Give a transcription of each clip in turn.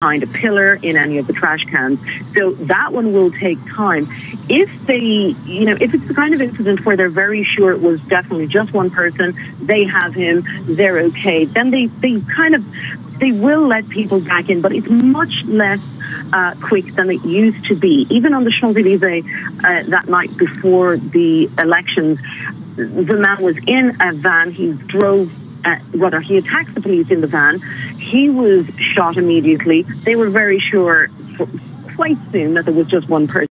behind a pillar in any of the trash cans. So that one will take time. If they, if it's the kind of incident where they're very sure it was definitely just one person, they have him, they're okay, then they will let people back in, but it's much less quick than it used to be. Even on the Champs-Élysées that night before the elections, the man was in a van. He drove, he attacked the police in the van. He was shot immediately. They were very sure quite soon that there was just one person.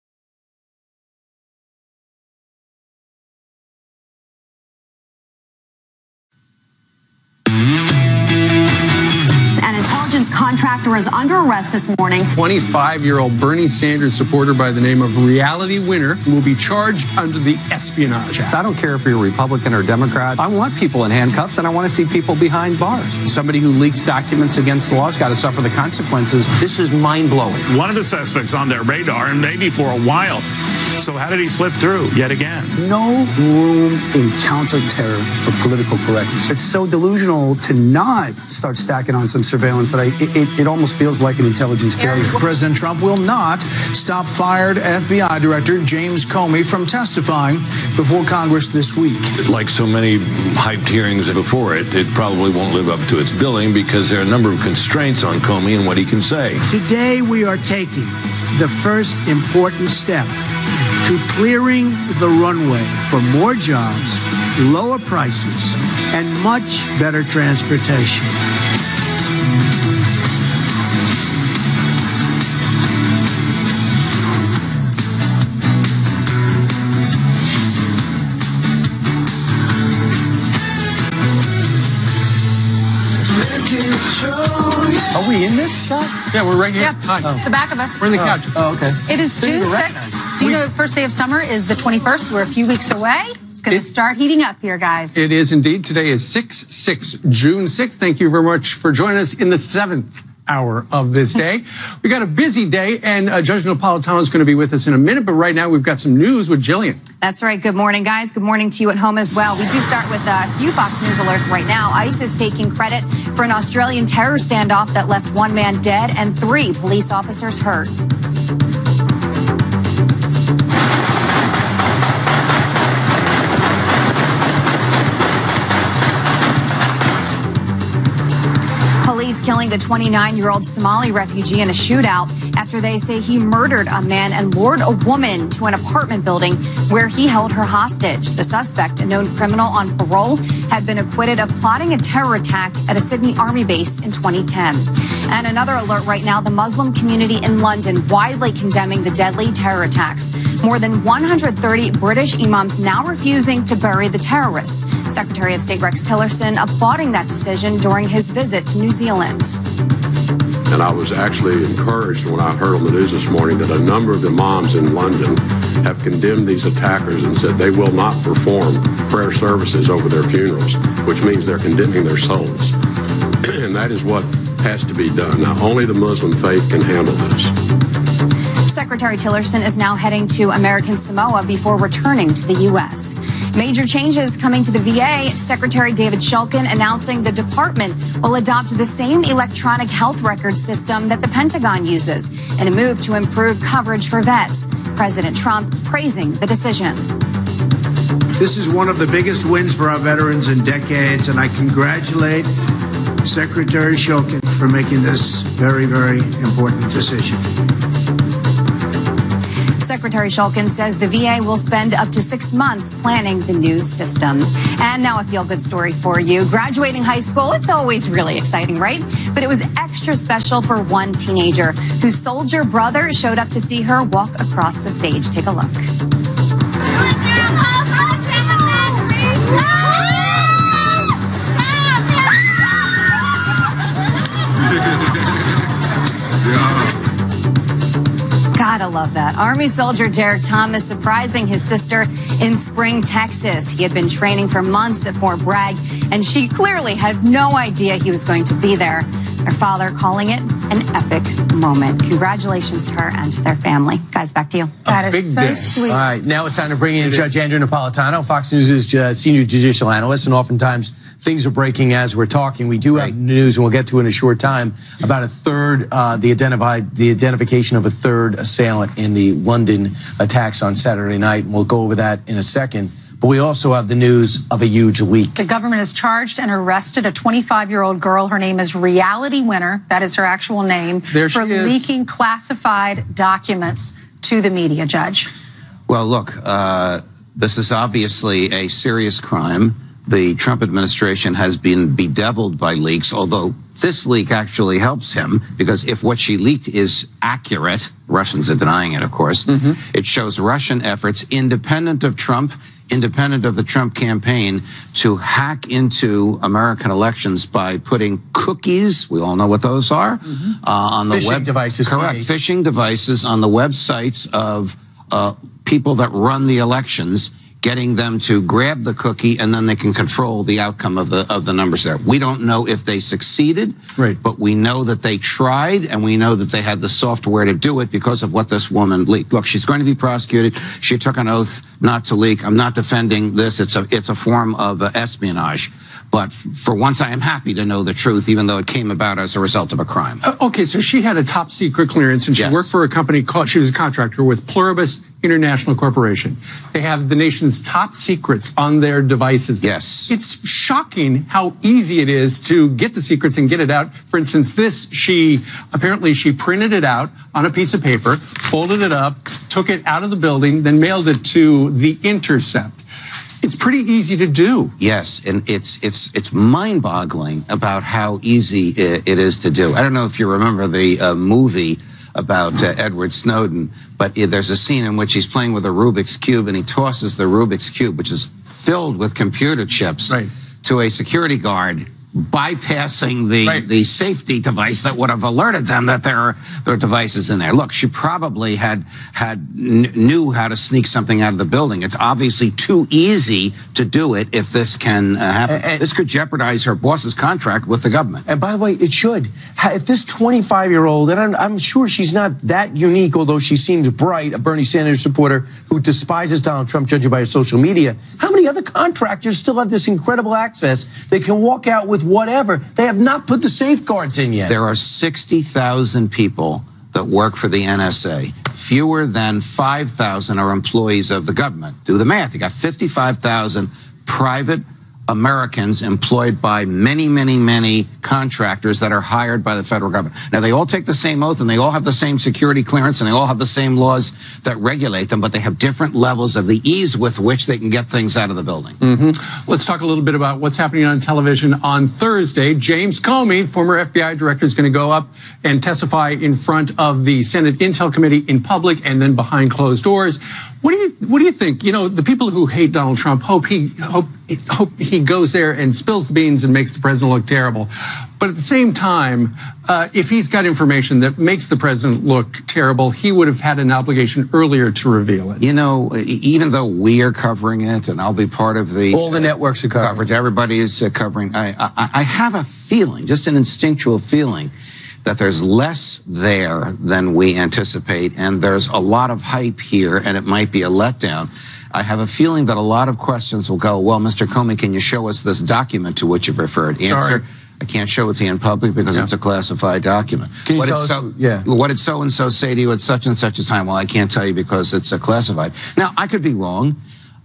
Contractor is under arrest this morning. 25-year-old Bernie Sanders supporter by the name of Reality Winner will be charged under the Espionage Act. I don't care if you're a Republican or Democrat. I want people in handcuffs, and I want to see people behind bars. Somebody who leaks documents against the law has got to suffer the consequences. This is mind-blowing. One of the suspects on their radar, and maybe for a while. So how did he slip through yet again? No room in counter-terror for political correctness. It's so delusional to not start stacking on some surveillance that it almost feels like an intelligence failure. President Trump will not stop fired FBI Director James Comey from testifying before Congress this week. Like so many hyped hearings before it, it probably won't live up to its billing because there are a number of constraints on Comey and what he can say. Today we are taking the first important step to clearing the runway for more jobs, lower prices, and much better transportation. Are we in this shot? Yeah, we're right here. Yeah, it's the back of us. We're in the couch. Oh, okay. It is June 6th. Do you know the first day of summer is the 21st? We're a few weeks away. It's going to start heating up here, guys. It is indeed. Today is June 6th. Thank you very much for joining us in the 7th hour of this day. We got a busy day, and Judge Napolitano is going to be with us in a minute, but right now we've got some news with Jillian. That's right. Good morning, guys. Good morning to you at home as well. We do start with a few Fox News alerts right now. ICE is taking credit for an Australian terror standoff that left one man dead and 3 police officers hurt. Police killing the 29-year-old Somali refugee in a shootout after they say he murdered a man and lured a woman to an apartment building where he held her hostage. The suspect, a known criminal on parole, had been acquitted of plotting a terror attack at a Sydney Army base in 2010. And another alert right now, the Muslim community in London widely condemning the deadly terror attacks. More than 130 British imams now refusing to bury the terrorists. Secretary of State Rex Tillerson applauding that decision during his visit to New Zealand. And I was actually encouraged when I heard on the news this morning that a number of imams in London have condemned these attackers and said they will not perform prayer services over their funerals, which means they're condemning their souls. And that is what has to be done. Now, only the Muslim faith can handle this. Secretary Tillerson is now heading to American Samoa before returning to the U.S. Major changes coming to the VA. Secretary David Shulkin announcing the department will adopt the same electronic health record system that the Pentagon uses in a move to improve coverage for vets. President Trump praising the decision. This is one of the biggest wins for our veterans in decades, and I congratulate Secretary Shulkin for making this very, very important decision. Secretary Shulkin says the VA will spend up to 6 months planning the new system. And now a feel-good story for you. Graduating high school, it's always really exciting, right? But it was extra special for one teenager whose soldier brother showed up to see her walk across the stage. Take a look. Gotta love that. Army soldier Derek Thomas surprising his sister in Spring, Texas. He had been training for months at Fort Bragg, and she clearly had no idea he was going to be there. Her father calling it an epic moment. Congratulations to her and to their family. Guys, back to you. That is so sweet. All right, now it's time to bring in Judge Andrew Napolitano. Fox News' senior judicial analyst and oftentimes things are breaking as we're talking. We do have news, and we'll get to in a short time, about a third, the identification of a third assailant in the London attacks on Saturday night. And we'll go over that in a second. But we also have the news of a huge leak. The government has charged and arrested a 25-year-old girl. Her name is Reality Winner. That is her actual name. For leaking classified documents to the media, Judge. Well, look, this is obviously a serious crime. The Trump administration has been bedeviled by leaks, although this leak actually helps him, because if what she leaked is accurate, Russians are denying it, of course, it shows Russian efforts independent of Trump, independent of the Trump campaign, to hack into American elections by putting cookies, we all know what those are, on the web devices. Correct, phishing devices on the websites of people that run the elections, getting them to grab the cookie, and then they can control the outcome of the numbers there. We don't know if they succeeded, but we know that they tried, and we know that they had the software to do it because of what this woman leaked. Look, she's going to be prosecuted. She took an oath not to leak. I'm not defending this. It's a form of espionage. But for once, I am happy to know the truth, even though it came about as a result of a crime. Okay, so she had a top secret clearance, and she worked for a company called, she was a contractor with Pluribus International Corporation. They have the nation's top secrets on their devices. Yes. It's shocking how easy it is to get the secrets and get it out. For instance, this, apparently she printed it out on a piece of paper, folded it up, took it out of the building, then mailed it to The Intercept. It's pretty easy to do. Yes, and it's mind-boggling about how easy it is to do. I don't know if you remember the movie about Edward Snowden, but there's a scene in which he's playing with a Rubik's Cube, and he tosses the Rubik's Cube, which is filled with computer chips, to a security guard, bypassing the safety device that would have alerted them that there are devices in there. Look, she probably knew how to sneak something out of the building. It's obviously too easy to do it if this can happen. This could jeopardize her boss's contract with the government. And by the way, it should. If this 25-year-old, and I'm sure she's not that unique, although she seems bright, a Bernie Sanders supporter who despises Donald Trump, judging by her social media, how many other contractors still have this incredible access? They can walk out with whatever. They have not put the safeguards in yet. There are 60,000 people that work for the NSA. Fewer than 5,000 are employees of the government. Do the math. You got 55,000 private Americans employed by many, many, many contractors that are hired by the federal government. Now, they all take the same oath, and they all have the same security clearance, and they all have the same laws that regulate them, but they have different levels of the ease with which they can get things out of the building. Let's talk a little bit about what's happening on television on Thursday. James Comey, former FBI director, is going to go up and testify in front of the Senate Intel Committee in public and then behind closed doors. What do you think? You know, the people who hate Donald Trump hope he goes there and spills the beans and makes the president look terrible. But at the same time, if he's got information that makes the president look terrible, he would have had an obligation earlier to reveal it. You know, even though we are covering it, and I'll be part of all the networks are covering coverage, everybody is covering. I have a feeling, just an instinctual feeling, that there's less there than we anticipate, and there's a lot of hype here, and it might be a letdown. I have a feeling that a lot of questions will go, well, Mr. Comey, can you show us this document to which you've referred? Answer, I can't show it to you in public because it's a classified document. What did so-and-so say to you at such and such a time? Well, I can't tell you because it's classified. Now, I could be wrong,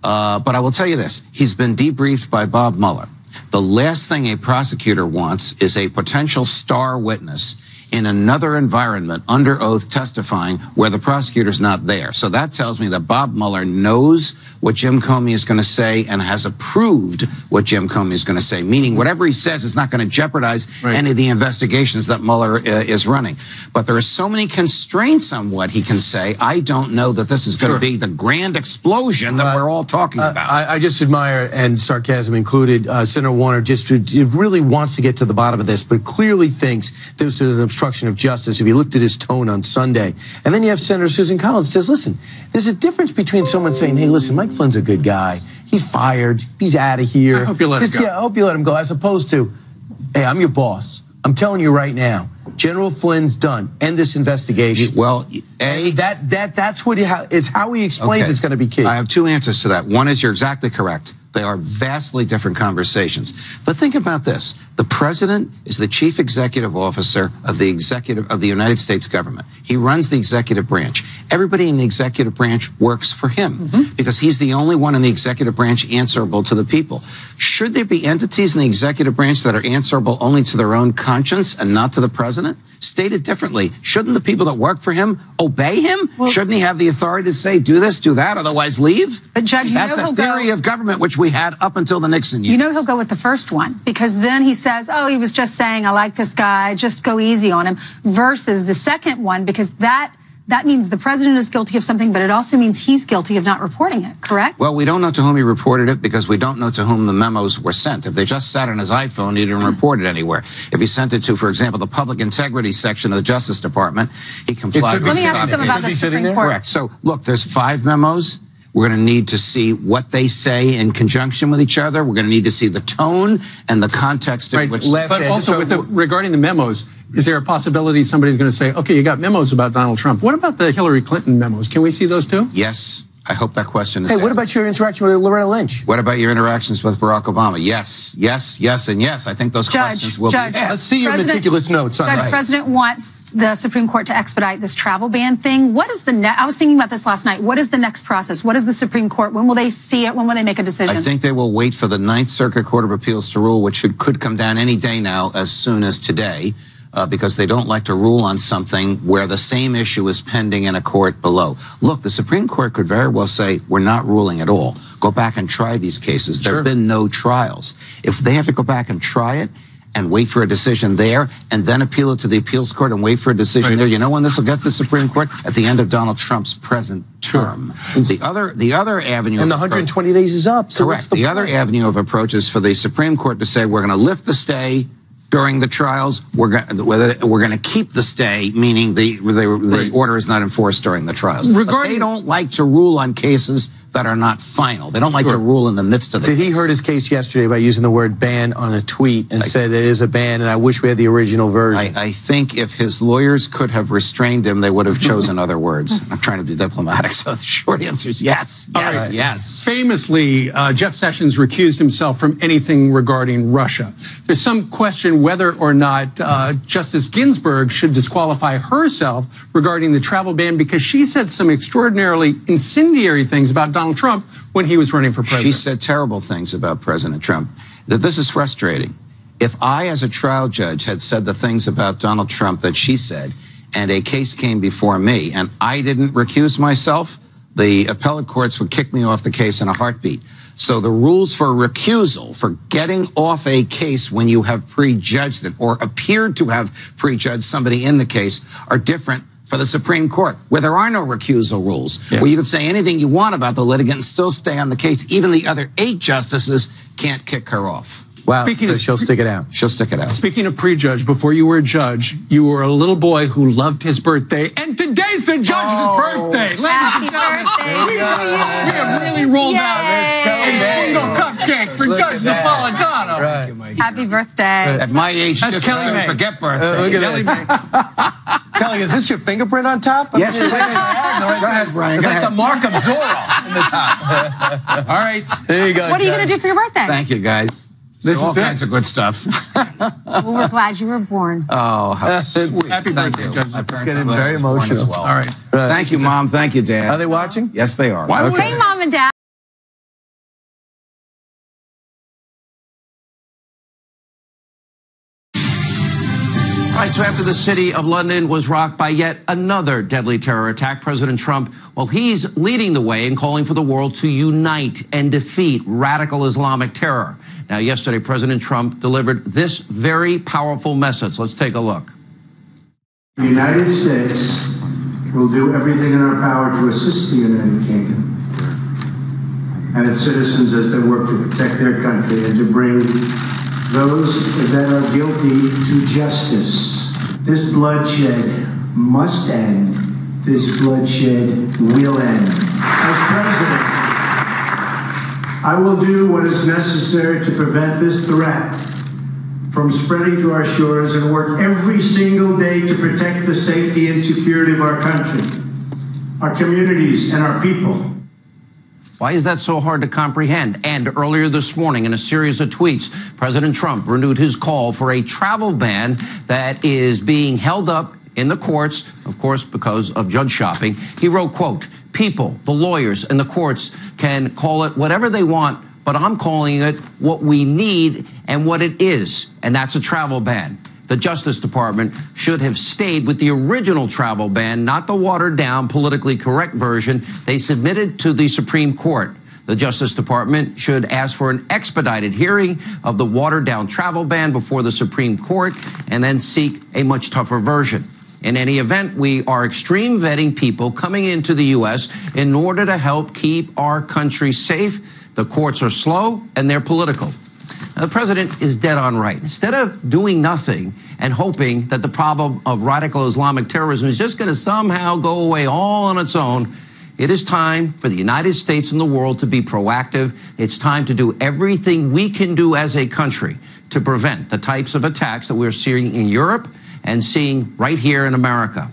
but I will tell you this. He's been debriefed by Bob Mueller. The last thing a prosecutor wants is a potential star witness in another environment under oath testifying where the prosecutor's not there. So that tells me that Bob Mueller knows what Jim Comey is going to say and has approved what Jim Comey is going to say, meaning whatever he says is not going to jeopardize any of the investigations that Mueller is running. But there are so many constraints on what he can say, I don't know that this is going to be the grand explosion that we're all talking about. I just admire, and sarcasm included, Senator Warner just really wants to get to the bottom of this, but clearly thinks this is an obstruction of justice if you looked at his tone on Sunday. And then you have Senator Susan Collins says, listen, there's a difference between someone saying, hey, listen, Mike Flynn's a good guy. He's fired. He's out of here. I hope you let him go. Yeah, I hope you let him go, as opposed to, hey, I'm your boss. I'm telling you right now, General Flynn's done. End this investigation. Well, that's what it's how he explains it's going to be key. I have two answers to that. One is you're exactly correct. They are vastly different conversations. But think about this. The president is the chief executive officer of the United States government. He runs the executive branch. Everybody in the executive branch works for him because he's the only one in the executive branch answerable to the people. Should there be entities in the executive branch that are answerable only to their own conscience and not to the president? Stated differently, shouldn't the people that work for him obey him? Well, shouldn't he have the authority to say, do this, do that, otherwise leave? But Judge, that's a theory of government which we had up until the Nixon years. You know he'll go with the first one, because then he says, oh, he was just saying, I like this guy, just go easy on him, versus the second one, because that means the president is guilty of something, but it also means he's guilty of not reporting it, correct? Well, we don't know to whom he reported it because we don't know to whom the memos were sent. If they just sat on his iPhone, he didn't report it anywhere. If he sent it to, for example, the public integrity section of the Justice Department, he complied with Let me ask you something about the Supreme Court. Correct. So, look, there's 5 memos. We're going to need to see what they say in conjunction with each other. We're going to need to see the tone and the context in which... But also, regarding the memos, is there a possibility somebody's going to say, okay, you got memos about Donald Trump. What about the Hillary Clinton memos? Can we see those too? Yes. I hope that question is Hey, asked. what about your interaction with Loretta Lynch? What about your interactions with Barack Obama? Yes, yes, yes, and yes. I think those questions will be asked. Let's see your meticulous notes on that. The president wants the Supreme Court to expedite this travel ban thing. What is the I was thinking about this last night. What is the next process? What is the Supreme Court? When will they see it? When will they make a decision? I think they will wait for the Ninth Circuit Court of Appeals to rule, which could come down any day now, as soon as today. Because they don't like to rule on something where the same issue is pending in a court below. Look, the Supreme Court could very well say, we're not ruling at all. Go back and try these cases. There have been no trials. If they have to go back and try it and wait for a decision there and then appeal it to the appeals court and wait for a decision there, you know when this will get to the Supreme Court? At the end of Donald Trump's present term. The other avenue... And the 120 days is up. So correct. The other avenue of approach is for the Supreme Court to say, we're going to lift the stay during the trials. We're going to keep the stay, meaning the order is not enforced during the trials. But they don't like to rule on cases that are not final. They don't like to rule in the midst of the case. Did he hurt his case yesterday by using the word ban on a tweet and said it is a ban and I wish we had the original version? I think if his lawyers could have restrained him, they would have chosen other words. I'm trying to be diplomatic, so the short answer is yes, yes, yes. Famously, Jeff Sessions recused himself from anything regarding Russia. There's some question whether or not Justice Ginsburg should disqualify herself regarding the travel ban because she said some extraordinarily incendiary things about Donald Trump when he was running for president. She said terrible things about President Trump. That this is frustrating. If I, as a trial judge, had said the things about Donald Trump that she said, and a case came before me, and I didn't recuse myself, the appellate courts would kick me off the case in a heartbeat. So the rules for recusal, for getting off a case when you have prejudged it or appeared to have prejudged somebody in the case, are different for the Supreme Court, where there are no recusal rules, where you can say anything you want about the litigant and still stay on the case. Even the other 8 justices can't kick her off. Wow, so she'll stick it out. She'll stick it out. Speaking of prejudge, before you were a judge, you were a little boy who loved his birthday, and today's the judge's birthday. Happy birthday we have really rolled out a single cupcake for Judge Napolitano. Right. Happy birthday. At my age, that's just Kelly May. Forget birthday. Look at Kelly, is this your fingerprint on top? Yes. Go ahead, Brian. It's like the mark of Zorro in the top. All right. There you go. What are you going to do for your birthday? Thank you, guys. This all kinds of good stuff. Well, we're glad you were born. Oh, how sweet. Happy birthday, Judge. It's getting very emotional. Well. All right. Thank you, Mom. Thank you, Dad. Are they watching? Yes, they are. Hey, Mom and Dad. All right, so after the city of London was rocked by yet another deadly terror attack, President Trump, well, he's leading the way and calling for the world to unite and defeat radical Islamic terror. Now, yesterday, President Trump delivered this very powerful message. Let's take a look. The United States will do everything in our power to assist the United Kingdom and its citizens as they work to protect their country and to bring those that are guilty to justice. This bloodshed must end. This bloodshed will end. As president, I will do what is necessary to prevent this threat from spreading to our shores and work every single day to protect the safety and security of our country, our communities, and our people. Why is that so hard to comprehend? And earlier this morning, in a series of tweets, President Trump renewed his call for a travel ban that is being held up in the courts, of course, because of judge shopping. He wrote, quote, "People, the lawyers, and the courts can call it whatever they want, but I'm calling it what we need and what it is, and that's a travel ban." The Justice Department should have stayed with the original travel ban, not the watered-down, politically correct version they submitted to the Supreme Court. The Justice Department should ask for an expedited hearing of the watered-down travel ban before the Supreme Court and then seek a much tougher version. In any event, we are extreme vetting people coming into the U.S. in order to help keep our country safe. The courts are slow and they're political. Now, the president is dead on right. Instead of doing nothing and hoping that the problem of radical Islamic terrorism is just going to somehow go away all on its own, it is time for the United States and the world to be proactive. It's time to do everything we can do as a country to prevent the types of attacks that we're seeing in Europe and seeing right here in America.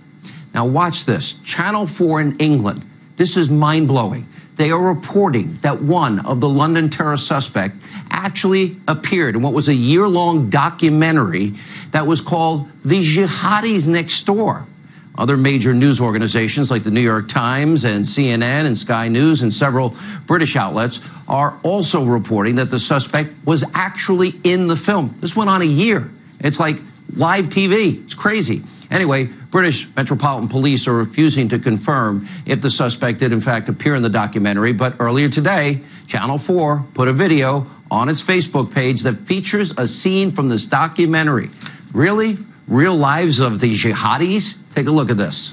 Now watch this. Channel 4 in England. This is mind-blowing. They are reporting that one of the London terror suspect actually appeared in what was a year-long documentary that was called The Jihadis Next Door. Other major news organizations like the New York Times and CNN and Sky News and several British outlets are also reporting that the suspect was actually in the film. This went on a year. It's like live TV. It's crazy. Anyway, British Metropolitan Police are refusing to confirm if the suspect did in fact appear in the documentary, but earlier today, Channel 4 put a video on its Facebook page that features a scene from this documentary. Really? Real lives of the jihadis? Take a look at this.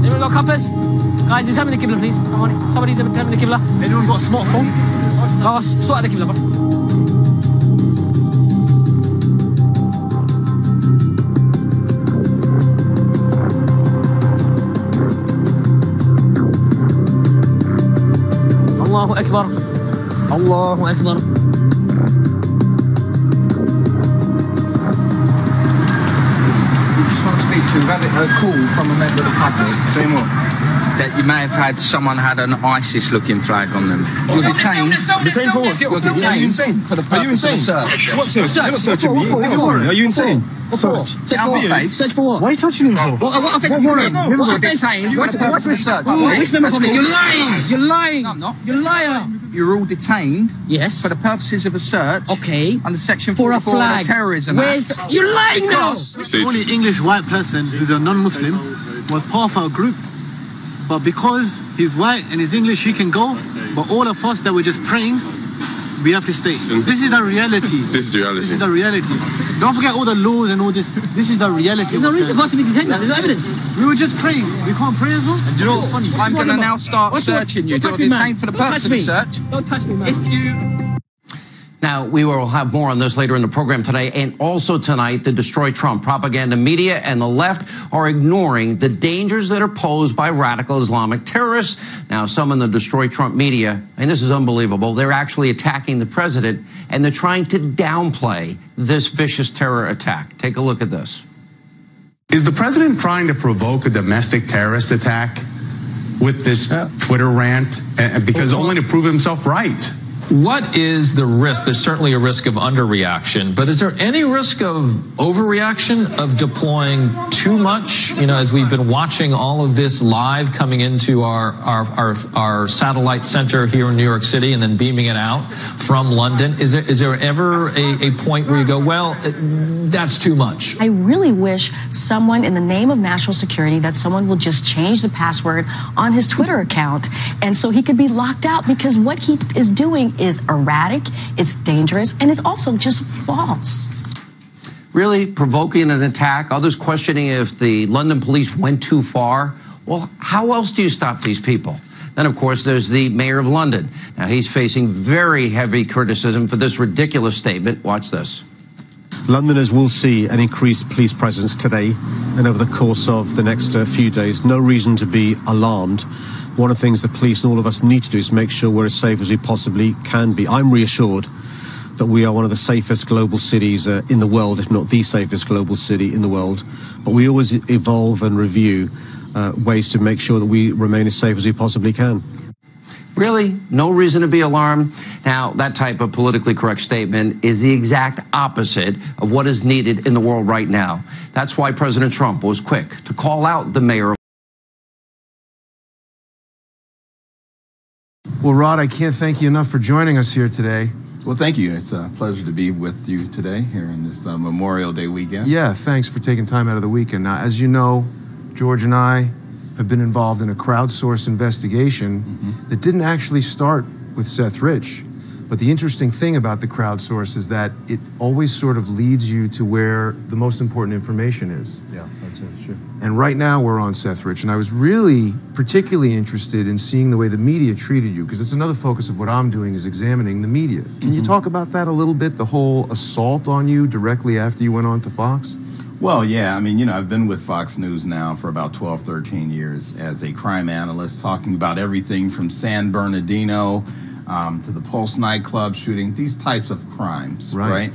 Anyone got compass? Guys, just tell me the Qibla, please. I'm on it. Somebody tell me the Qibla. Anyone got a smartphone? Guys, sort out the Qibla, bro. Allahu Akbar. Allahu Akbar. Just want to speak to you. We've had a call from a member of the public. Say more. That you may have had someone had an ISIS-looking flag on them. You're detained. Detained for what? You're detained for the purpose of a search. What search? You're not searching me. Are you insane? Search. Search for what? Why are you touching me? What offense? What detained for the purpose of a search? You're lying. You're lying. No, I'm not. You're a liar. You're all detained. Yes. For the purposes of a search. Okay. Under Section 44 of the Terrorism Act. You're lying now. The only English white person who's a non-Muslim was part of our group. But because he's white and he's English, he can go. But all of us that were just praying, we have to stay. This is the reality. This is the reality. This is the reality. Don't forget all the laws and all this. This is the reality. There's no reason for us to be detained. There's no evidence. We were just praying. We can't pray as well. And do you know what's funny? I'm going to now start searching you. You're detained for the purpose of the search. Don't touch me, man. If you... Now, we will have more on this later in the program today. And also tonight, the Destroy Trump propaganda media and the left are ignoring the dangers that are posed by radical Islamic terrorists. Now, some in the Destroy Trump media, and this is unbelievable, they're actually attacking the president, and they're trying to downplay this vicious terror attack. Take a look at this. Is the president trying to provoke a domestic terrorist attack with this Twitter rant? Because only to prove himself right. What is the risk? There's certainly a risk of underreaction, but is there any risk of overreaction, of deploying too much? You know, as we've been watching all of this live coming into our satellite center here in New York City and then beaming it out from London, is there ever a point where you go, well, that's too much? I really wish someone in the name of national security that someone will just change the password on his Twitter account, and so he could be locked out, because what he is doing is erratic, it's dangerous, and it's also just false. Really provoking an attack, others questioning if the London police went too far. Well, how else do you stop these people? Then, of course, there's the mayor of London. Now, he's facing very heavy criticism for this ridiculous statement. Watch this. Londoners will see an increased police presence today and over the course of the next few days. No reason to be alarmed. One of the things the police and all of us need to do is make sure we're as safe as we possibly can be. I'm reassured that we are one of the safest global cities in the world, if not the safest global city in the world. But we always evolve and review ways to make sure that we remain as safe as we possibly can. Really, no reason to be alarmed. Now, that type of politically correct statement is the exact opposite of what is needed in the world right now. That's why President Trump was quick to call out the mayor of. Well, Rod, I can't thank you enough for joining us here today. Well, thank you. It's a pleasure to be with you today here in this Memorial Day weekend. Yeah, thanks for taking time out of the weekend. Now, as you know, George and I have been involved in a crowdsourced investigation that didn't actually start with Seth Rich. But the interesting thing about the crowdsource is that it always sort of leads you to where the most important information is. Yeah, that's it, sure. And right now we're on Seth Rich, and I was really particularly interested in seeing the way the media treated you, because it's another focus of what I'm doing is examining the media. Can you talk about that a little bit, the whole assault on you directly after you went on to Fox? Well, yeah, I mean, you know, I've been with Fox News now for about 12, 13 years as a crime analyst, talking about everything from San Bernardino to the Pulse nightclub shooting, these types of crimes, right?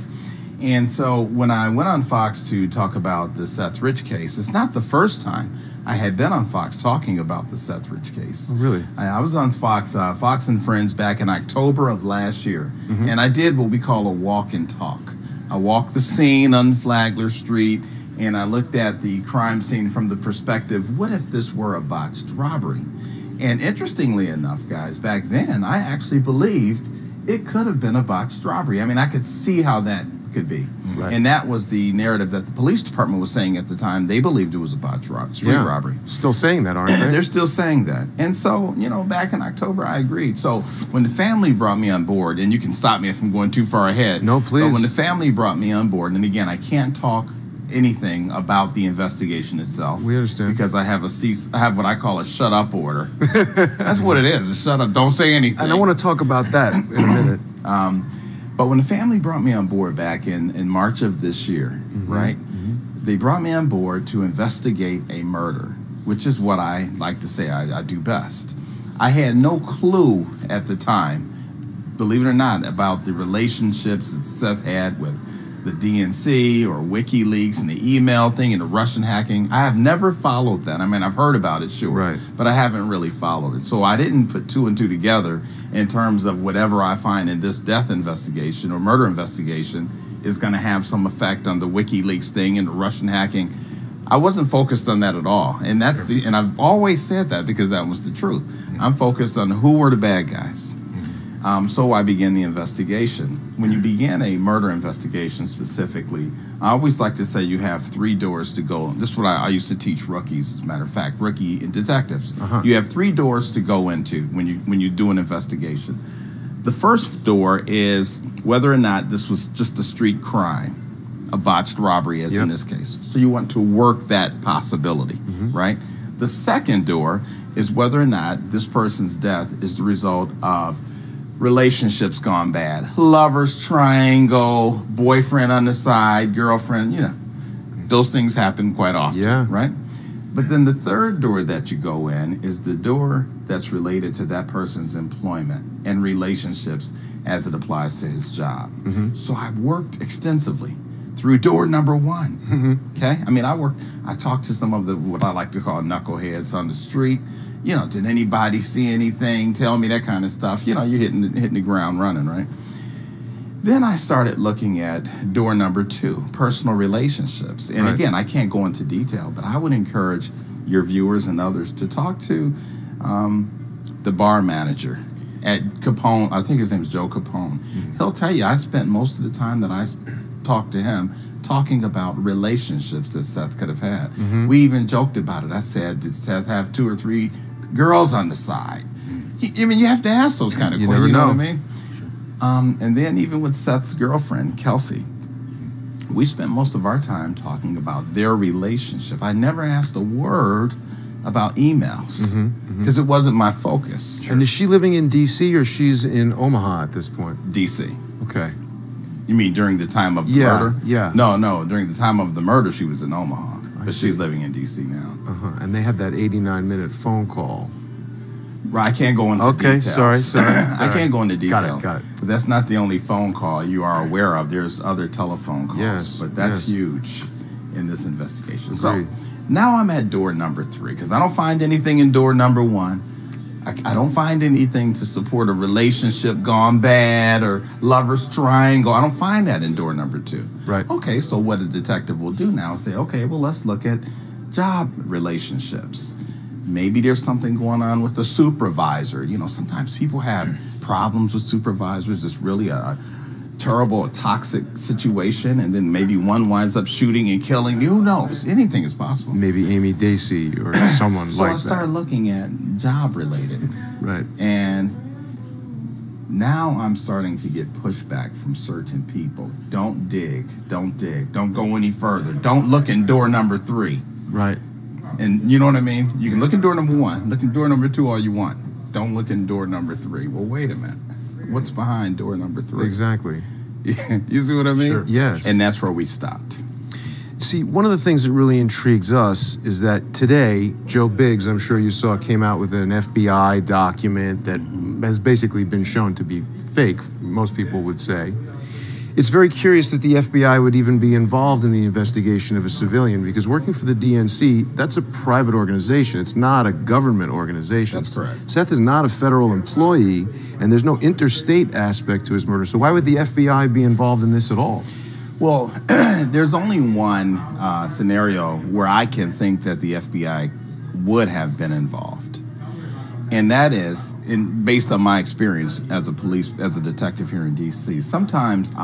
And so when I went on Fox to talk about the Seth Rich case, it's not the first time I had been on Fox talking about the Seth Rich case. Oh, really? I was on Fox, Fox and Friends back in October of last year, and I did what we call a walk and talk. I walked the scene on Flagler Street, and I looked at the crime scene from the perspective, what if this were a botched robbery? And interestingly enough, guys, back then, I actually believed it could have been a botched robbery. I mean, I could see how that could be. Right. And that was the narrative that the police department was saying at the time. They believed it was a botched street robbery. Still saying that, aren't they? They're still saying that. And so, you know, back in October, I agreed. So when the family brought me on board, and you can stop me if I'm going too far ahead. No, please. But when the family brought me on board, and again, I can't talk anything about the investigation itself. We understand. Because I have what I call a shut up order. That's what it is. A shut up. Don't say anything. And I want to talk about that in a minute. But when the family brought me on board back in March of this year, right? They brought me on board to investigate a murder, which is what I like to say I do best. I had no clue at the time, believe it or not, about the relationships that Seth had with the DNC or WikiLeaks and the email thing and the Russian hacking. I have never followed that. I mean, I've heard about it, sure, but I haven't really followed it. So I didn't put two and two together in terms of whatever I find in this death investigation or murder investigation is going to have some effect on the WikiLeaks thing and the Russian hacking. I wasn't focused on that at all. And that's and I've always said that because that was the truth. I'm focused on who were the bad guys. So I began the investigation. When you begin a murder investigation specifically, I always like to say you have 3 doors to go. This is what I used to teach rookies, as a matter of fact, rookie detectives. You have 3 doors to go into when you do an investigation. The first door is whether or not this was just a street crime, a botched robbery as in this case. So you want to work that possibility, right? The second door is whether or not this person's death is the result of relationships gone bad. Lovers triangle, boyfriend on the side, girlfriend, you know. Those things happen quite often, right? But then the third door that you go in is the door that's related to that person's employment and relationships as it applies to his job. So I worked extensively through door number 1, okay? I mean, I talked to some of the, what I like to call knuckleheads on the street. You know, did anybody see anything? Tell me, that kind of stuff. You know, you're hitting the ground running, right? Then I started looking at door number 2, personal relationships. And again, I can't go into detail, but I would encourage your viewers and others to talk to the bar manager at Capone. I think his name is Joe Capone. He'll tell you, I spent most of the time that I talked to him talking about relationships that Seth could have had. We even joked about it. I said, did Seth have 2 or 3 girls on the side? I mean, you have to ask those kind of questions. You know what I mean? And then even with Seth's girlfriend, Kelsey, we spent most of our time talking about their relationship. I never asked a word about emails because it wasn't my focus. And is she living in D.C. or she's in Omaha at this point? D.C. Okay. You mean during the time of the murder? Yeah. No, during the time of the murder, she was in Omaha, but she's living in D.C. now. And they had that 89-minute phone call. Right, I can't go into details. Sorry. I can't go into details. Got it. But that's not the only phone call you are aware of. There's other telephone calls. Yes, but that's huge in this investigation. So now I'm at door number 3 because I don't find anything in door number 1. I don't find anything to support a relationship gone bad or lover's triangle. I don't find that in door number 2. Right. Okay, so what a detective will do now is say, okay, well, let's look at job relationships. Maybe there's something going on with the supervisor. You know, sometimes people have problems with supervisors. It's really a terrible, toxic situation, and then maybe one winds up shooting and killing. Who knows? Anything is possible. Maybe Amy Dacey or someone so like I that. started looking at job-related. Right. And now I'm starting to get pushback from certain people. Don't dig. Don't go any further. Don't look in door number 3. Right. And you know what I mean? You can look in door number 1, look in door number 2 all you want. Don't look in door number 3. Well, wait a minute. What's behind door number 3? Exactly. You see what I mean? Sure. Yes. And that's where we stopped. See, one of the things that really intrigues us is that today, Joe Biggs, I'm sure you saw, came out with an FBI document that has basically been shown to be fake, most people would say. It's very curious that the FBI would even be involved in the investigation of a civilian, because working for the DNC, that's a private organization. It's not a government organization. That's correct. Seth is not a federal employee, and there's no interstate aspect to his murder. So why would the FBI be involved in this at all? Well, there's only one scenario where I can think that the FBI would have been involved. And that is, based on my experience as a detective here in D.C., sometimes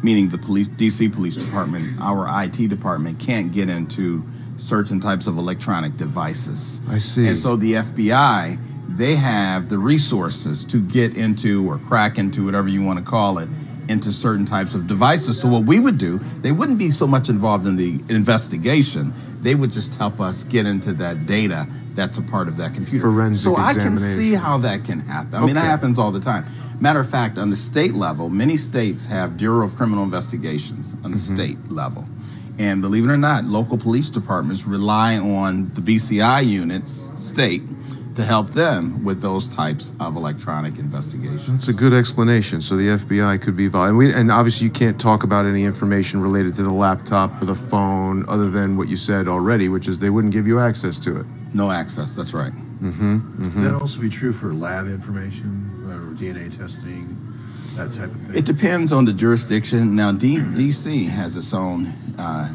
meaning the D.C. Police Department, our IT department can't get into certain types of electronic devices. I see. And so the FBI, they have the resources to get into or crack into, whatever you want to call it, into certain types of devices. So what we would do, they wouldn't be so much involved in the investigation. They would just help us get into that data that's a part of that computer. Forensic so I can examination. see how that can happen. I mean, that happens all the time. Matter of fact, on the state level, many states have Bureau of Criminal Investigations on the state level. And believe it or not, local police departments rely on the BCI units, state, to help them with those types of electronic investigations. That's a good explanation. So the FBI could be involved. And obviously you can't talk about any information related to the laptop or the phone other than what you said already, which is they wouldn't give you access to it. No access, that's right. Would that also be true for lab information or DNA testing, that type of thing? It depends on the jurisdiction. Now, D.C. has its own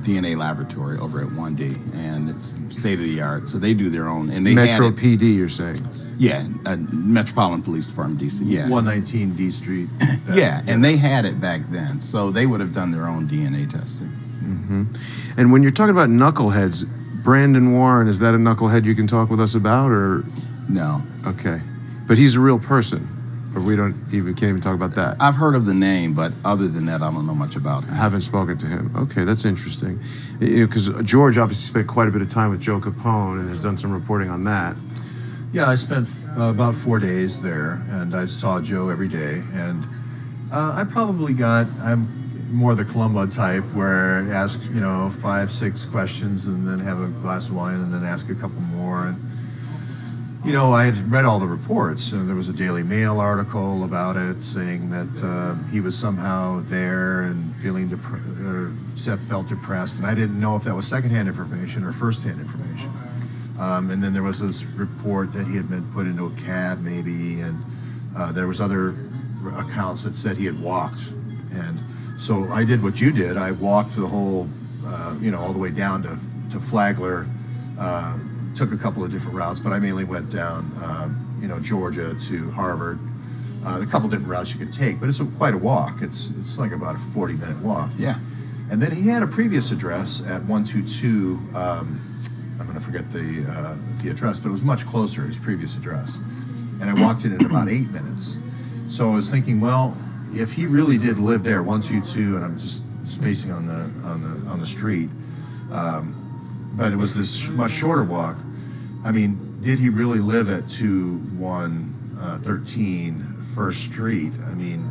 DNA laboratory over at 1D, and it's state-of-the-art. So they do their own. And they Metro PD, you're saying? Yeah, Metropolitan Police Department, D.C., yeah. 119 D Street. Yeah, and they had it back then. So they would have done their own DNA testing. And when you're talking about knuckleheads, Brandon Warren, is that a knucklehead you can talk with us about, or? No. Okay. But he's a real person, or we can't even talk about that? I've heard of the name, but other than that, I don't know much about him. Haven't spoken to him. Okay, that's interesting. Because George obviously spent quite a bit of time with Joe Capone and has done some reporting on that. Yeah, I spent about 4 days there, and I saw Joe every day. And I'm more the Columbo type, where I ask, 5, 6 questions and then have a glass of wine and then ask a couple more. And, I had read all the reports. There was a Daily Mail article about it saying that he was somehow there and feeling Seth felt depressed. And I didn't know if that was secondhand information or firsthand information. And then there was this report that he had been put into a cab maybe, and there was other accounts that said he had walked. And so I did what you did. I walked the whole, all the way down to Flagler, took a couple of different routes, but I mainly went down, Georgia to Harvard. A couple different routes you can take, but it's quite a walk. It's like about a 40-minute walk. Yeah. And then he had a previous address at 122, I'm going to forget the address, but it was much closer, his previous address. And I walked in about 8 minutes. So I was thinking, well, if he really did live there, 122, and I'm just spacing on the street, but it was this much shorter walk. I mean, did he really live at 2113 First Street? I mean,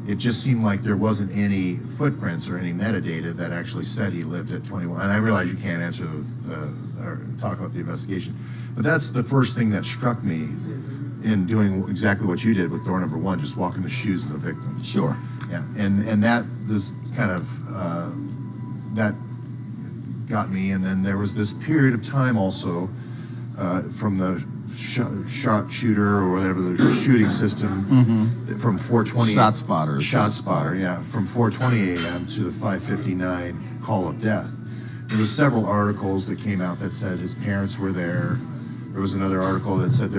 it just seemed like there wasn't any footprints or any metadata that actually said he lived at 21. And I realize you can't answer or talk about the investigation, but that's the first thing that struck me in doing exactly what you did with door number 1, just walk in the shoes of the victim. Sure. Yeah, and that was kind of that got me. And then there was this period of time also from the shot shooter or whatever the shooting system from 4:20 Shot spotter. Shot spotter, yeah, from 4:20 a.m. to the 5:59 call of death. There was several articles that came out that said his parents were there. There was another article that said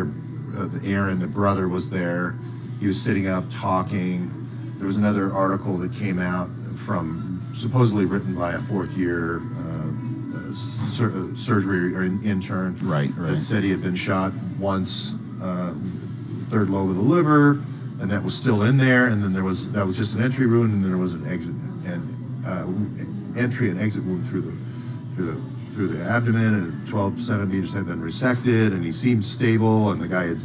Aaron, the brother, was there. He was sitting up talking. There was another article that came out from supposedly written by a fourth-year surgery or intern. Right. That said he had been shot once, third lobe of the liver, and that was still in there. And then that was just an entry wound, and then there was an exit and entry and exit wound through the abdomen, and 12 centimeters had been resected, and he seemed stable, and the guy had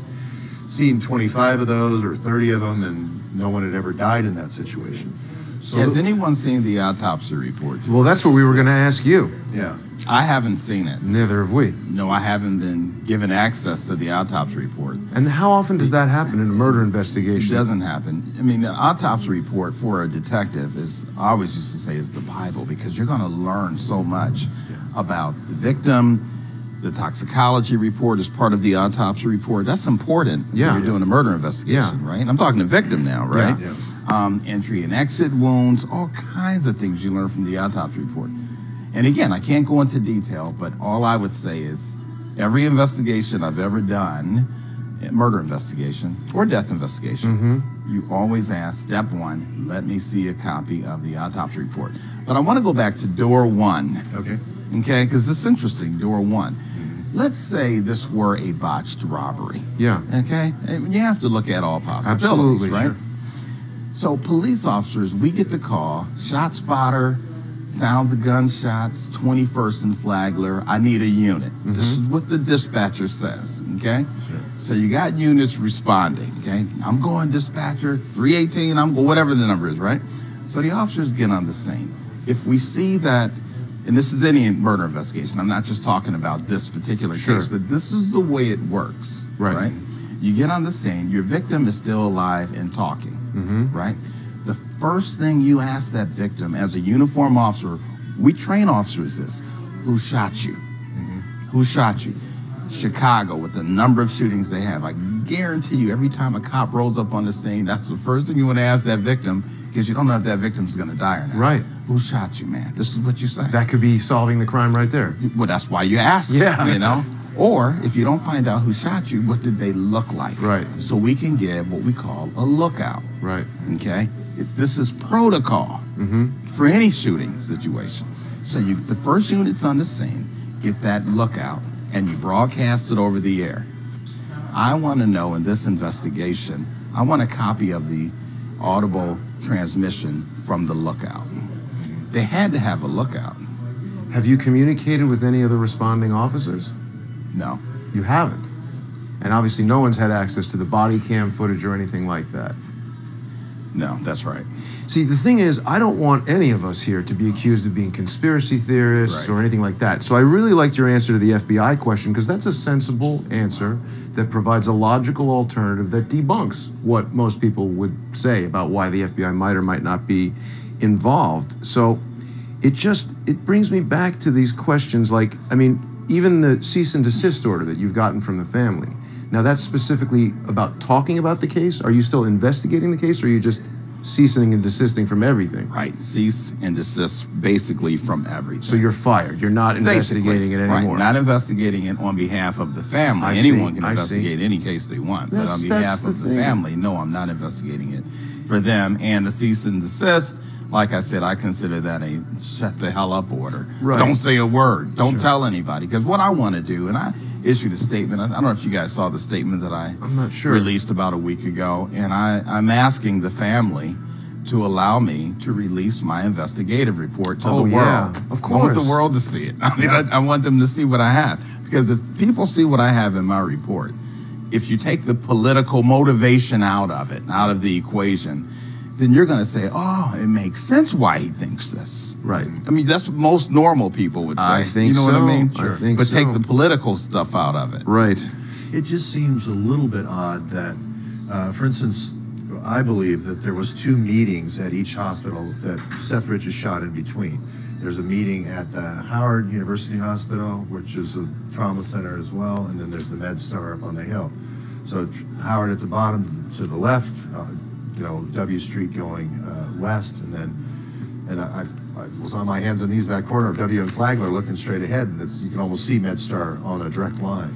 seen 25 of those or 30 of them, and no one had ever died in that situation. So has anyone seen the autopsy report? Well, that's what we were going to ask you. Yeah. I haven't seen it. Neither have we. No, I haven't been given access to the autopsy report. And how often does that happen in a murder investigation? It doesn't happen. I mean, the autopsy report for a detective is, I always used to say, is the Bible, because you're going to learn so much about the victim. The toxicology report is part of the autopsy report. That's important when you're doing a murder investigation, right? I'm talking to victim now, right? Yeah. Entry and exit wounds, all kinds of things you learn from the autopsy report. And again, I can't go into detail, but all I would say is every investigation I've ever done, murder investigation or death investigation, you always ask, step 1, let me see a copy of the autopsy report. But I want to go back to door 1. Okay. Okay, because it's interesting, door 1. Let's say this were a botched robbery. Yeah. Okay? And you have to look at all possibilities, Absolutely, right? sure. So police officers, we get the call, shot spotter, sounds of gunshots, 21st and Flagler, I need a unit. This is what the dispatcher says, okay? Sure. So you got units responding, okay? I'm going dispatcher, 318, I'm going, whatever the number is, right? So the officers get on the scene. If we see that, and this is any murder investigation, I'm not just talking about this particular case, but this is the way it works, right? You get on the scene, your victim is still alive and talking, right? The first thing you ask that victim as a uniformed officer, we train officers this, who shot you? Who shot you? Chicago, with the number of shootings they have, I guarantee you every time a cop rolls up on the scene, that's the first thing you want to ask that victim, because you don't know if that victim's going to die or not. Right. Who shot you, man? This is what you say. That could be solving the crime right there. Well, that's why you ask, you know? Or if you don't find out who shot you, what did they look like? Right. So we can give what we call a lookout. Right. Okay? This is protocol for any shooting situation. So the first unit's on the scene, get that lookout, and you broadcast it over the air. I want to know in this investigation, I want a copy of the audible transmission from the lookout. They had to have a lookout. Have you communicated with any of the responding officers? No. You haven't? And obviously no one's had access to the body cam footage or anything like that. No, that's right. See, the thing is, I don't want any of us here to be accused of being conspiracy theorists or anything like that. So I really liked your answer to the FBI question, because that's a sensible answer that provides a logical alternative that debunks what most people would say about why the FBI might or might not be involved. So it brings me back to these questions like, I mean, even the cease and desist order that you've gotten from the family. Now, that's specifically about talking about the case. Are you still investigating the case, or are you just ceasing and desisting from everything? Right. Cease and desist basically from everything. So you're fired. You're not investigating it anymore. Right. Not investigating it on behalf of the family. Anyone can investigate any case they want. But on behalf of the family, no, I'm not investigating it for them. And the cease and desist, like I said, I consider that a shut the hell up order. Right. Don't say a word. Don't tell anybody. Because what I want to do, and I issued a statement, I don't know if you guys saw the statement that I'm not sure. Released about a week ago, and I'm asking the family to allow me to release my investigative report to the world. Yeah, of course. I want the world to see it. I mean, I want them to see what I have. Because if people see what I have in my report, if you take the political motivation out of it, out of the equation, then you're going to say, oh, it makes sense why he thinks this. Right. I mean, that's what most normal people would say. I think you know so. what I mean? Sure. I think but so. take the political stuff out of it. Right. It just seems a little bit odd that, for instance, I believe that there was 2 meetings at each hospital that Seth Rich is shot in between. There's a meeting at the Howard University Hospital, which is a trauma center as well, and then there's the MedStar up on the hill. So Howard at the bottom to the left, you know, W Street going west, and I was on my hands and knees at that corner of W and Flagler looking straight ahead, and you can almost see MedStar on a direct line.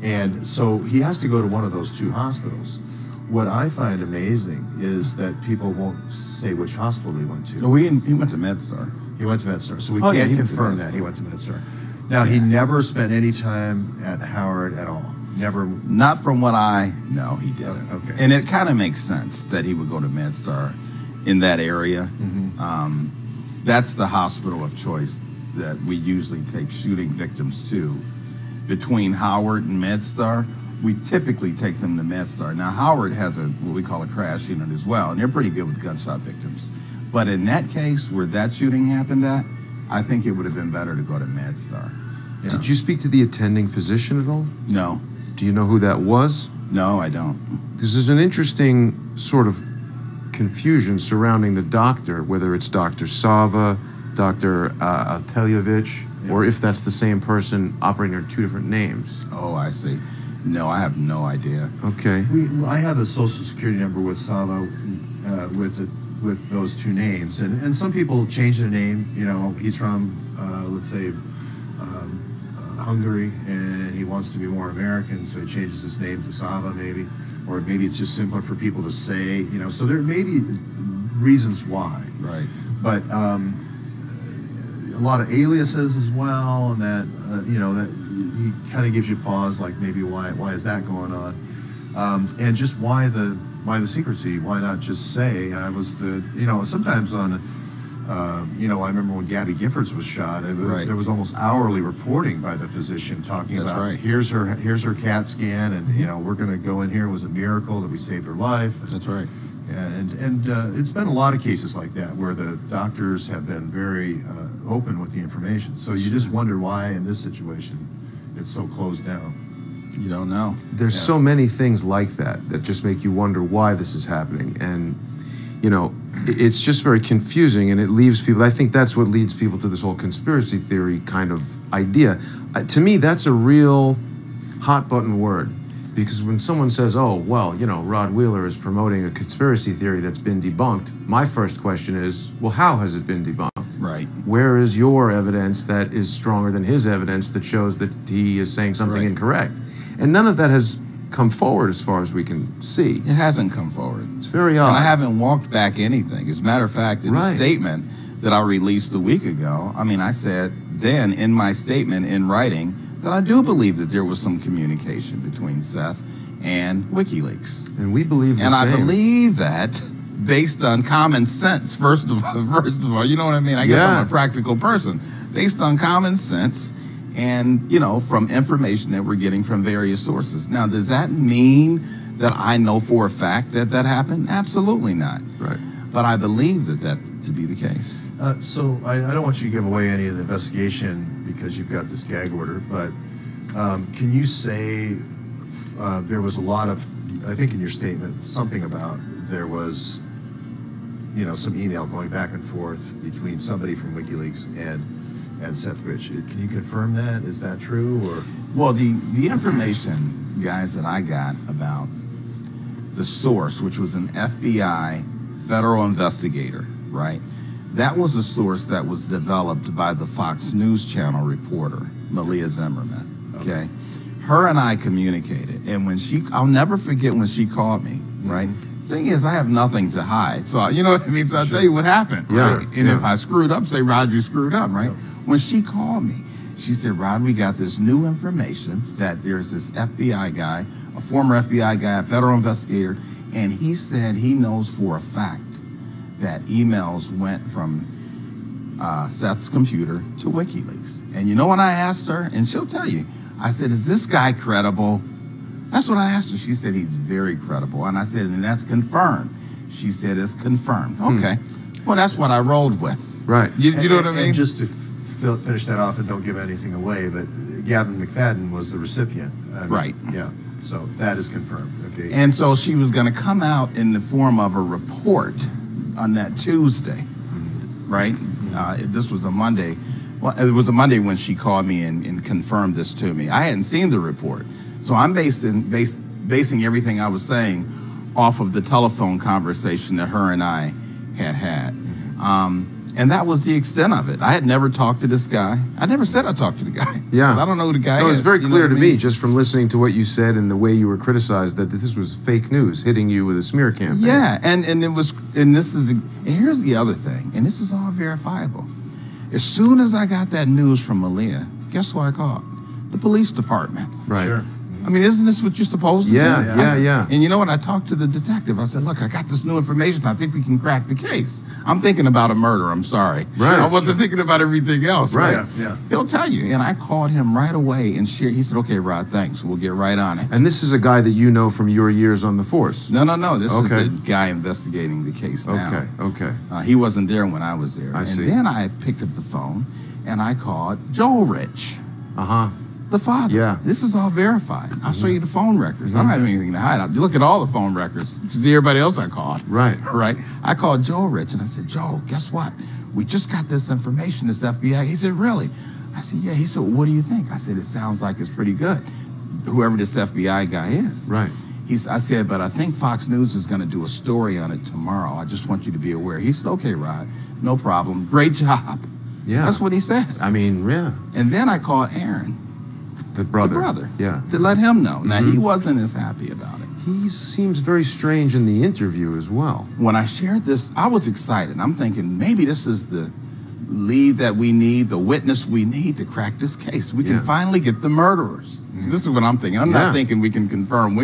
And so he has to go to one of those 2 hospitals. What I find amazing is that people won't say which hospital he went to. So he went to MedStar. He went to MedStar, so we can't confirm that he went to MedStar. Now, he never spent any time at Howard at all. Never. Not from what I know, he didn't. Okay. And it kind of makes sense that he would go to MedStar in that area. That's the hospital of choice that we usually take shooting victims to. Between Howard and MedStar, we typically take them to MedStar. Now, Howard has what we call a crash unit as well, and they're pretty good with gunshot victims. But in that case, where that shooting happened at, I think it would have been better to go to MedStar. Did you speak to the attending physician at all? No. Do you know who that was? No, I don't. This is an interesting sort of confusion surrounding the doctor, whether it's Dr. Sava, Dr. Ateljevich, or if that's the same person operating under 2 different names. Oh, I see. No, I have no idea. Okay. I have a social security number with Sava with those 2 names, and some people change their name. You know, he's from let's say Hungary, and he wants to be more American, so he changes his name to Sava, maybe, or maybe it's just simpler for people to say. You know, so there may be reasons why. Right. But a lot of aliases as well, and that you know, that he kind of gives you pause, like maybe why is that going on, and just why the secrecy? Why not just say I was the, you know, sometimes on, you know, I remember when Gabby Giffords was shot, there was almost hourly reporting by the phisian talking about here's her CAT scan, and you know, we're going to go in here. It was a miracle that we saved her life. That's right. And it's been a lot of cases like that where the doctors have been very open with the information. So you just wonder why in this situation it's so closed down. You don't know. There's so many things like that just make you wonder why this is happening. And, you know, it's just very confusing, and it leaves people, I think that's what leads people to this whole conspiracy theory kind of idea. To me, that's a real hot button word. Because when someone says, oh, well, you know, Rod Wheeler is promoting a conspiracy theory that's been debunked, my first question is, well, how has it been debunked? Right. Where is your evidence that is stronger than his evidence that shows that he is saying something incorrect? And none of that has come forward as far as we can see. It hasn't come forward. It's very odd. And I haven't walked back anything. As a matter of fact, in the statement that I released a week ago, I mean, I said then in my statement in writing that I do believe that there was some communication between Seth and WikiLeaks. And we believe the same. And I believe that based on common sense, first of all, you know what I mean? I guess I'm a practical person. Based on common sense and, you know, from information that we're getting from various sources. Now, does that mean that I know for a fact that that happened? Absolutely not. Right. But I believe that to be the case. So I don't want you to give away any of the investigation because you've got this gag order, but can you say there was a lot of, I think in your statement, something about there was, you know, some email going back and forth between somebody from WikiLeaks and Seth Rich. Can you confirm that? Is that true? Or? Well, the information, guys, that I got about the source, which was an FBI federal investigator, right? That was a source that was developed by the Fox News Channel reporter, Malia Zimmerman, okay? Her and I communicated, and when I'll never forget when she called me, right? Thing is, I have nothing to hide, so you know what I mean? So I'll tell you what happened, right? And if I screwed up, say, Rod, you screwed up, right? When she called me, she said, Rod, we got this new information that there's this FBI guy, a former FBI guy, a federal investigator, and he said he knows for a fact that emails went from Seth's computer to WikiLeaks. And you know what I asked her? And she'll tell you. I said, is this guy credible? That's what I asked her. She said, he's very credible. And I said, and that's confirmed. She said, it's confirmed. Okay. Well, that's what I rolled with. Right. You know what I mean? And just to finish that off and don't give anything away, but Gavin McFadden was the recipient. Right. Yeah. So that is confirmed. Okay. And so she was going to come out in the form of a report on that Tuesday, right? This was a Monday. Well, it was a Monday when she called me and confirmed this to me. I hadn't seen the report, so I'm basing everything I was saying off of the telephone conversation that her and I had. And that was the extent of it. I had never talked to this guy. I never said I talked to the guy. Yeah. I don't know who the guy is. It was very clear to me, just from listening to what you said and the way you were criticized, that this was fake news hitting you with a smear campaign. Yeah, and here's the other thing, and this is all verifiable. As soon as I got that news from Malia, guess who I called? The police department. Right. Sure. I mean, isn't this what you're supposed to do? Yeah. And you know what? I talked to the detective. I said, look, I got this new information. I think we can crack the case. I'm thinking about a murder. I'm sorry. Right. I wasn't thinking about everything else. Right. Yeah. He'll tell you. And I called him right away and shared. He said, okay, Rod, thanks. We'll get right on it. And this is a guy that you know from your years on the force? No. This is the guy investigating the case now. Okay. He wasn't there when I was there. I see. And then I picked up the phone and I called Joel Rich. The father. Yeah. This is all verified. I'll show you the phone records. I don't have anything to hide. You look at all the phone records. You see everybody else I called. Right. I called Joel Rich and I said, Joel, guess what? We just got this information, this FBI. He said, really? I said, yeah. He said, what do you think? I said, it sounds like it's pretty good. Whoever this FBI guy is. Right. I said, but I think Fox News is going to do a story on it tomorrow. I just want you to be aware. He said, okay, Rod, no problem. Great job. Yeah. That's what he said. I mean, yeah. And then I called Aaron. The brother. Yeah. To let him know. Now, he wasn't as happy about it. He seems very strange in the interview as well. When I shared this, I was excited. I'm thinking maybe this is the lead that we need, the witness we need to crack this case. We can finally get the murderers. This is what I'm thinking. I'm not thinking we can confirm.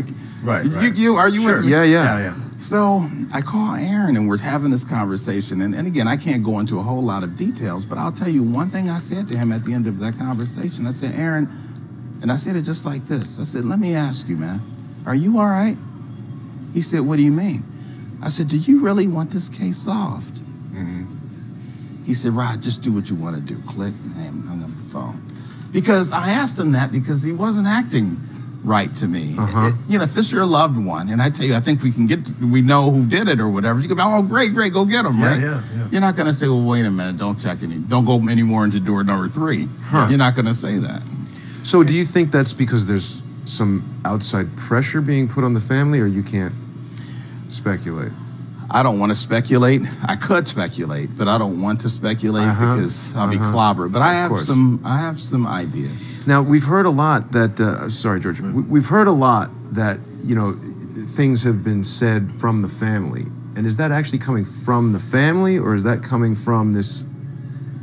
Right. Are you with me? Yeah. So I call Aaron and we're having this conversation. And again, I can't go into a whole lot of details, but I'll tell you one thing I said to him at the end of that conversation. I said, Aaron, and I said it just like this. I said, let me ask you, man, are you all right? He said, what do you mean? I said, do you really want this case solved? He said, Rod, just do what you want to do. Click, and hung up the phone. Because I asked him that because he wasn't acting right to me. If it's your loved one, and I tell you, I think we know who did it or whatever, you go, oh, great, go get him, right? Yeah. You're not going to say, well, wait a minute, don't go any more into door number 3. You're not going to say that. So do you think that's because there's some outside pressure being put on the family, or you can't speculate? I don't want to speculate. I could speculate, but I don't want to speculate because I'll be clobbered. But I have some ideas. Now, we've heard a lot that, sorry, George, we've heard a lot that, things have been said from the family. And is that actually coming from the family, or is that coming from this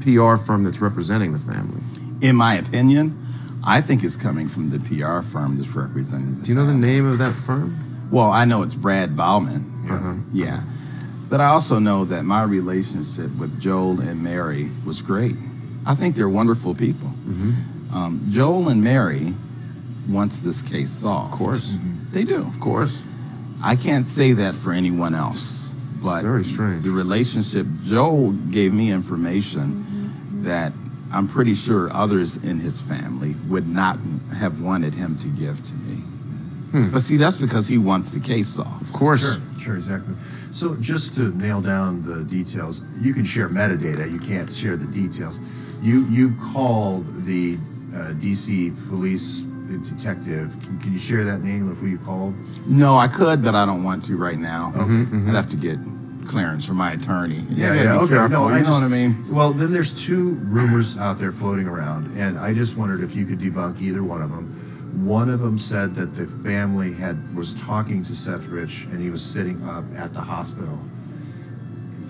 PR firm that's representing the family? In my opinion, I think it's coming from the PR firm that's representing the family. Do you know the name of that firm? Well, I know it's Brad Bauman. Yeah. But I also know that my relationship with Joel and Mary was great. I think they're wonderful people. Joel and Mary wants this case solved. Of course. They do. Of course. I can't say that for anyone else. But it's very strange. The relationship, Joel gave me information that I'm pretty sure others in his family would not have wanted him to give to me. But see, that's because he wants the case solved. Of course. Sure, exactly. So just to nail down the details, you can share metadata, you can't share the details. You called the D.C. police detective. Can you share that name of who you called? No, I could, but I don't want to right now. I'd have to get clearance from my attorney. Okay. No, you know what I mean? Well, then there's 2 rumors out there floating around, and I just wondered if you could debunk either one of them. One of them said that the family was talking to Seth Rich, and he was sitting up at the hospital.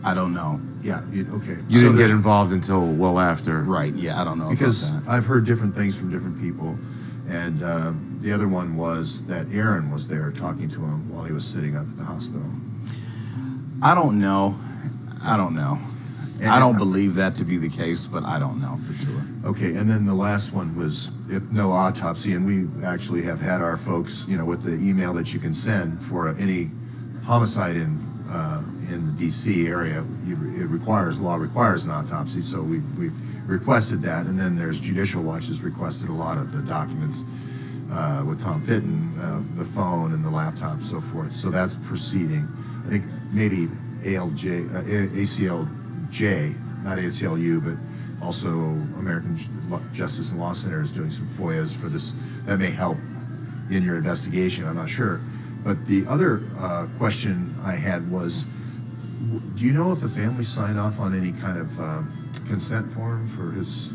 I don't know. Yeah, okay. You didn't get involved until well after. Right, yeah, I don't know because about that. I've heard different things from different people, and the other one was that Aaron was there talking to him while he was sitting up at the hospital. I don't know. I don't believe that to be the case, but I don't know for sure. Okay, and then the last one was if no autopsy, and we actually have had our folks, with the email that you can send for any homicide in in the D.C. area, law requires an autopsy, so we requested that. And then there's Judicial Watch has requested a lot of the documents with Tom Fitton, the phone and the laptop, so forth. So that's proceeding. I think maybe ACLJ, not ACLU, but also American Justice and Law Center is doing some FOIAs for this. That may help in your investigation, I'm not sure. But the other question I had was, do you know if the family signed off on any kind of consent form for his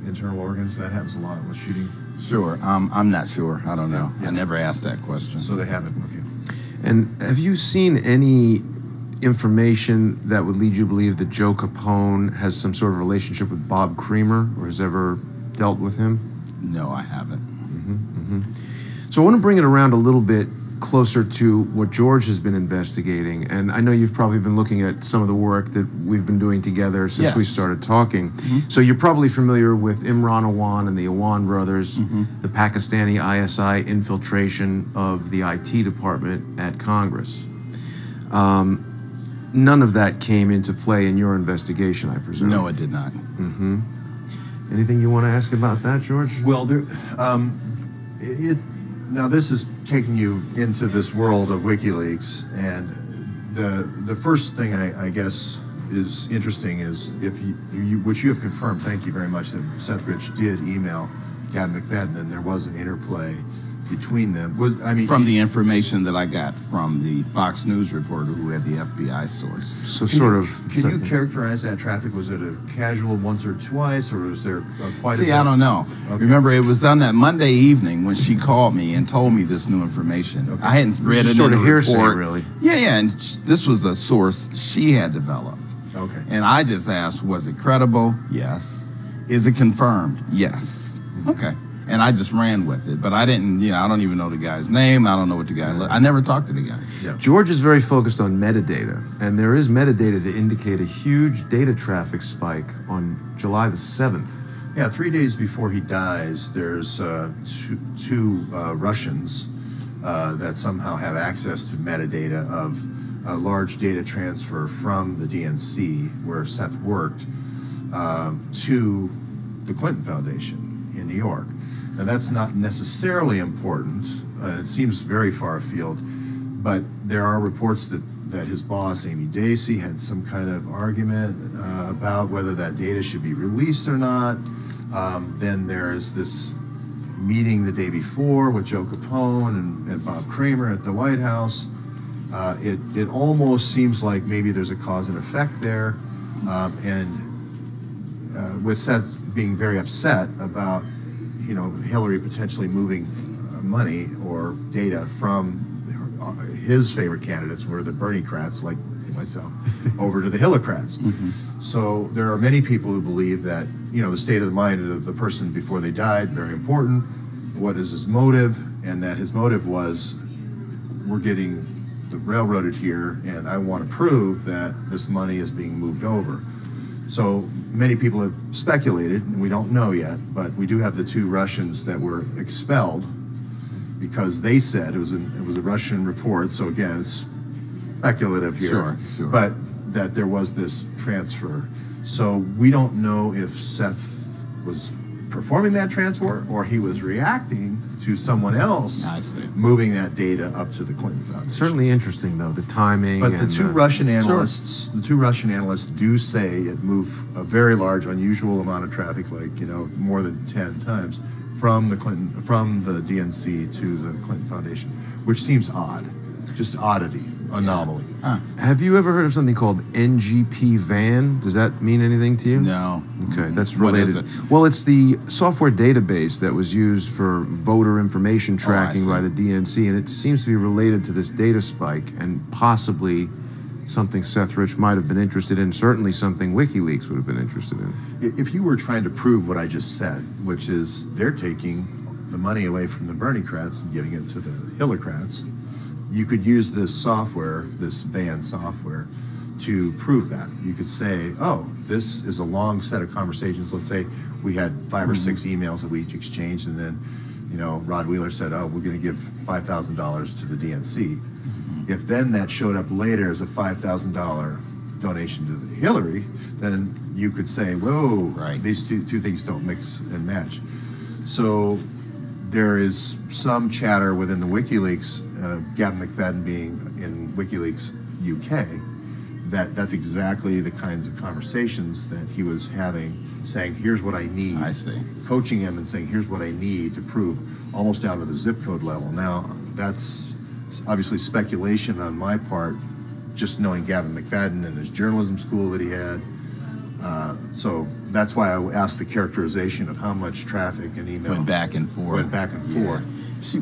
internal organs? That happens a lot with shooting. Sure, I'm not sure. I don't know. Yeah. I never asked that question. So they haven't. Okay. And have you seen any information that would lead you to believe that Joe Capone has some sort of relationship with Bob Creamer, or has ever dealt with him? No, I haven't. So I want to bring it around a little bit closer to what George has been investigating. And I know you've probably been looking at some of the work that we've been doing together since we started talking. So you're probably familiar with Imran Awan and the Awan brothers, the Pakistani ISI infiltration of the IT department at Congress. None of that came into play in your investigation, I presume? No, it did not. Anything you want to ask about that, George? Well, now this is taking you into this world of WikiLeaks, and the first thing I guess is interesting is if which you have confirmed, thank you very much, that Seth Rich did email Gavin McFadden, and there was an interplay between them. From the information that I got from the Fox News reporter who had the FBI source. So Can you characterize that traffic? Was it a casual once or twice, or was there quite a bit? I don't know. Okay. Remember, it was on that Monday evening when she called me and told me this new information. Okay. I hadn't read it in the report. Really? Yeah, and this was a source she had developed. Okay. And I just asked, was it credible? Yes. Is it confirmed? Yes. Okay. And I just ran with it, but I didn't, I don't even know the guy's name. I don't know what the guy I never talked to the guy. Yeah. George is very focused on metadata, and there is metadata to indicate a huge data traffic spike on July the 7th. Yeah, 3 days before he dies, there's two Russians that somehow have access to metadata of a large data transfer from the DNC, where Seth worked, to the Clinton Foundation in New York. Now, that's not necessarily important. It seems very far afield, but there are reports that his boss, Amy Dacey, had some kind of argument about whether that data should be released or not. Then there's this meeting the day before with Joe Capone and Bob Creamer at the White House. It almost seems like maybe there's a cause and effect there, and with Seth being very upset about Hillary potentially moving money or data from his favorite candidates, were the Bernie-crats like myself, over to the Hillocrats. So there are many people who believe that the state of the mind of the person before they died, very important. What is his motive? And that his motive was, we're getting railroaded here, and I want to prove that this money is being moved over. So many people have speculated, and we don't know yet, but we do have the two Russians that were expelled because they said it was a Russian report. So again, it's speculative here, sure. But that there was this transfer. So we don't know if Seth was performing that transfer or he was reacting to someone else moving that data up to the Clinton Foundation. Certainly interesting, though, the timing. But the two Russian analysts, do say it moved a very large, unusual amount of traffic, like more than 10 times, from the DNC to the Clinton Foundation, which seems odd, just oddity, anomaly. Have you ever heard of something called NGP Van? Does that mean anything to you? No. Okay, that's related. What is it? Well, it's the software database that was used for voter information tracking by the DNC, and it seems to be related to this data spike and possibly something Seth Rich might have been interested in, certainly something WikiLeaks would have been interested in. If you were trying to prove what I just said, which is they're taking the money away from the Bernie-crats and giving it to the Hillocrats, you could use this software, this Van software, to prove that. You could say, oh, this is a long set of conversations. Let's say we had 5 or 6 emails that we exchanged, and then Rod Wheeler said, oh, we're going to give $5,000 to the DNC. If then that showed up later as a $5,000 donation to Hillary, then you could say, whoa, these two things don't mix and match. So there is some chatter within the WikiLeaks, Gavin McFadden being in WikiLeaks UK, that's exactly the kinds of conversations that he was having, saying, here's what I need. I see. Coaching him and saying, here's what I need to prove, almost down to the zip code level. Now, that's obviously speculation on my part, just knowing Gavin McFadden and his journalism school that he had. So that's why I asked the characterization of how much traffic and email went back and forth.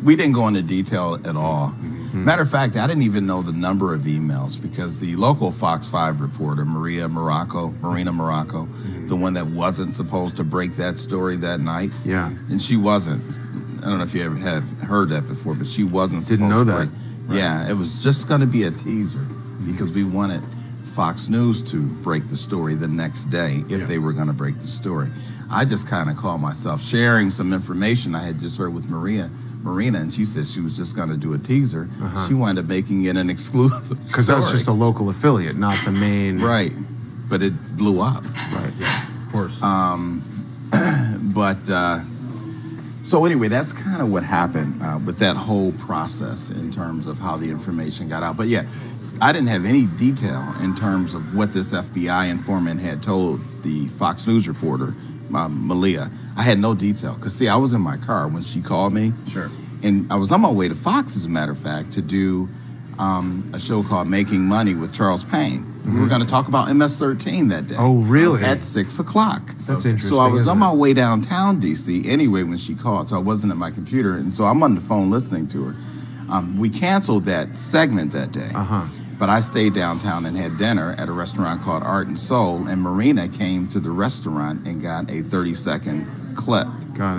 We didn't go into detail at all. Matter of fact, I didn't even know the number of emails because the local Fox 5 reporter, Marina Morocco, the one that wasn't supposed to break that story that night, and she wasn't. I don't know if you ever have heard that before, but she wasn't supposed to. Didn't know that. Yeah, it was just going to be a teaser because we wanted Fox News to break the story the next day if they were going to break the story. I just kind of called myself sharing some information I had just heard with Marina, and she said she was just going to do a teaser. She wound up making it an exclusive because that was just a local affiliate, not the main. Right, but it blew up. Right, yeah, of course. So anyway, that's kind of what happened with that whole process in terms of how the information got out. But yeah, I didn't have any detail in terms of what this FBI informant had told the Fox News reporter, Malia. I had no detail because, see, I was in my car when she called me. Sure. And I was on my way to Fox, as a matter of fact, to do a show called Making Money with Charles Payne. We were going to talk about MS-13 that day. Oh, really? At 6 o'clock. That's interesting. So I was on my way downtown, D.C. anyway when she called, so I wasn't at my computer. And so I'm on the phone listening to her. We canceled that segment that day. But I stayed downtown and had dinner at a restaurant called Art and Soul, and Marina came to the restaurant and got a 30-second clip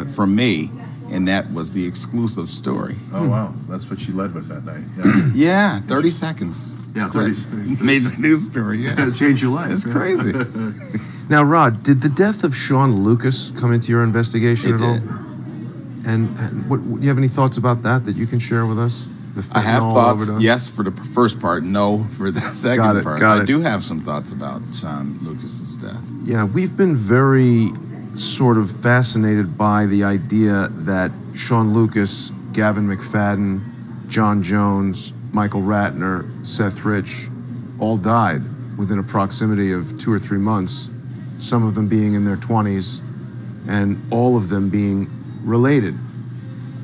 from me, and that was the exclusive story. Oh, wow. That's what she led with that night. Yeah, 30 seconds. Yeah, 30 made the news story, yeah. It changed your life. It's crazy. Now, Rod, did the death of Sean Lucas come into your investigation at all? And what, do you have any thoughts about that you can share with us? I have thoughts, yes, for the first part, no for the second part. I do have some thoughts about Sean Lucas's death. Yeah, we've been very sort of fascinated by the idea that Sean Lucas, Gavin McFadden, John Jones, Michael Ratner, Seth Rich all died within a proximity of 2 or 3 months, some of them being in their 20s, and all of them being related,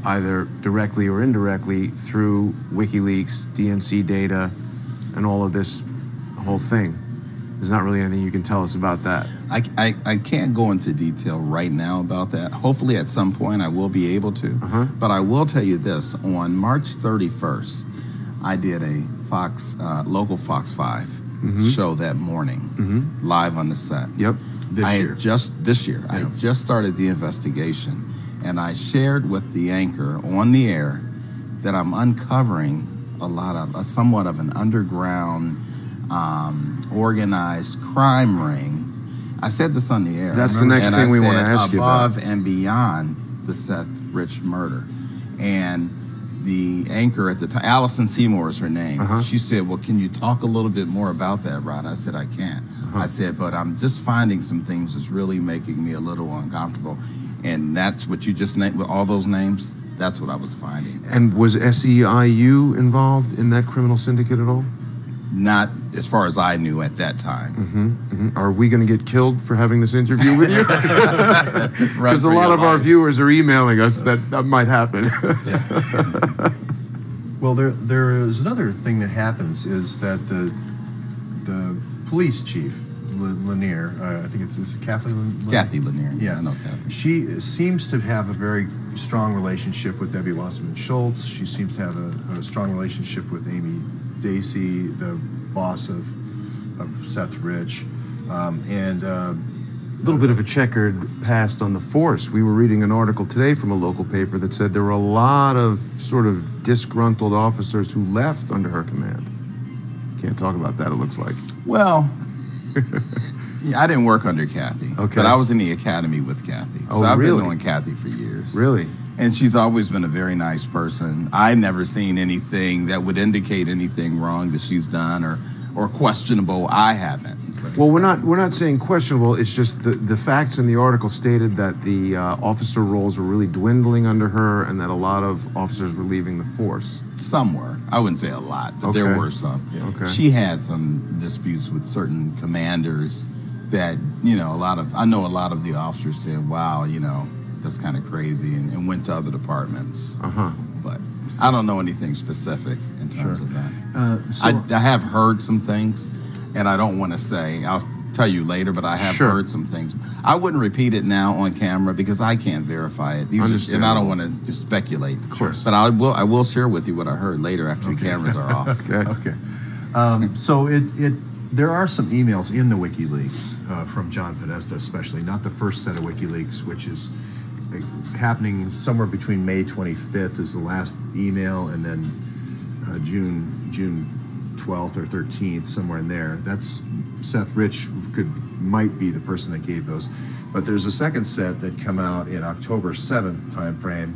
either directly or indirectly, through WikiLeaks, DNC data, and all of this whole thing. There's not really anything you can tell us about that. I can't go into detail right now about that. Hopefully at some point I will be able to. But I will tell you this. On March 31st, I did a local Fox 5 show that morning, live on the set. This year. I had just started the investigation. And I shared with the anchor on the air that I'm uncovering somewhat of an underground, organized crime ring. I said this on the air. That's the next thing we want to ask you about. Above and beyond the Seth Rich murder. And the anchor at the time, Allison Seymour is her name. She said, well, can you talk a little bit more about that, Rod? I said, I can't. I said, but I'm just finding some things that's really making me a little uncomfortable. And that's what you just named, with all those names, that's what I was finding. And was SEIU involved in that criminal syndicate at all? Not as far as I knew at that time. Are we going to get killed for having this interview with you? Because a lot of our viewers are emailing us that might happen. Well, there is another thing that happens is that the police chief, Lanier, I think it's Kathy Lanier? Kathy Lanier, yeah. I know Kathy. She seems to have a very strong relationship with Debbie Wasserman Schultz. She seems to have a strong relationship with Amy Dacey, the boss of Seth Rich. A little bit of a checkered past on the force. We were reading an article today from a local paper that said there were a lot of sort of disgruntled officers who left under her command. Can't talk about that, it looks like. Well, I didn't work under Kathy, but I was in the academy with Kathy. So I've been knowing Kathy for years. Really? And she's always been a very nice person. I've never seen anything that would indicate anything wrong that she's done or questionable. I haven't. Well, we're not saying questionable. It's just the facts in the article stated that the officer roles were really dwindling under her, and that a lot of officers were leaving the force. Some were. I wouldn't say a lot, but there were some. Yeah. Okay. She had some disputes with certain commanders that, you know, I know a lot of the officers said, wow, you know, that's kind of crazy, and went to other departments. But I don't know anything specific in terms of that. I have heard some things, and I don't want to say, I'll tell you later, but I have heard some things. I wouldn't repeat it now on camera because I can't verify it. And I don't want to just speculate. Of course. But I will share with you what I heard later after the cameras are off. Okay. So there are some emails in the WikiLeaks from John Podesta, especially, not the first set of WikiLeaks, which is happening somewhere between May 25th is the last email, and then June 12th or 13th, somewhere in there. That's Seth Rich might be the person that gave those. But there's a second set that come out in October 7th timeframe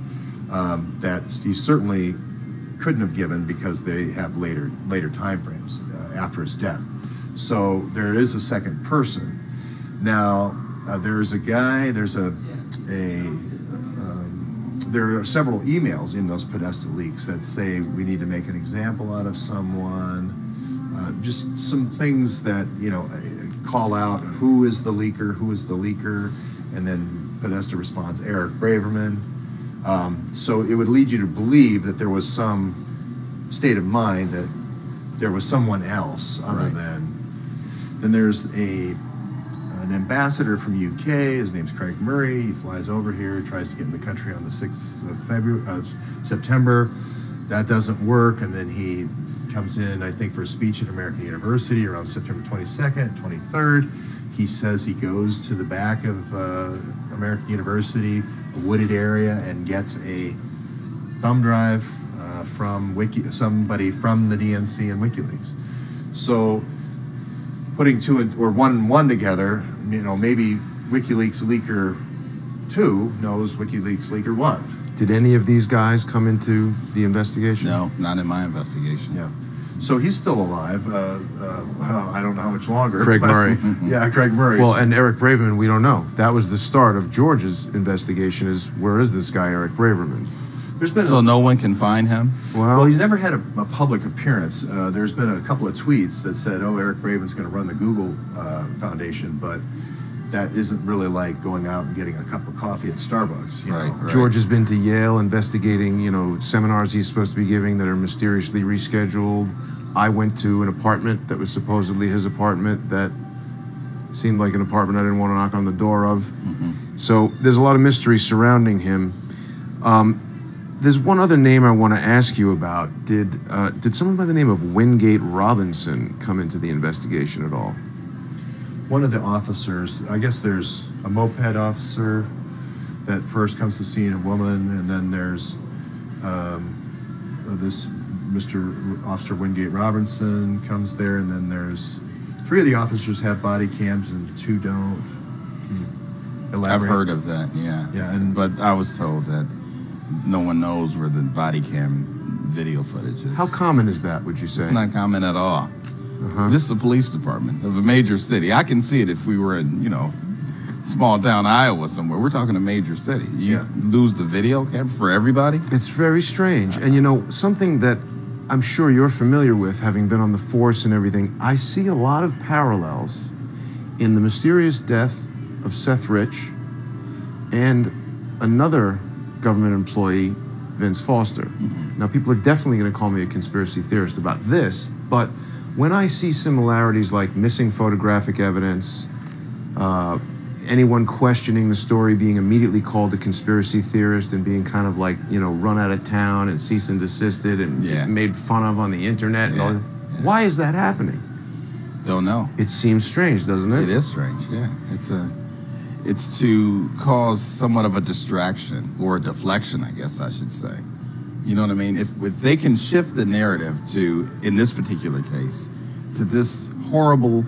that he certainly couldn't have given because they have later timeframes after his death. So there is a second person. Now there's a guy. There are several emails in those Podesta leaks that say we need to make an example out of someone. Just some things that, you know, call out who is the leaker, and then Podesta responds, Eric Braverman. So it would lead you to believe that there was some state of mind that there was someone else other than. Then there's an ambassador from UK. His name's Craig Murray. He flies over here, tries to get in the country on the 6th of September. That doesn't work, and then he comes in, I think, for a speech at American University around September 22nd, 23rd. He says he goes to the back of American University, a wooded area, and gets a thumb drive from somebody from the DNC and WikiLeaks. So putting one and one together, you know, maybe WikiLeaks leaker 2 knows WikiLeaks leaker 1. Did any of these guys come into the investigation? No, not in my investigation. Yeah. So he's still alive. I don't know how much longer. Craig Murray. Yeah, Craig Murray. Well, and Eric Braverman, we don't know. That was the start of George's investigation, is where is this guy, Eric Braverman? So no one can find him? Well, he's never had a public appearance. There's been a couple of tweets that said, oh, Eric Braverman's going to run the Google Foundation, but that isn't really like going out and getting a cup of coffee at Starbucks. You know? George has been to Yale investigating, you know, seminars he's supposed to be giving that are mysteriously rescheduled. I went to an apartment that was supposedly his apartment that seemed like an apartment I didn't want to knock on the door of. So there's a lot of mystery surrounding him. There's one other name I want to ask you about. Did someone by the name of Wingate Robinson come into the investigation at all? One of the officers, I guess there's a moped officer that first comes to see a woman, and then there's this Mr. Officer Wingate Robinson comes there, and then there's 3 of the officers have body cams and 2 don't. I've heard of that, yeah. But I was told that no one knows where the body cam video footage is. How common is that, would you say? It's not common at all. This is the police department of a major city. I can see it if we were in, you know, small town Iowa somewhere. We're talking a major city. You lose the video camera for everybody? It's very strange. And, you know, something that I'm sure you're familiar with, having been on the force and everything, I see a lot of parallels in the mysterious death of Seth Rich and another government employee, Vince Foster. Now, people are definitely going to call me a conspiracy theorist about this, but when I see similarities like missing photographic evidence, anyone questioning the story being immediately called a conspiracy theorist and being kind of like, you know, run out of town and cease and desisted and made fun of on the internet. And all that. Why is that happening? Don't know. It seems strange, doesn't it? It is strange, yeah. It's to cause somewhat of a distraction or a deflection, I guess I should say. You know what I mean? If they can shift the narrative to, in this particular case, to this horrible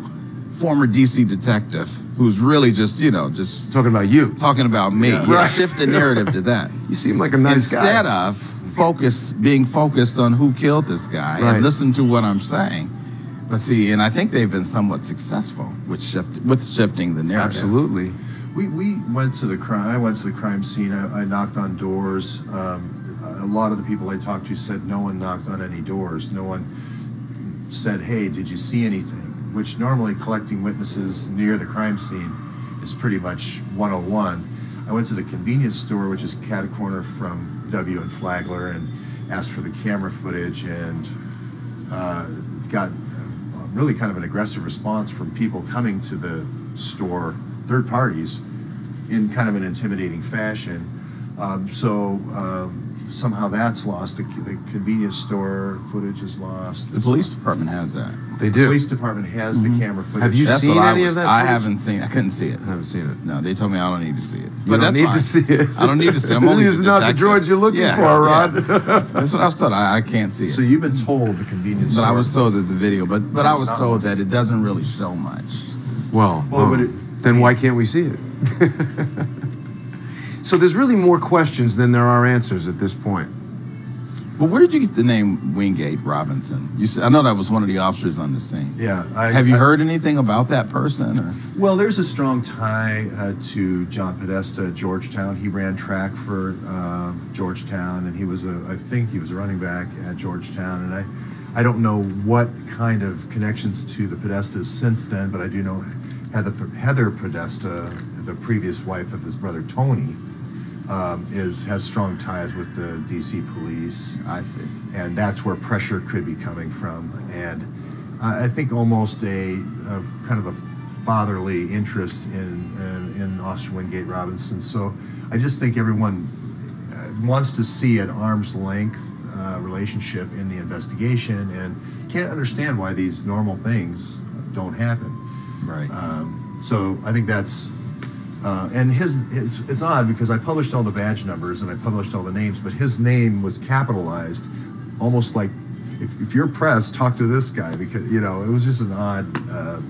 former DC detective who's really just, just talking about you, talking about me. Yeah, Yeah, right. shift the narrative to that. You seem like a nice guy. Instead of being focused on who killed this guy Right. and listen to what I'm saying. But see, and I think they've been somewhat successful with shifting the narrative. Absolutely. We went to the crime. I went to the crime scene. I knocked on doors. A lot of the people I talked to said no one knocked on any doors. No one said, "Hey, did you see anything?" Which normally collecting witnesses near the crime scene is pretty much 101. I went to the convenience store, which is cat a corner from W and Flagler, and asked for the camera footage, and got really kind of an aggressive response from people coming to the store, third parties, in kind of an intimidating fashion. Somehow that's lost. The convenience store footage is lost. The police department has that. They The police department has the camera footage. Have you seen any of that I footage? haven't seen. I couldn't see it. I haven't seen it. No, they told me I don't need to see it. You don't need to see it. I don't need to see it. I'm only This is not the George you're looking for, Rod. That's what I was told. I can't see it. So you've been told the convenience store. But I was told that the video, but I was told that it doesn't really show much. Well, then why can't we see it? So there's really more questions than there are answers at this point. But where did you get the name Wingate Robinson? You said, I know that was one of the officers on the scene. Yeah. Have you heard anything about that person? Or? Well, there's a strong tie to John Podesta at Georgetown. He ran track for Georgetown, and I think he was a running back at Georgetown. And I don't know what kind of connections to the Podestas since then, but I do know Heather Podesta, the previous wife of his brother Tony, has strong ties with the DC police. I see. And that's where pressure could be coming from. And I think almost a kind of a fatherly interest in Officer Wingate Robinson. So I just think everyone wants to see an arm's length relationship in the investigation and can't understand why these normal things don't happen. Right. So I think that's and it's odd because I published all the badge numbers and I published all the names, but his name was capitalized, almost like if you're press, talk to this guy, because it was just an odd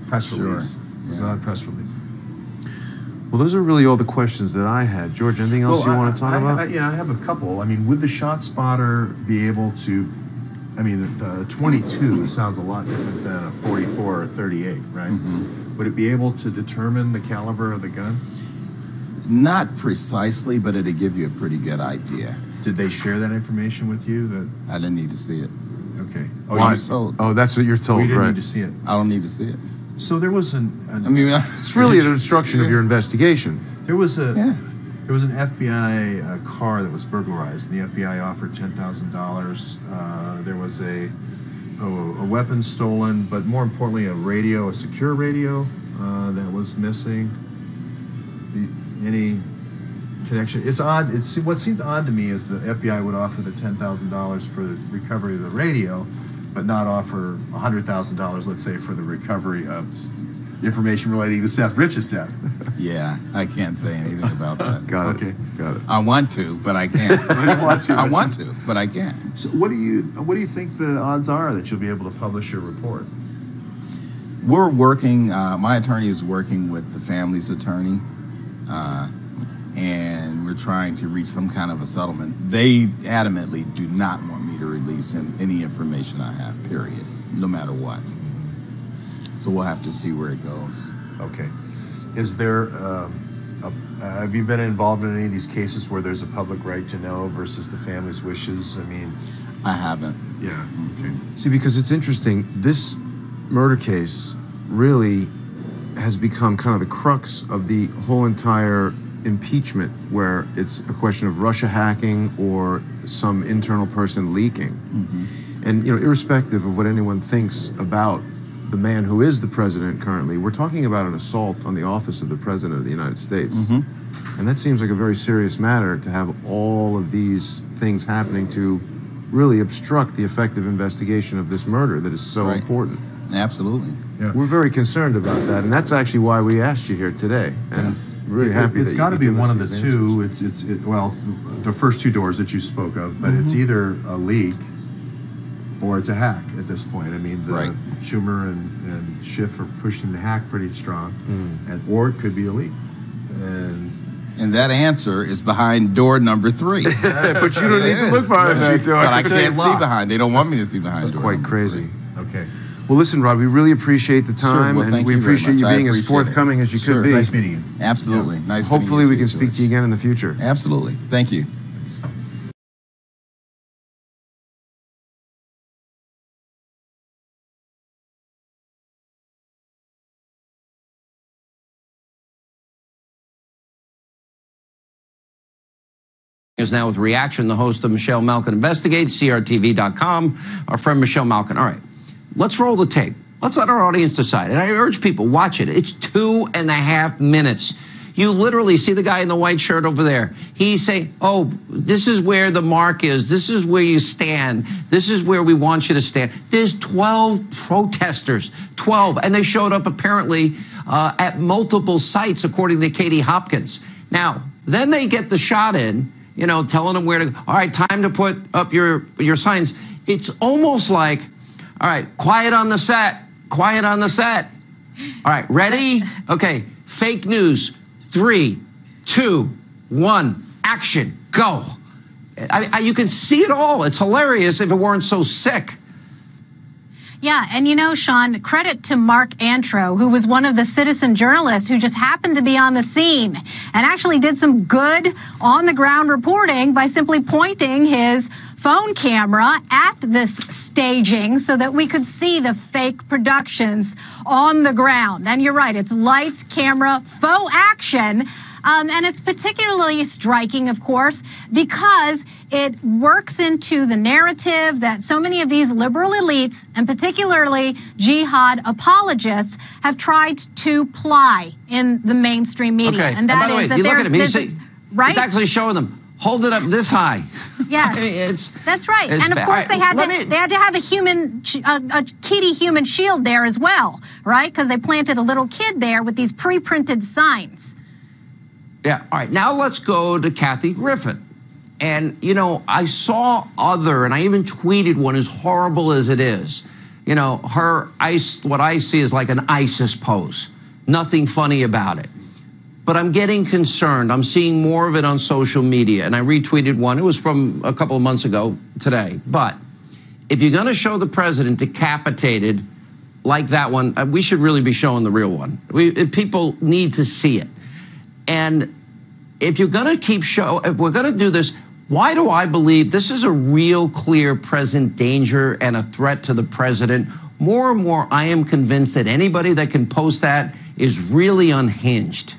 press release. It was an odd press release. Well, those are really all the questions that I had. George, anything else you want to talk about? Yeah, I have a couple. I mean, would the shot spotter be able to? I mean, the 22 sounds a lot different than a 44 or 38, right? Mm-hmm. Would it be able to determine the caliber of the gun? Not precisely, but it'd give you a pretty good idea. Did they share that information with you? I didn't need to see it. Okay. Oh, I was told. Oh, that's what you're told, you didn't right? need to see it. I don't need to see it. So there was it's really an obstruction of your investigation. There was an FBI car that was burglarized, and the FBI offered $10,000. There was a weapon stolen, but more importantly, a secure radio that was missing. Any connection? It's odd. What seemed odd to me is the FBI would offer the $10,000 for the recovery of the radio, but not offer $100,000, let's say, for the recovery of information relating to Seth Rich's death. Yeah, I can't say anything about that. Got it. Okay. Got it. I want to, but I can't. I want to, but I can't. So what do you think the odds are that you'll be able to publish your report? We're working. My attorney is working with the family's attorney, and we're trying to reach some kind of a settlement. They adamantly do not want me to release any information I have, period, no matter what. So we'll have to see where it goes. Okay. Is there, have you been involved in any of these cases where there's a public right to know versus the family's wishes? I mean, I haven't. Yeah, okay. See, because it's interesting, this murder case really has become kind of the crux of the whole entire impeachment, where it's a question of Russia hacking or some internal person leaking. Mm-hmm. And, irrespective of what anyone thinks about the man who is the president currently, we're talking about an assault on the office of the president of the United States. Mm-hmm. And that seems like a very serious matter to have all of these things happening to really obstruct the effective investigation of this murder that is so important. Absolutely. Yeah. We're very concerned about that, and that's actually why we asked you here today. And we're really happy it's that got to be one of the these two. Well, the first two doors that you spoke of, but it's either a leak or it's a hack at this point. I mean, Schumer and Schiff are pushing the hack pretty strong, or it could be a leak. And that answer is behind door number 3. But you don't need to look behind that door. But I can't see behind. They don't want me to see behind door. Quite crazy. 3. Okay. Well, listen, Rod, we really appreciate the time, and we appreciate you being as forthcoming as you could be. Nice meeting you. Absolutely. Yeah. Nice. Hopefully, we can speak to you again in the future. Absolutely. Thank you. Is now with Reaction, the host of Michelle Malkin Investigates, CRTV.com, our friend Michelle Malkin. All right, let's roll the tape. Let's let our audience decide. And I urge people, watch it. It's 2.5 minutes. You literally see the guy in the white shirt over there. He's saying, oh, this is where the mark is. This is where you stand. This is where we want you to stand. There's 12 protesters, 12. And they showed up apparently at multiple sites, according to Katie Hopkins. Now, then they get the shot in, you know, telling them where to go. All right, time to put up your signs. It's almost like, all right, quiet on the set. Quiet on the set. All right, ready? Okay, fake news. 3, 2, 1, action, go. You can see it all. It's hilarious if it weren't so sick. Yeah, and you know, Sean, credit to Mark Antro, who was one of the citizen journalists who just happened to be on the scene and actually did some good on-the-ground reporting by simply pointing his phone camera at this staging so that we could see the fake productions on the ground. And you're right, it's lights, camera, faux action. And it's particularly striking, of course, because it works into the narrative that so many of these liberal elites, and particularly jihad apologists, have tried to ply in the mainstream media. Okay. And that by the way, is that you look at him. right? He's actually showing them. Hold it up this high. Yes, I mean, that's right. And of course, they had to have a kitty human shield there as well, right? Because they planted a little kid there with these pre-printed signs. Yeah, all right, now let's go to Kathy Griffin. And, you know, I saw and I even tweeted one, as horrible as it is. You know, what I see is like an ISIS pose. Nothing funny about it. But I'm getting concerned. I'm seeing more of it on social media. And I retweeted one. It was from a couple of months ago today. But if you're going to show the president decapitated like that one, we should really be showing the real one. People need to see it. And if you're going to if we're going to do this, why do I believe this is a real clear present danger and a threat to the president? More and more, I am convinced that anybody that can post that is really unhinged.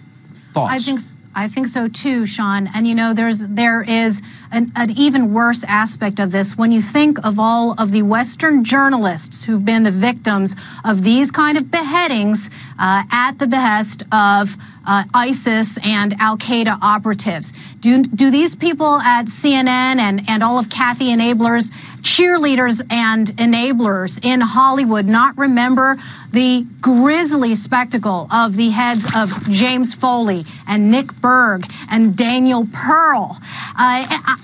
Thoughts? I think so too, Sean. And you know, there is an even worse aspect of this when you think of all of the Western journalists who've been the victims of these kind of beheadings at the behest of ISIS and Al-Qaeda operatives. Do these people at CNN and all of Kathy Enabler's cheerleaders and enablers in Hollywood not remember the grisly spectacle of the heads of James Foley and Nick Berg and Daniel Pearl?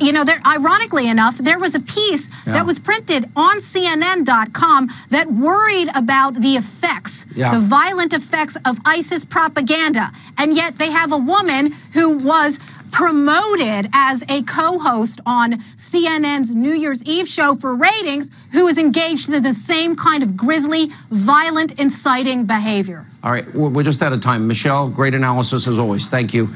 You know, ironically enough, there was a piece that was printed on CNN.com that worried about the effects, the violent effects of ISIS propaganda. And yet they have a woman who was promoted as a co-host on CNN's New Year's Eve show for ratings, who is engaged in the same kind of grisly, violent, inciting behavior. All right, we're just out of time. Michelle, great analysis as always. Thank you.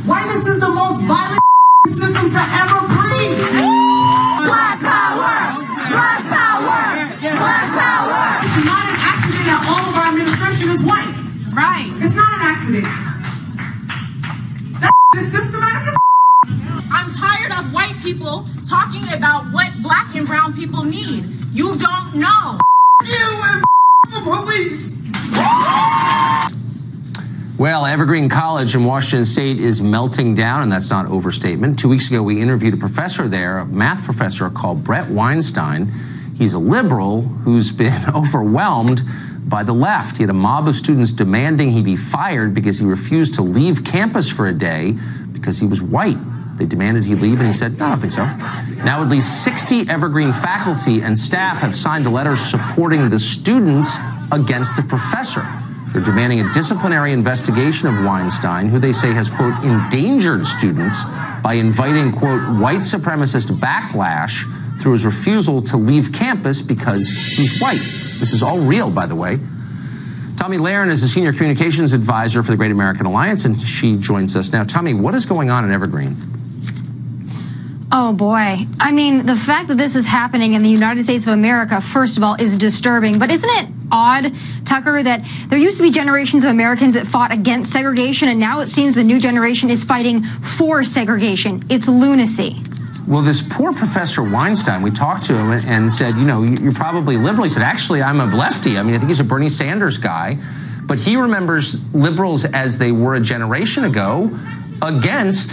Violence is the most violent system to ever breathe. Black power! Black power! Black power! It's not an accident that all of our administration is white. Right. It's not an accident. That's systematic. I'm tired of white people talking about what black and brown people need. You don't know. You and the police. Well, Evergreen College in Washington State is melting down, and that's not overstatement. 2 weeks ago, we interviewed a professor there, a math professor called Brett Weinstein. He's a liberal who's been overwhelmed by the left. He had a mob of students demanding he be fired because he refused to leave campus for a day because he was white. They demanded he leave, and he said, no, I don't think so. Now at least 60 Evergreen faculty and staff have signed a letter supporting the students against the professor. They're demanding a disciplinary investigation of Weinstein, who they say has, quote, endangered students by inviting, quote, white supremacist backlash through his refusal to leave campus because he's white. This is all real, by the way. Tommy Lahren is a senior communications advisor for the Great American Alliance, and she joins us now. Tommy, what is going on in Evergreen? Oh, boy. I mean, the fact that this is happening in the United States of America, first of all, is disturbing. But isn't it odd, Tucker, that there used to be generations of Americans that fought against segregation, and now it seems the new generation is fighting for segregation? It's lunacy. Well, this poor Professor Weinstein, we talked to him and said, you know, you're probably liberal. He said, actually, I'm a lefty. I mean, I think he's a Bernie Sanders guy. But he remembers liberals as they were a generation ago against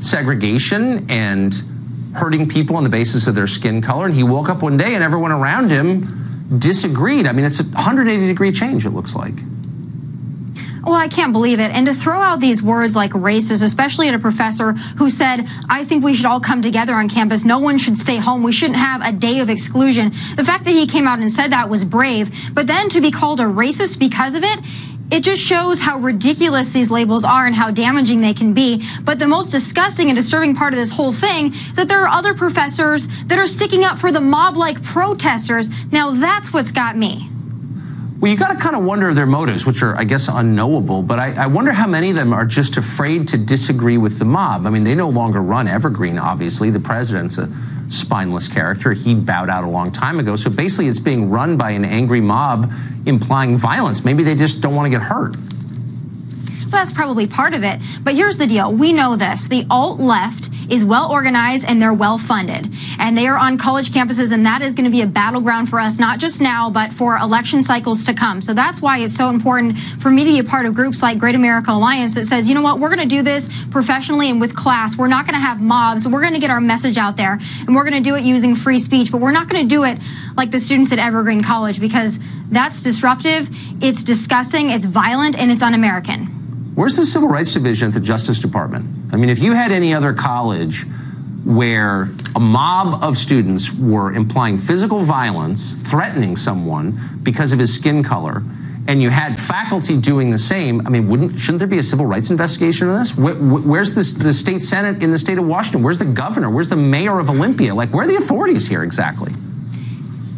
segregation and hurting people on the basis of their skin color. And he woke up one day and everyone around him disagreed. I mean, it's a 180-degree change, it looks like. Well, I can't believe it. And to throw out these words like racist, especially at a professor who said, I think we should all come together on campus. No one should stay home. We shouldn't have a day of exclusion. The fact that he came out and said that was brave. But then to be called a racist because of it, it just shows how ridiculous these labels are and how damaging they can be. But the most disgusting and disturbing part of this whole thing is that there are other professors that are sticking up for the mob-like protesters. Now that's what's got me. Well, you got to kind of wonder their motives, which are, I guess, unknowable. But I wonder how many of them are just afraid to disagree with the mob. I mean, they no longer run Evergreen, obviously. The president's a spineless character. He bowed out a long time ago. So basically, it's being run by an angry mob implying violence. Maybe they just don't want to get hurt. Well, that's probably part of it. But here's the deal. We know this. The alt-left is well organized and they're well funded. And they are on college campuses, and that is going to be a battleground for us, not just now, but for election cycles to come. So that's why it's so important for me to be a part of groups like Great American Alliance that says, you know what, we're going to do this professionally and with class. We're not going to have mobs. We're going to get our message out there, and we're going to do it using free speech. But we're not going to do it like the students at Evergreen College, because that's disruptive, it's disgusting, it's violent, and it's un-American. Where's the Civil Rights Division at the Justice Department? I mean, if you had any other college where a mob of students were implying physical violence, threatening someone because of his skin color, and you had faculty doing the same, I mean, shouldn't there be a civil rights investigation on this? Where's the state senate in the state of Washington? Where's the governor? Where's the mayor of Olympia? Like, where are the authorities here exactly?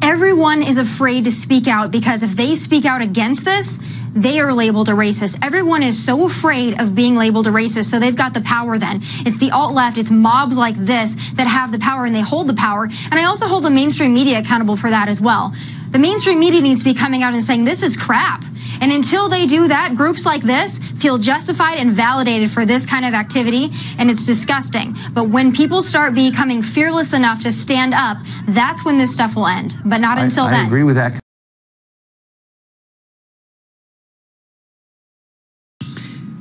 Everyone is afraid to speak out, because if they speak out against this, they are labeled a racist. Everyone is so afraid of being labeled a racist, so they've got the power then. It's the alt-left, it's mobs like this that have the power, and they hold the power. And I also hold the mainstream media accountable for that as well. The mainstream media needs to be coming out and saying, this is crap. And until they do that, groups like this feel justified and validated for this kind of activity, and it's disgusting. But when people start becoming fearless enough to stand up, that's when this stuff will end. But not until then. I agree with that.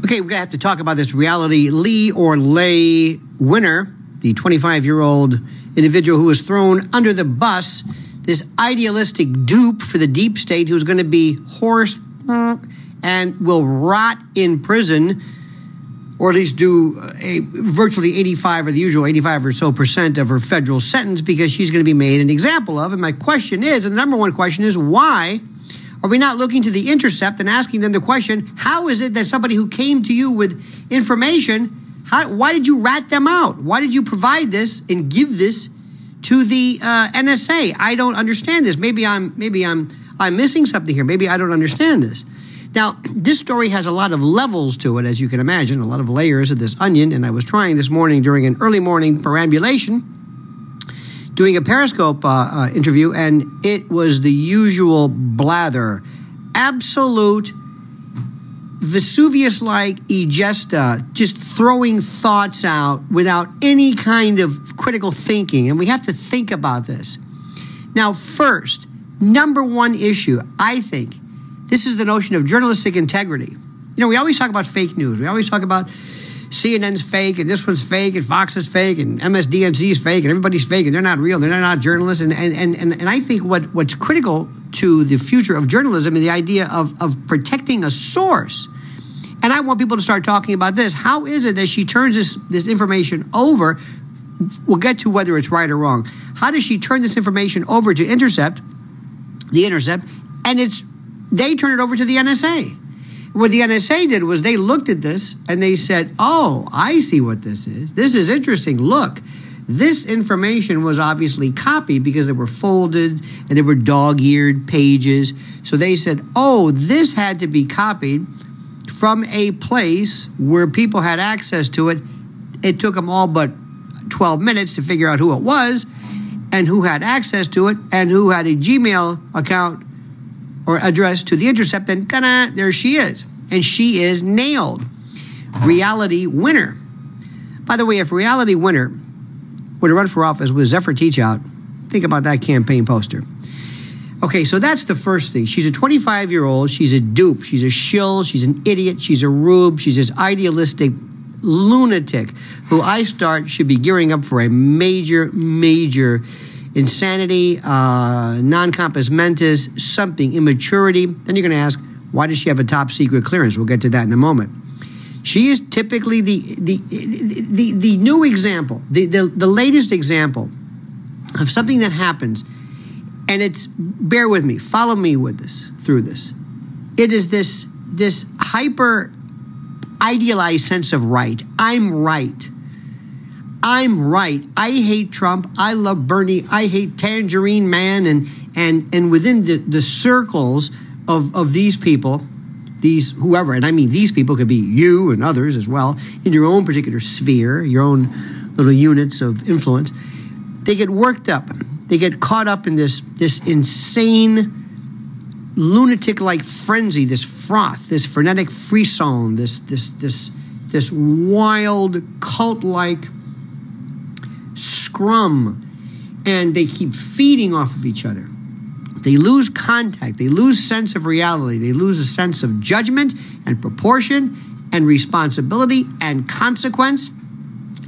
Okay, we're going to have to talk about this reality Lee or Lay winner, the 25-year-old individual who was thrown under the bus, this idealistic dupe for the deep state who's going to be horse and will rot in prison, or at least do a virtually 85 or the usual 85 or so % of her federal sentence, because she's going to be made an example of. And my question is, and the number one question is, why are we not looking to the Intercept and asking them the question, how is it that somebody who came to you with information, why did you rat them out? Why did you provide this and give this to the NSA? I don't understand this. Maybe I'm missing something here. Maybe I don't understand this. Now, this story has a lot of levels to it, as you can imagine, a lot of laters of this onion. And I was trying this morning during an early morning perambulation, doing a Periscope interview, and it was the usual blather. Absolute Vesuvius-like egesta, just throwing thoughts out without any kind of critical thinking. And we have to think about this. Now, first, number one issue, I think, this is the notion of journalistic integrity. You know, we always talk about fake news. We always talk about CNN's fake, and this one's fake, and Fox is fake, and MSDNC is fake, and everybody's fake, and they're not real, they're not journalists. And I think what's critical to the future of journalism is the idea of protecting a source. And I want people to start talking about this. How is it that she turns this information over? We'll get to whether it's right or wrong. How does she turn this information over to The Intercept, and they turn it over to the NSA? What the NSA did was they looked at this and they said, oh, I see what this is. This is interesting. Look, this information was obviously copied because they were folded and they were dog-eared pages. So they said, oh, this had to be copied from a place where people had access to it. It took them all but 12 minutes to figure out who it was and who had access to it and who had a Gmail account or address to The Intercept, and ta-da, there she is. And she is nailed. Reality winner. By the way, if Reality winner were to run for office with Zephyr Teachout, think about that campaign poster. Okay, so that's the first thing. She's a 25-year-old. She's a dupe. She's a shill. She's an idiot. She's a rube. She's this idealistic lunatic who should be gearing up for a major insanity, non-compos mentis, something, immaturity. Then you're going to ask, why does she have a top secret clearance? We'll get to that in a moment. She is typically the new example, the latest example of something that happens, and it's, bear with me, follow me with this, through this. It is this hyper idealized sense of right. I'm right. I'm right. I hate Trump. I love Bernie. I hate Tangerine Man. And within the circles of these people, whoever, and I mean these people could be you and others as well, in your own particular sphere, your own little units of influence, they get worked up. They get caught up in this insane lunatic-like frenzy, this froth, this frenetic frisson, this wild cult-like scrum, and they keep feeding off of each other. They lose contact, they lose sense of reality, they lose a sense of judgment and proportion and responsibility and consequence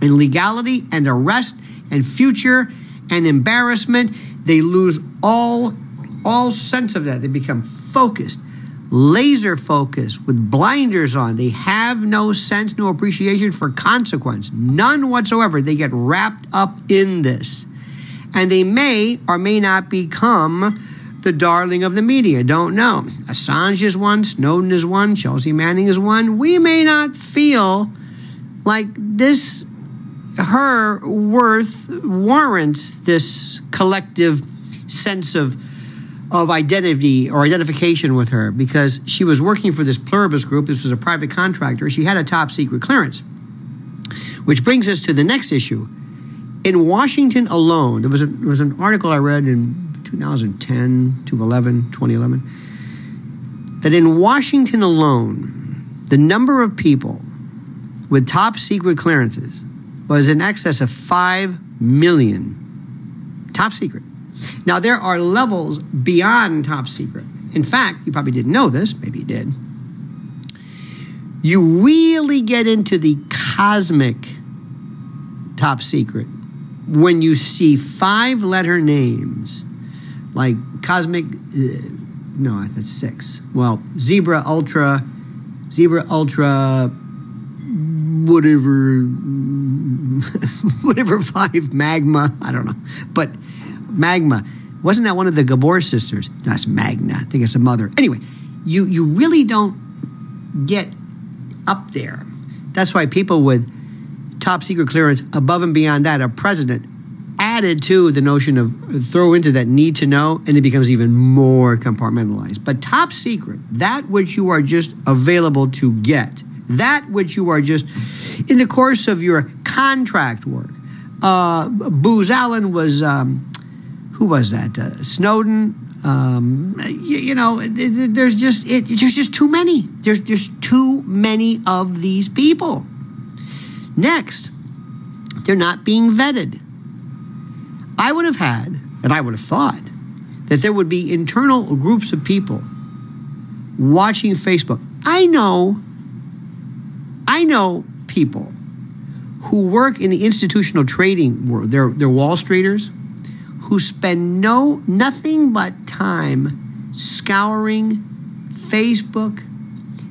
and legality and arrest and future and embarrassment. They lose all sense of that. They become focused, laser focused, with blinders on. They have no sense, no appreciation for consequence, none whatsoever. They get wrapped up in this. And they may or may not become the darling of the media. Don't know. Assange is one, Snowden is one, Chelsea Manning is one. We may not feel like this, her worth warrants this collective sense of identity or identification with her, because she was working for this pluribus group. This was a private contractor. She had a top secret clearance. Which brings us to the next issue. In Washington alone, there was an article I read in 2011, that in Washington alone, the number of people with top secret clearances was in excess of 5 million. Top secret. Now, there are levels beyond top secret. In fact, you probably didn't know this, maybe you did. You really get into the cosmic top secret when you see 5-letter names like Cosmic, no, that's 6. Well, Zebra Ultra, whatever 5, Magma, I don't know. But Magma, wasn't that one of the Gabor sisters? That's Magna, I think it's a mother. Anyway, you really don't get up there. That's why people with top secret clearance above and beyond that, a president, added to the notion of throw into that need to know, and it becomes even more compartmentalized. But top secret, that which you are just available to get, that which you are just in the course of your contract work. Booz Allen was, who was that? Snowden. There's just too many. There's just too many of these people. Next, they're not being vetted. I would have thought that there would be internal groups of people watching Facebook. I know I know people who work in the institutional trading world, they're Wall Streeters, who spend nothing but time scouring Facebook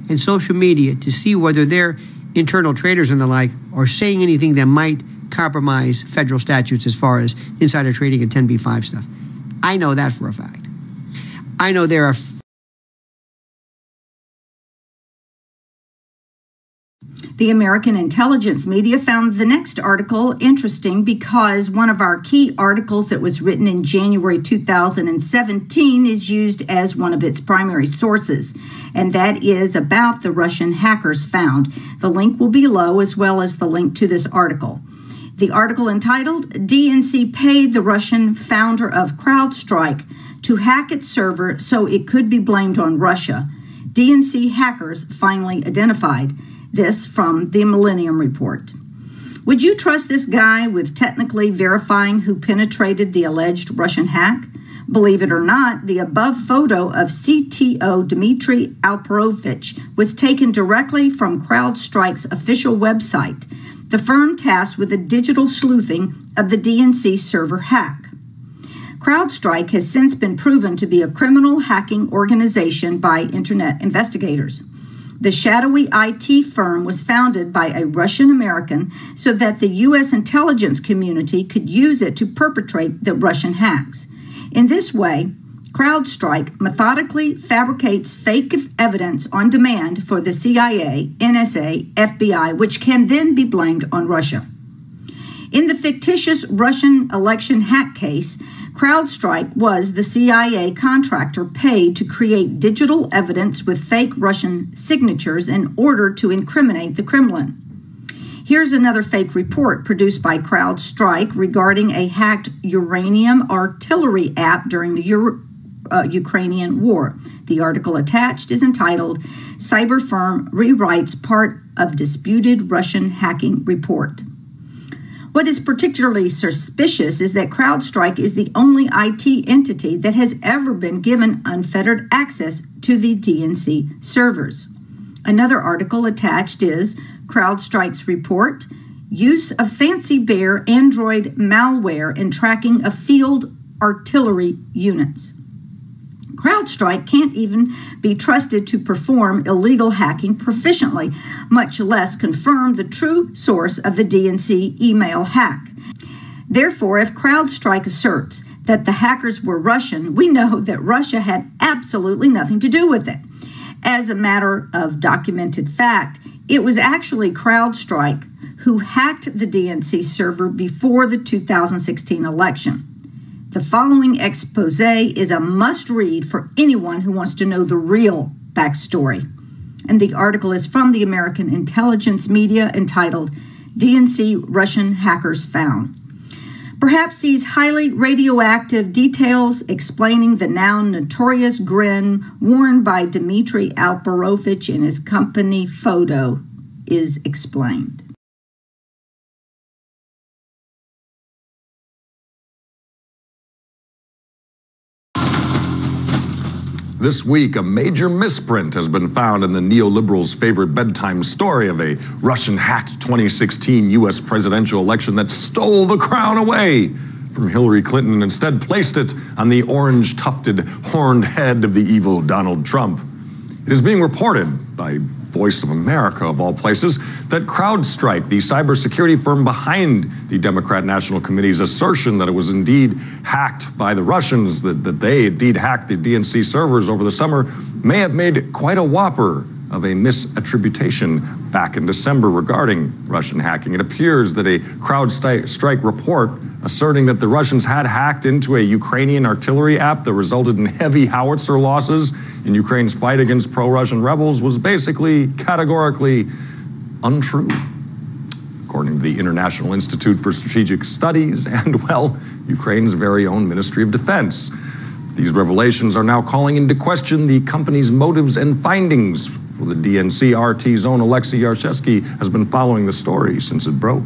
and social media to see whether their internal traders and the like are saying anything that might compromise federal statutes as far as insider trading and 10b-5 stuff. I know that for a fact. I know there are The American intelligence media found the next article interesting because one of our key articles that was written in January 2017 is used as one of its primary sources, and that is about the Russian hackers found. The link will be below, as well as the link to this article. The article entitled, DNC Paid the Russian Founder of CrowdStrike to Hack its Server so it could be blamed on Russia. DNC hackers finally identified. This from the Millennium Report. Would you trust this guy with technically verifying who penetrated the alleged Russian hack? Believe it or not, the above photo of CTO Dmitry Alperovich was taken directly from CrowdStrike's official website, the firm tasked with the digital sleuthing of the DNC server hack. CrowdStrike has since been proven to be a criminal hacking organization by internet investigators. The shadowy IT firm was founded by a Russian American so that the U.S. intelligence community could use it to perpetrate the Russian hacks. In this way, CrowdStrike methodically fabricates fake evidence on demand for the CIA, NSA, FBI, which can then be blamed on Russia. In the fictitious Russian election hack case, CrowdStrike was the CIA contractor paid to create digital evidence with fake Russian signatures in order to incriminate the Kremlin. Here's another fake report produced by CrowdStrike regarding a hacked uranium artillery app during the Ukrainian war. The article attached is entitled, Cyber Firm Rewrites Part of Disputed Russian Hacking Report. What is particularly suspicious is that CrowdStrike is the only IT entity that has ever been given unfettered access to the DNC servers. Another article attached is CrowdStrike's report, Use of Fancy Bear Android malware in tracking of field artillery units. CrowdStrike can't even be trusted to perform illegal hacking proficiently, much less confirm the true source of the DNC email hack. Therefore, if CrowdStrike asserts that the hackers were Russian, we know that Russia had absolutely nothing to do with it. As a matter of documented fact, it was actually CrowdStrike who hacked the DNC server before the 2016 election. The following expose is a must-read for anyone who wants to know the real backstory. And the article is from the American intelligence media entitled, DNC Russian Hackers Found. Perhaps these highly radioactive details explaining the now notorious grin worn by Dmitry Alperovich in his company photo is explained. This week, a major misprint has been found in the neoliberals' favorite bedtime story of a Russian-hacked 2016 U.S. presidential election that stole the crown away from Hillary Clinton and instead placed it on the orange-tufted, horned head of the evil Donald Trump. It is being reported by Voice of America, of all places, that CrowdStrike, the cybersecurity firm behind the Democrat National Committee's assertion that it was indeed hacked by the Russians, that they indeed hacked the DNC servers over the summer, may have made quite a whopper of a misattribution back in December regarding Russian hacking. It appears that a CrowdStrike report asserting that the Russians had hacked into a Ukrainian artillery app that resulted in heavy howitzer losses in Ukraine's fight against pro-Russian rebels was basically categorically untrue, according to the International Institute for Strategic Studies and, well, Ukraine's very own Ministry of Defense. These revelations are now calling into question the company's motives and findings. For the DNC, RT's own Alexei Yarshevsky has been following the story since it broke.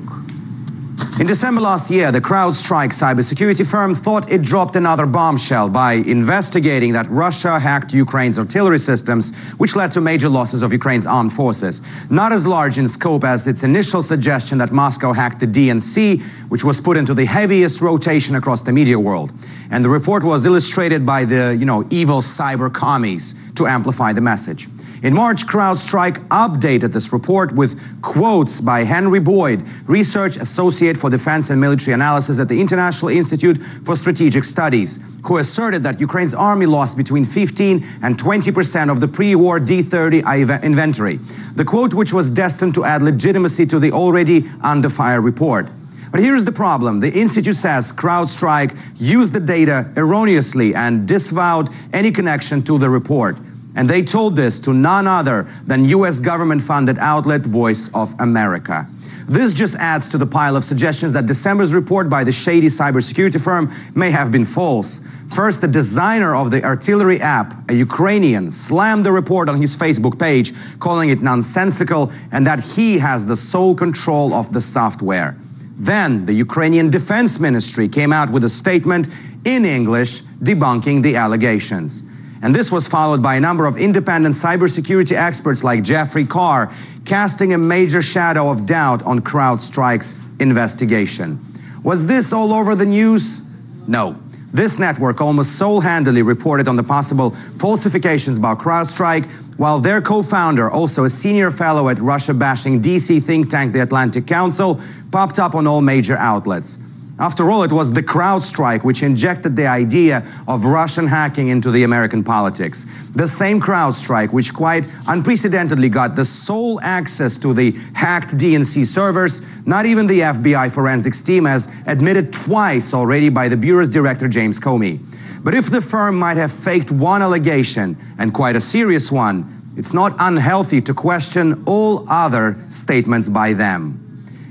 In December last year, the CrowdStrike cybersecurity firm thought it dropped another bombshell by investigating that Russia hacked Ukraine's artillery systems, which led to major losses of Ukraine's armed forces. Not as large in scope as its initial suggestion that Moscow hacked the DNC, which was put into the heaviest rotation across the media world. And the report was illustrated by the, evil cyber commies to amplify the message. In March, CrowdStrike updated this report with quotes by Henry Boyd, Research Associate for Defense and Military Analysis at the International Institute for Strategic Studies, who asserted that Ukraine's army lost between 15 and 20% of the pre-war D-30 inventory. The quote, which was destined to add legitimacy to the already under fire report. But here's the problem. The Institute says CrowdStrike used the data erroneously and disavowed any connection to the report. And they told this to none other than U.S. government-funded outlet Voice of America. This just adds to the pile of suggestions that December's report by the shady cybersecurity firm may have been false. First, the designer of the artillery app, a Ukrainian, slammed the report on his Facebook page, calling it nonsensical and that he has the sole control of the software. Then, the Ukrainian Defense Ministry came out with a statement in English debunking the allegations. And this was followed by a number of independent cybersecurity experts like Jeffrey Carr, casting a major shadow of doubt on CrowdStrike's investigation. Was this all over the news? No. This network almost sole-handedly reported on the possible falsifications about CrowdStrike, while their co-founder, also a senior fellow at Russia-bashing DC think tank, the Atlantic Council, popped up on all major outlets. After all, it was the CrowdStrike which injected the idea of Russian hacking into the American politics. The same CrowdStrike which quite unprecedentedly got the sole access to the hacked DNC servers. Not even the FBI forensics team has admitted twice already by the Bureau's director, James Comey. But if the firm might have faked one allegation, and quite a serious one, it's not unhealthy to question all other statements by them.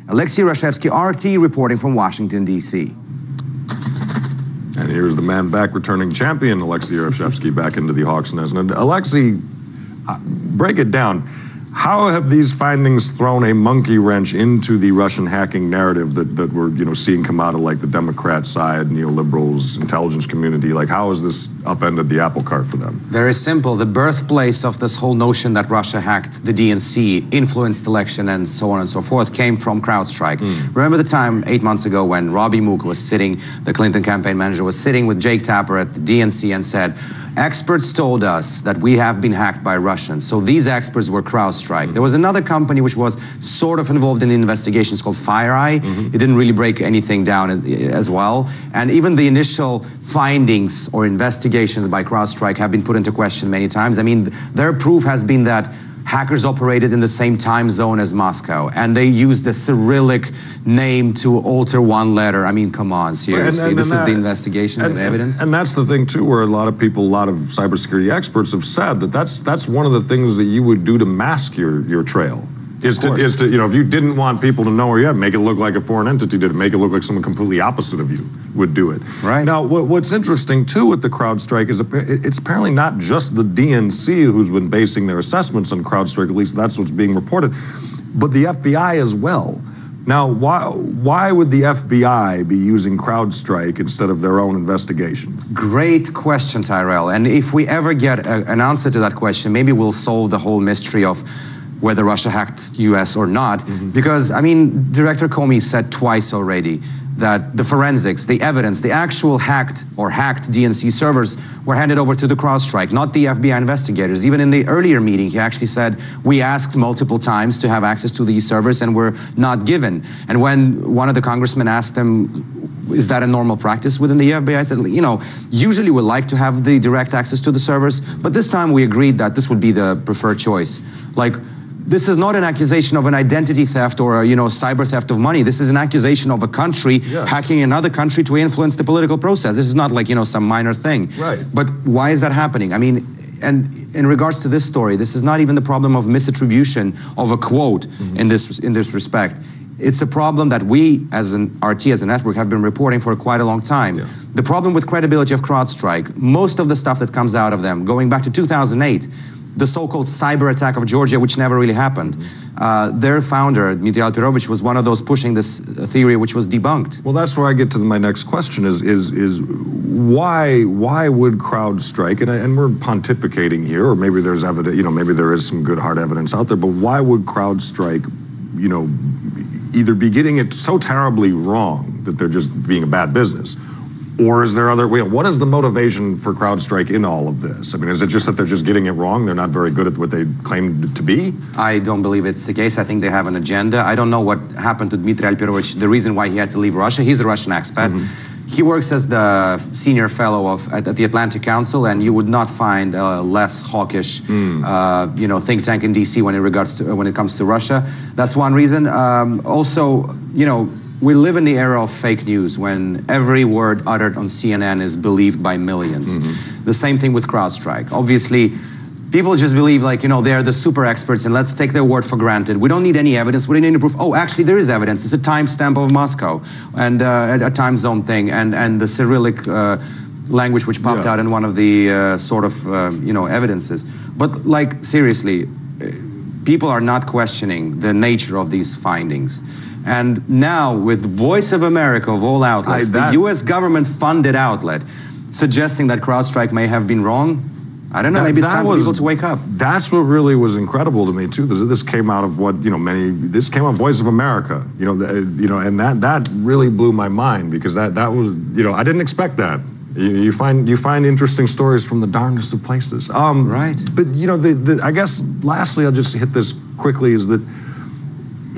Alexei Rashevsky, RT, reporting from Washington, D.C. And here's the man back, returning champion, Alexei Rashevsky, back into the Hawks' nest. And Alexei, break it down. How have these findings thrown a monkey wrench into the Russian hacking narrative that we're seeing come out of like the Democrat side, neoliberals, intelligence community? Like, how has this upended the apple cart for them? Very simple. The birthplace of this whole notion that Russia hacked the DNC, influenced election, and so on and so forth came from CrowdStrike. Remember the time 8 months ago when Robbie Mook was sitting, the Clinton campaign manager was sitting with Jake Tapper at the DNC and said, experts told us that we have been hacked by Russians. So these experts were CrowdStrike. There was another company which was sort of involved in the investigations called FireEye. It didn't really break anything down as well. And even the initial findings or investigations by CrowdStrike have been put into question many times. I mean, their proof has been that hackers operated in the same time zone as Moscow, and they used the Cyrillic name to alter one letter. I mean, come on, seriously. This is the investigation and evidence. And that's the thing, too, where a lot of people, a lot of cybersecurity experts have said that that's one of the things that you would do to mask your trail. Is to, if you didn't want people to know where you're at, make it look like a foreign entity did it, make it look like someone completely opposite of you would do it. Right. Now, what's interesting, too, with the CrowdStrike is it's apparently not just the DNC who's been basing their assessments on CrowdStrike, at least that's what's being reported, but the FBI as well. Now, why would the FBI be using CrowdStrike instead of their own investigation? Great question, Tyrell. And if we ever get an answer to that question, maybe we'll solve the whole mystery of whether Russia hacked US or not. Because, I mean, Director Comey said twice already that the forensics, the evidence, the actual hacked DNC servers were handed over to the CrowdStrike, not the FBI investigators. Even in the earlier meeting, he actually said, we asked multiple times to have access to these servers and were not given. And when one of the congressmen asked him, is that a normal practice within the FBI? I said, usually we like to have the direct access to the servers, but this time we agreed that this would be the preferred choice. This is not an accusation of an identity theft or cyber theft of money. This is an accusation of a country hacking another country to influence the political process. This is not like, some minor thing. Right. But why is that happening? I mean, and in regards to this story, this is not even the problem of misattribution of a quote in this respect. It's a problem that we, as an RT, as a network, have been reporting for quite a long time. Yeah. The problem with credibility of CrowdStrike, most of the stuff that comes out of them, going back to 2008, the so-called cyber attack of Georgia, which never really happened. Their founder, Dmitry Alperovich, was one of those pushing this theory, which was debunked. Well, that's where I get to my next question: is why would CrowdStrike, and we're pontificating here, or maybe there's evidence, maybe there is some good hard evidence out there, but why would CrowdStrike, either be getting it so terribly wrong that they're just being a bad business? Or is there other, what is the motivation for CrowdStrike in all of this? I mean, is it just that they're just getting it wrong? They're not very good at what they claim to be? I don't believe it's the case. I think they have an agenda. I don't know what happened to Dmitry Alperovich, the reason why he had to leave Russia. He's a Russian expat. He works as the senior fellow at the Atlantic Council, and you would not find a less hawkish, think tank in DC when it comes to Russia. That's one reason. Also, we live in the era of fake news when every word uttered on CNN is believed by millions. The same thing with CrowdStrike. Obviously, people just believe they're the super experts and let's take their word for granted. We don't need any evidence. We don't need any proof. Oh, actually, there is evidence. It's a timestamp of Moscow and a time zone thing and the Cyrillic language which popped out in one of the evidences. But seriously, people are not questioning the nature of these findings. And now, with Voice of America of all outlets, the U.S. government-funded outlet, suggesting that CrowdStrike may have been wrong, I don't know, maybe it's time for people to wake up. That's what really was incredible to me, too. This came out of what, this came out of Voice of America, and that really blew my mind because that was, I didn't expect that. You find interesting stories from the darndest of places. Right. But, I guess, lastly, I'll just hit this quickly, is that,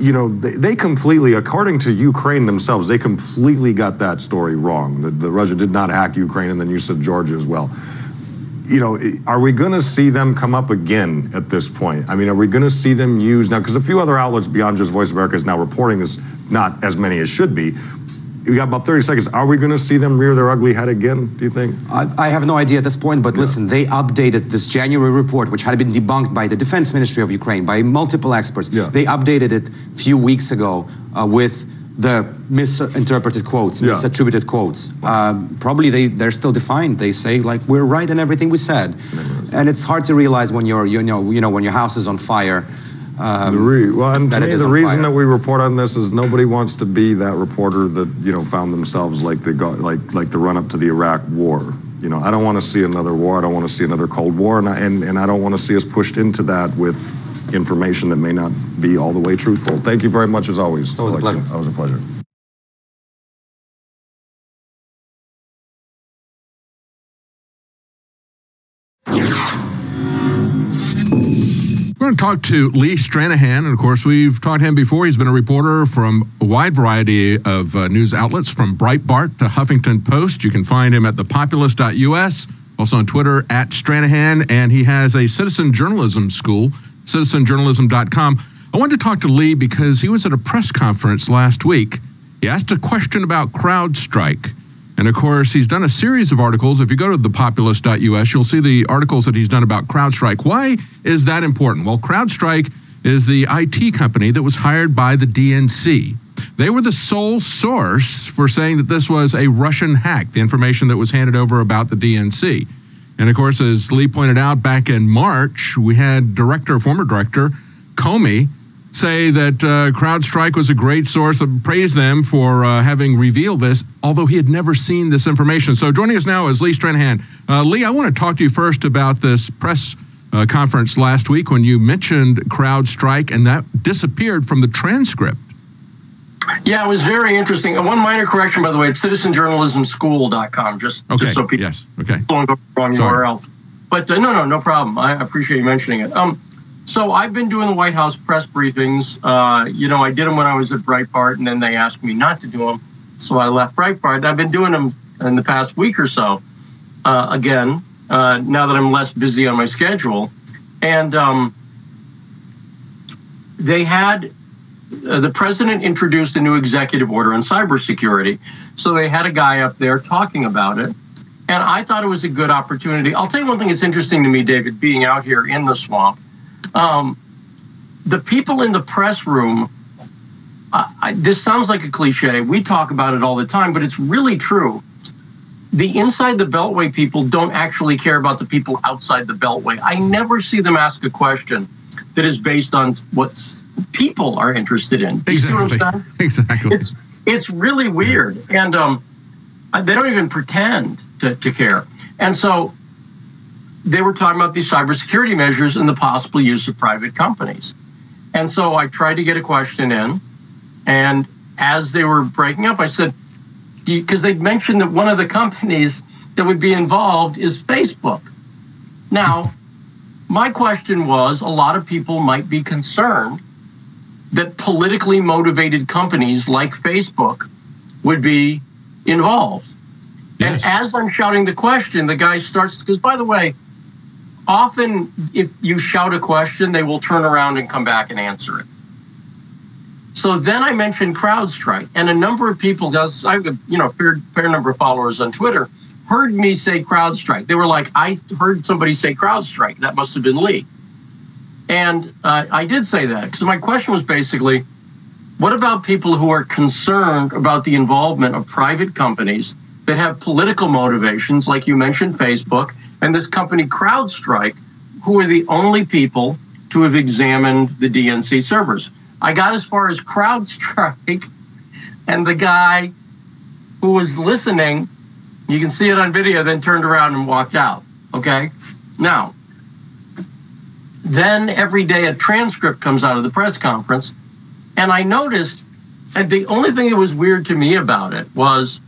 they completely, according to Ukraine themselves, they completely got that story wrong. The Russia did not hack Ukraine, and then you said Georgia as well. Are we going to see them come up again at this point? I mean, are we going to see them use, now, because a few other outlets beyond just Voice of America is now reporting this, not as many as should be. We got about 30 seconds. Are we going to see them rear their ugly head again, do you think? I have no idea at this point, but listen, they updated this January report, which had been debunked by the Defense Ministry of Ukraine, by multiple experts. They updated it a few weeks ago with the misinterpreted quotes, misattributed quotes. Probably they're still defined. They say, we're right in everything we said. And it's hard to realize when when your house is on fire. And to me, the reason that we report on this is nobody wants to be that reporter that found themselves like the run up to the Iraq War. I don't want to see another war. I don't want to see another Cold War, and I don't want to see us pushed into that with information that may not be all the way truthful. Thank you very much, as always. It was a pleasure. That was a pleasure. We're going to talk to Lee Stranahan, and of course, we've talked to him before. He's been a reporter from a wide variety of news outlets, from Breitbart to Huffington Post. You can find him at thepopulist.us, also on Twitter at Stranahan, and he has a citizen journalism school, citizenjournalism.com. I wanted to talk to Lee because he was at a press conference last week. He asked a question about CrowdStrike. And of course, he's done a series of articles. If you go to thepopulist.us, you'll see the articles that he's done about CrowdStrike. Why is that important? Well, CrowdStrike is the IT company that was hired by the DNC. They were the sole source for saying that this was a Russian hack, the information that was handed over about the DNC. And of course, as Lee pointed out, back in March, we had former director Comey say that CrowdStrike was a great source, praise them for having revealed this, although he had never seen this information. So joining us now is Lee Stranahan. Lee, I want to talk to you first about this press conference last week when you mentioned CrowdStrike, and that disappeared from the transcript. Yeah, it was very interesting. One minor correction, by the way, it's citizenjournalismschool.com, just so people don't go wrong URL. But no problem. I appreciate you mentioning it. So I've been doing the White House press briefings. I did them when I was at Breitbart, and then they asked me not to do them. So I left Breitbart. I've been doing them in the past week or so, again, now that I'm less busy on my schedule. And they had, the president introduced a new executive order on cybersecurity. So they had a guy up there talking about it. And I thought it was a good opportunity. I'll tell you one thing that's interesting to me, David, being out here in the swamp. The people in the press room, this sounds like a cliche. We talk about it all the time, but it's really true. the inside the Beltway people don't actually care about the people outside the Beltway. I never see them ask a question that is based on what people are interested in. Do you see what I'm saying? Exactly. It's really weird. And they don't even pretend to care. And so they were talking about these cybersecurity measures and the possible use of private companies. And so I tried to get a question in. And as they were breaking up, I said, because they'd mentioned that one of the companies that would be involved is Facebook. Now, my question was, a lot of people might be concerned that politically motivated companies like Facebook would be involved. Yes. And as I'm shouting the question, the guy starts, because by the way, often if you shout a question, they will turn around and come back and answer it. So then I mentioned CrowdStrike, and a number of people, I have a fair number of followers on Twitter, heard me say CrowdStrike. They were like, I heard somebody say CrowdStrike. That must have been Lee. And I did say that because my question was basically, what about people who are concerned about the involvement of private companies that have political motivations, like you mentioned Facebook, and this company CrowdStrike, who are the only people to have examined the DNC servers? I got as far as CrowdStrike, and the guy who was listening, you can see it on video, then turned around and walked out, okay? Now, then every day a transcript comes out of the press conference, and I noticed, and the only thing that was weird to me about it was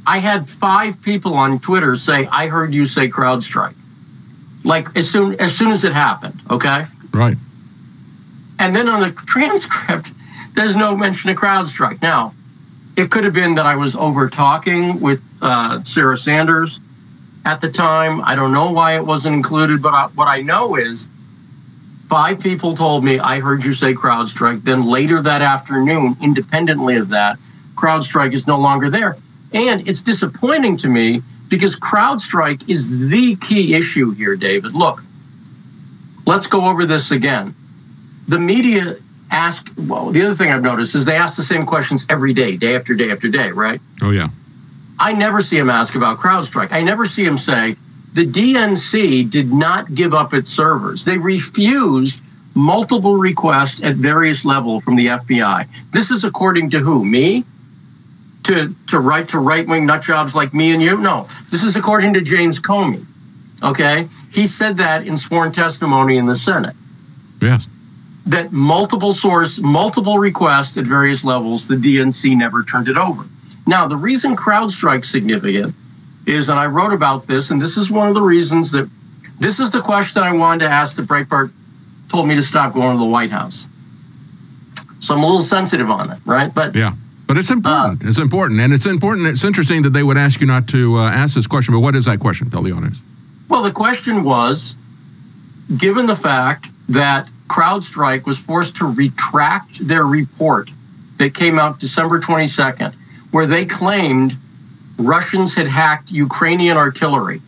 I had 5 people on Twitter say, I heard you say CrowdStrike. Like as soon as it happened, okay? Right. And then on the transcript, there's no mention of CrowdStrike. Now, it could have been that I was over talking with Sarah Sanders at the time. I don't know why it wasn't included, but what I know is 5 people told me, I heard you say CrowdStrike. Then later that afternoon, independently of that, CrowdStrike is no longer there. And it's disappointing to me because CrowdStrike is the key issue here, David. Look, let's go over this again. The media ask, well, the other thing I've noticed is they ask the same questions every day, day after day after day, right? Oh, yeah. I never see him ask about CrowdStrike. I never see him say, the DNC did not give up its servers. They refused multiple requests at various levels from the FBI. This is according to who? Me? To right-wing nut jobs like me and you? No, this is according to James Comey, okay? He said that in sworn testimony in the Senate. Yes. That multiple requests at various levels, the DNC never turned it over. Now, the reason CrowdStrike's significant is, and I wrote about this, and this is one of the reasons that, this is the question I wanted to ask that Breitbart told me to stop going to the White House. So I'm a little sensitive on it, right? But yeah, but it's important. It's important, and it's important. It's interesting that they would ask you not to ask this question, but what is that question? Tell the audience. Well, the question was, given the fact that CrowdStrike was forced to retract their report that came out December 22nd, where they claimed Russians had hacked Ukrainian artillery.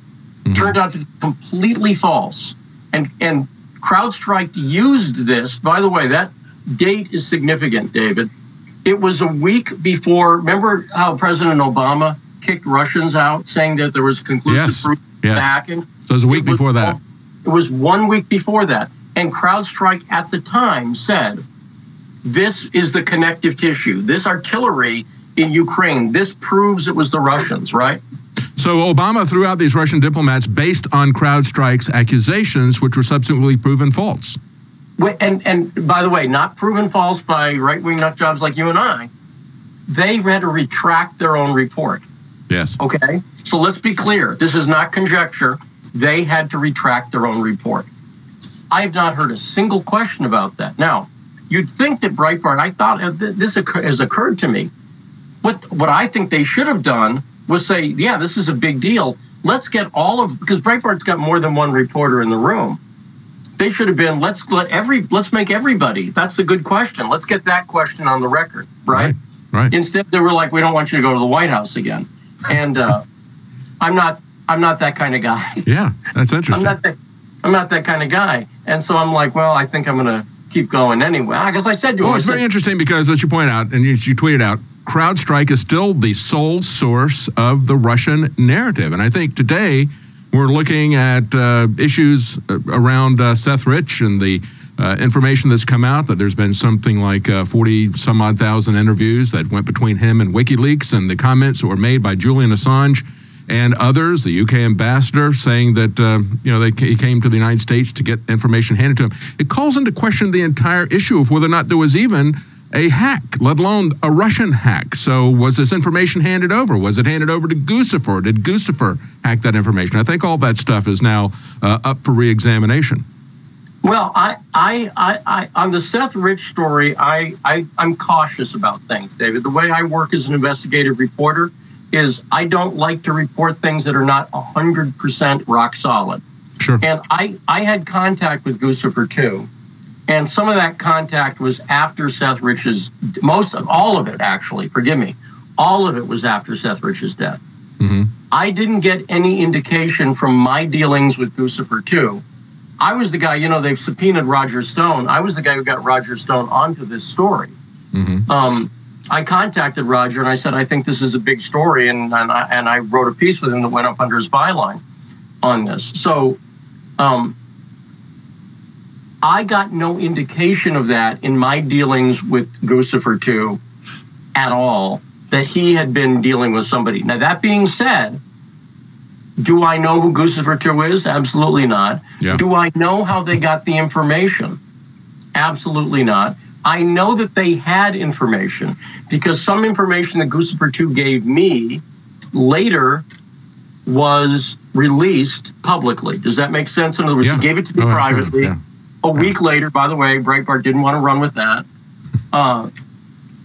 Turned out to be completely false. And CrowdStrike used this. By the way, that date is significant, David. It was a week before, remember how President Obama kicked Russians out, saying that there was conclusive proof of hacking? So it was a week before that. It was 1 week before that. And CrowdStrike at the time said, this is the connective tissue. This artillery in Ukraine, this proves it was the Russians, right? So Obama threw out these Russian diplomats based on CrowdStrike's accusations, which were subsequently proven false. And by the way, not proven false by right-wing nut jobs like you and I. They had to retract their own report. Yes. Okay? So let's be clear. This is not conjecture. They had to retract their own report. I have not heard a single question about that. Now, you'd think that Breitbart, I thought this has occurred to me. What I think they should have done was say, yeah, this is a big deal. Let's get because Breitbart's got more than one reporter in the room. They should have been, let's make everybody. That's a good question. Let's get that question on the record, right? Right. Instead, they were like, we don't want you to go to the White House again. And I'm not that kind of guy. Yeah, that's interesting. I'm not that kind of guy. And so I'm like, well, I think I'm going to keep going anyway. Because I said to him, well, it's very interesting because, as you point out, and you tweeted out, CrowdStrike is still the sole source of the Russian narrative. And I think today we're looking at issues around Seth Rich and the information that's come out that there's been something like 40-some-odd thousand interviews that went between him and WikiLeaks, and the comments that were made by Julian Assange and others, the UK ambassador, saying that he came to the United States to get information handed to him. It calls into question the entire issue of whether or not there was even a hack, let alone a Russian hack. So was this information handed over? Was it handed over to Guccifer? Did Guccifer hack that information? I think all that stuff is now up for re-examination. Well, I on the Seth Rich story, I'm cautious about things, David. The way I work as an investigative reporter is I don't like to report things that are not 100% rock solid. Sure. And I had contact with Guccifer too. And some of that contact was after Seth Rich's, all of it actually, forgive me, all of it was after Seth Rich's death. Mm-hmm. I didn't get any indication from my dealings with Guccifer 2. I was the guy, they've subpoenaed Roger Stone. I was the guy who got Roger Stone onto this story. Mm-hmm. I contacted Roger and I said, I think this is a big story. And I wrote a piece with him that went up under his byline on this. So I got no indication of that in my dealings with Guccifer 2 at all, that he had been dealing with somebody. Now, that being said, do I know who Guccifer 2 is? Absolutely not. Yeah. Do I know how they got the information? Absolutely not. I know that they had information because some information that Guccifer 2 gave me later was released publicly. Does that make sense? In other words, he gave it to me privately. Yeah. A week later, by the way, Breitbart didn't want to run with that.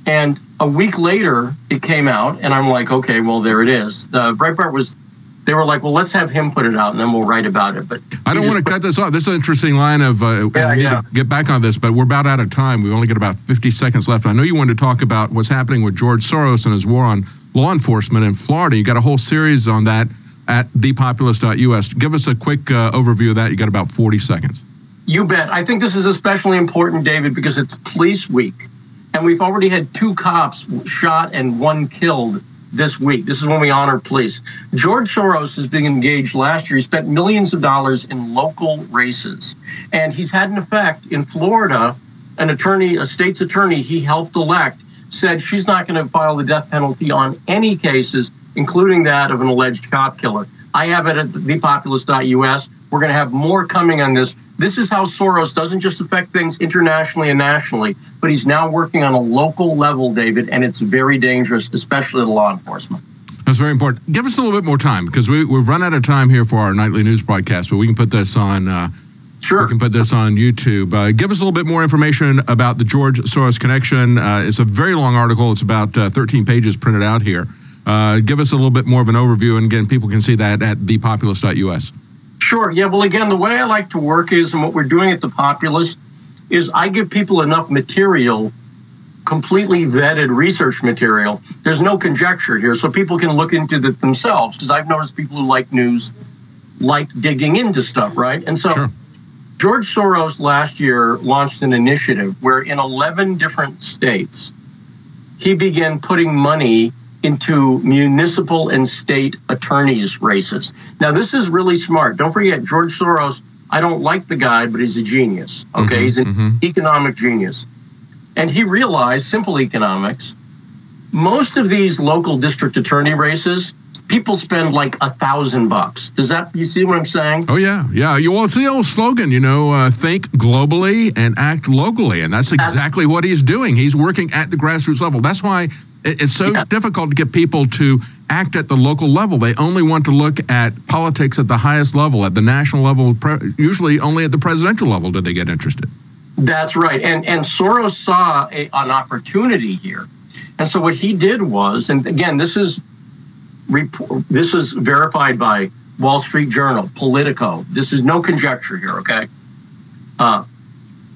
And a week later, it came out, and I'm like, okay, well, there it is. Breitbart they were like, well, let's have him put it out, and then we'll write about it. But I don't want to cut this off. This is an interesting line of, we need to get back on this, but we're about out of time. We've only got about 50 seconds left. I know you wanted to talk about what's happening with George Soros and his war on law enforcement in Florida. You got a whole series on that at thepopulist.us. Give us a quick overview of that. You got about 40 seconds. You bet. I think this is especially important, David, because it's Police Week. And we've already had 2 cops shot and 1 killed this week. This is when we honor police. George Soros has been engaged last year. He spent millions of dollars in local races. And he's had an effect in Florida. A state's attorney he helped elect said she's not going to file the death penalty on any cases, including that of an alleged cop killer. I have it at thepopulist.us. We're going to have more coming on this. This is how Soros doesn't just affect things internationally and nationally, but he's now working on a local level, David, and it's very dangerous, especially to law enforcement. That's very important. Give us a little bit more time, because we've run out of time here for our nightly news broadcast, but we can put this on. Sure. We can put this on YouTube. Give us a little bit more information about the George Soros connection. It's a very long article. It's about 13 pages printed out here. Give us a little bit more of an overview, and again, people can see that at thepopulist.us. Sure. Yeah. Well, again, the way I like to work is, and what we're doing at The Populist, is I give people enough material, completely vetted research material. There's no conjecture here, so people can look into it themselves, because I've noticed people who like news like digging into stuff, right? And so sure. George Soros last year launched an initiative where in 11 different states, he began putting money into municipal and state attorneys' races. Now, this is really smart. Don't forget, George Soros, I don't like the guy, but he's a genius, okay? He's an economic genius. And he realized, simple economics, most of these local district attorney races, people spend like $1,000. Does that, you see what I'm saying? Oh, yeah. Yeah. Well, it's the old slogan, think globally and act locally. And that's exactly what he's doing. He's working at the grassroots level. That's why it's so difficult to get people to act at the local level. They only want to look at politics at the highest level, at the national level. Usually only at the presidential level do they get interested. That's right. And Soros saw an opportunity here. And so what he did was, and again, this is verified by Wall Street Journal, Politico. This is no conjecture here, okay?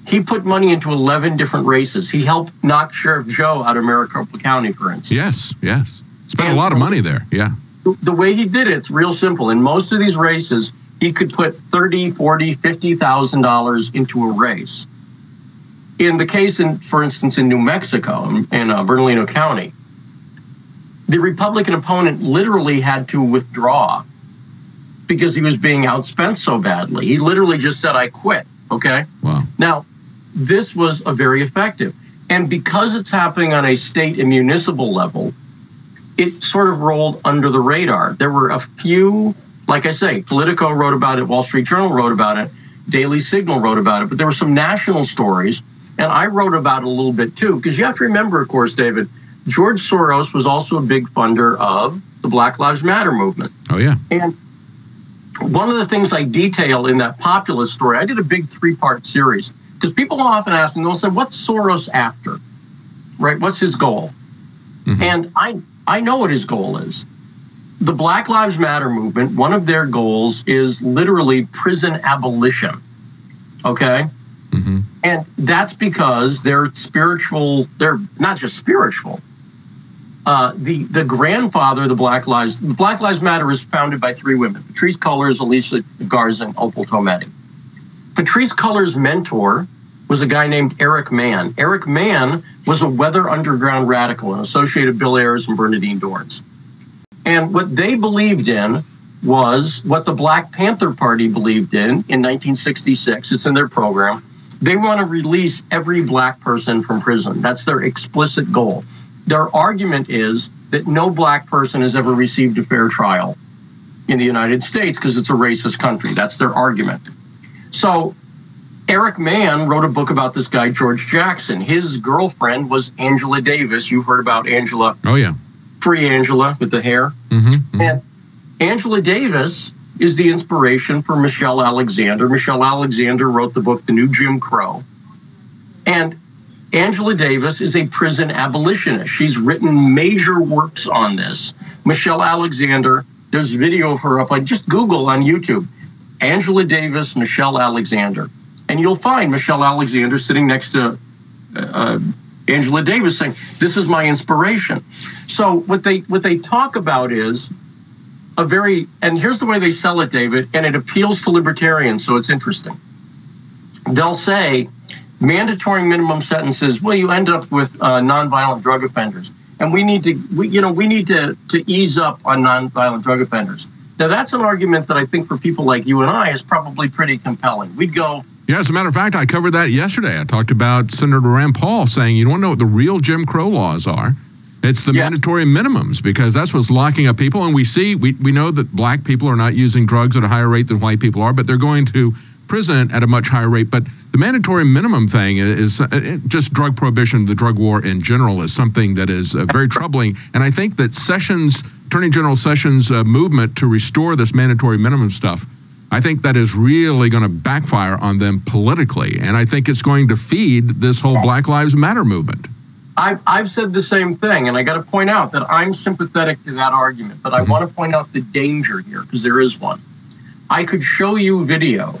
He put money into 11 different races. He helped knock Sheriff Joe out of Maricopa County, for instance. Yes. Spent a lot of money there, yeah. The way he did it's real simple. In most of these races, he could put $30,000, $40,000, $50,000 into a race. In the case, for instance, in New Mexico, in Bernalillo County, the Republican opponent literally had to withdraw because he was being outspent so badly. He literally just said, I quit, okay? Wow. Now, this was a very effective. And because it's happening on a state and municipal level, it sort of rolled under the radar. There were a few, like I say, Politico wrote about it, Wall Street Journal wrote about it, Daily Signal wrote about it, but there were some national stories, and I wrote about it a little bit too, because you have to remember, of course, David, George Soros was also a big funder of the Black Lives Matter movement. Oh, yeah. And one of the things I detail in that populist story, I did a big 3-part series, because people often ask me, they'll say, what's Soros after? Right? What's his goal? Mm-hmm. And I know what his goal is. The Black Lives Matter movement, one of their goals is literally prison abolition. Okay? Mm-hmm. And that's because they're spiritual, they're not just spiritual. The grandfather of the Black Lives Matter is founded by 3 women, Patrisse Cullors, Alicia Garza, and Opal Tometi. Patrisse Cullors' mentor was a guy named Eric Mann. Eric Mann was a Weather Underground radical and associated Bill Ayers and Bernadine Dorns. And what they believed in was what the Black Panther Party believed in 1966. It's in their program. They want to release every black person from prison. That's their explicit goal. Their argument is that no black person has ever received a fair trial in the United States because it's a racist country. That's their argument. So Eric Mann wrote a book about this guy, George Jackson. His girlfriend was Angela Davis. You've heard about Angela. Oh, yeah. Free Angela with the hair. Mm-hmm, mm-hmm. And Angela Davis is the inspiration for Michelle Alexander. Michelle Alexander wrote the book, The New Jim Crow. And Angela Davis is a prison abolitionist. She's written major works on this. Michelle Alexander, there's video of her up. Just Google on YouTube, Angela Davis, Michelle Alexander. And you'll find Michelle Alexander sitting next to Angela Davis saying, this is my inspiration. So what they talk about is a very, and here's the way they sell it, David, and it appeals to libertarians, so it's interesting. They'll say, mandatory minimum sentences, well, you end up with nonviolent drug offenders. And we need to ease up on nonviolent drug offenders. Now, that's an argument that I think for people like you and I is probably pretty compelling. We'd go... Yeah, as a matter of fact, I covered that yesterday. I talked about Senator Rand Paul saying, you don't know what the real Jim Crow laws are. It's the mandatory minimums, because that's what's locking up people. And we know that black people are not using drugs at a higher rate than white people are, but they're going to prison at a much higher rate. But the mandatory minimum thing is just drug prohibition, the drug war in general, is something that is very troubling. And I think that Attorney General Sessions' movement to restore this mandatory minimum stuff, I think that is really going to backfire on them politically. And I think it's going to feed this whole Black Lives Matter movement. I've said the same thing, and I got to point out that I'm sympathetic to that argument, but I want to point out the danger here, because there is one. I could show you video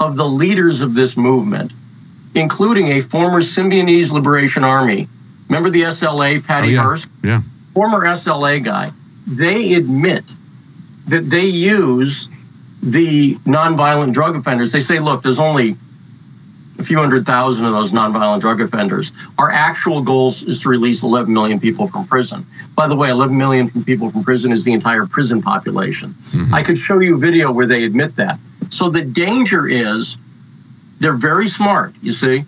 of the leaders of this movement, including a former Symbionese Liberation Army. Remember the SLA, Patty Hearst? Yeah. Former SLA guy. They admit that they use the nonviolent drug offenders. They say, look, there's only a few 100,000 of those nonviolent drug offenders. Our actual goal is to release 11 million people from prison. By the way, 11 million people from prison is the entire prison population. Mm-hmm. I could show you a video where they admit that. So the danger is they're very smart, you see.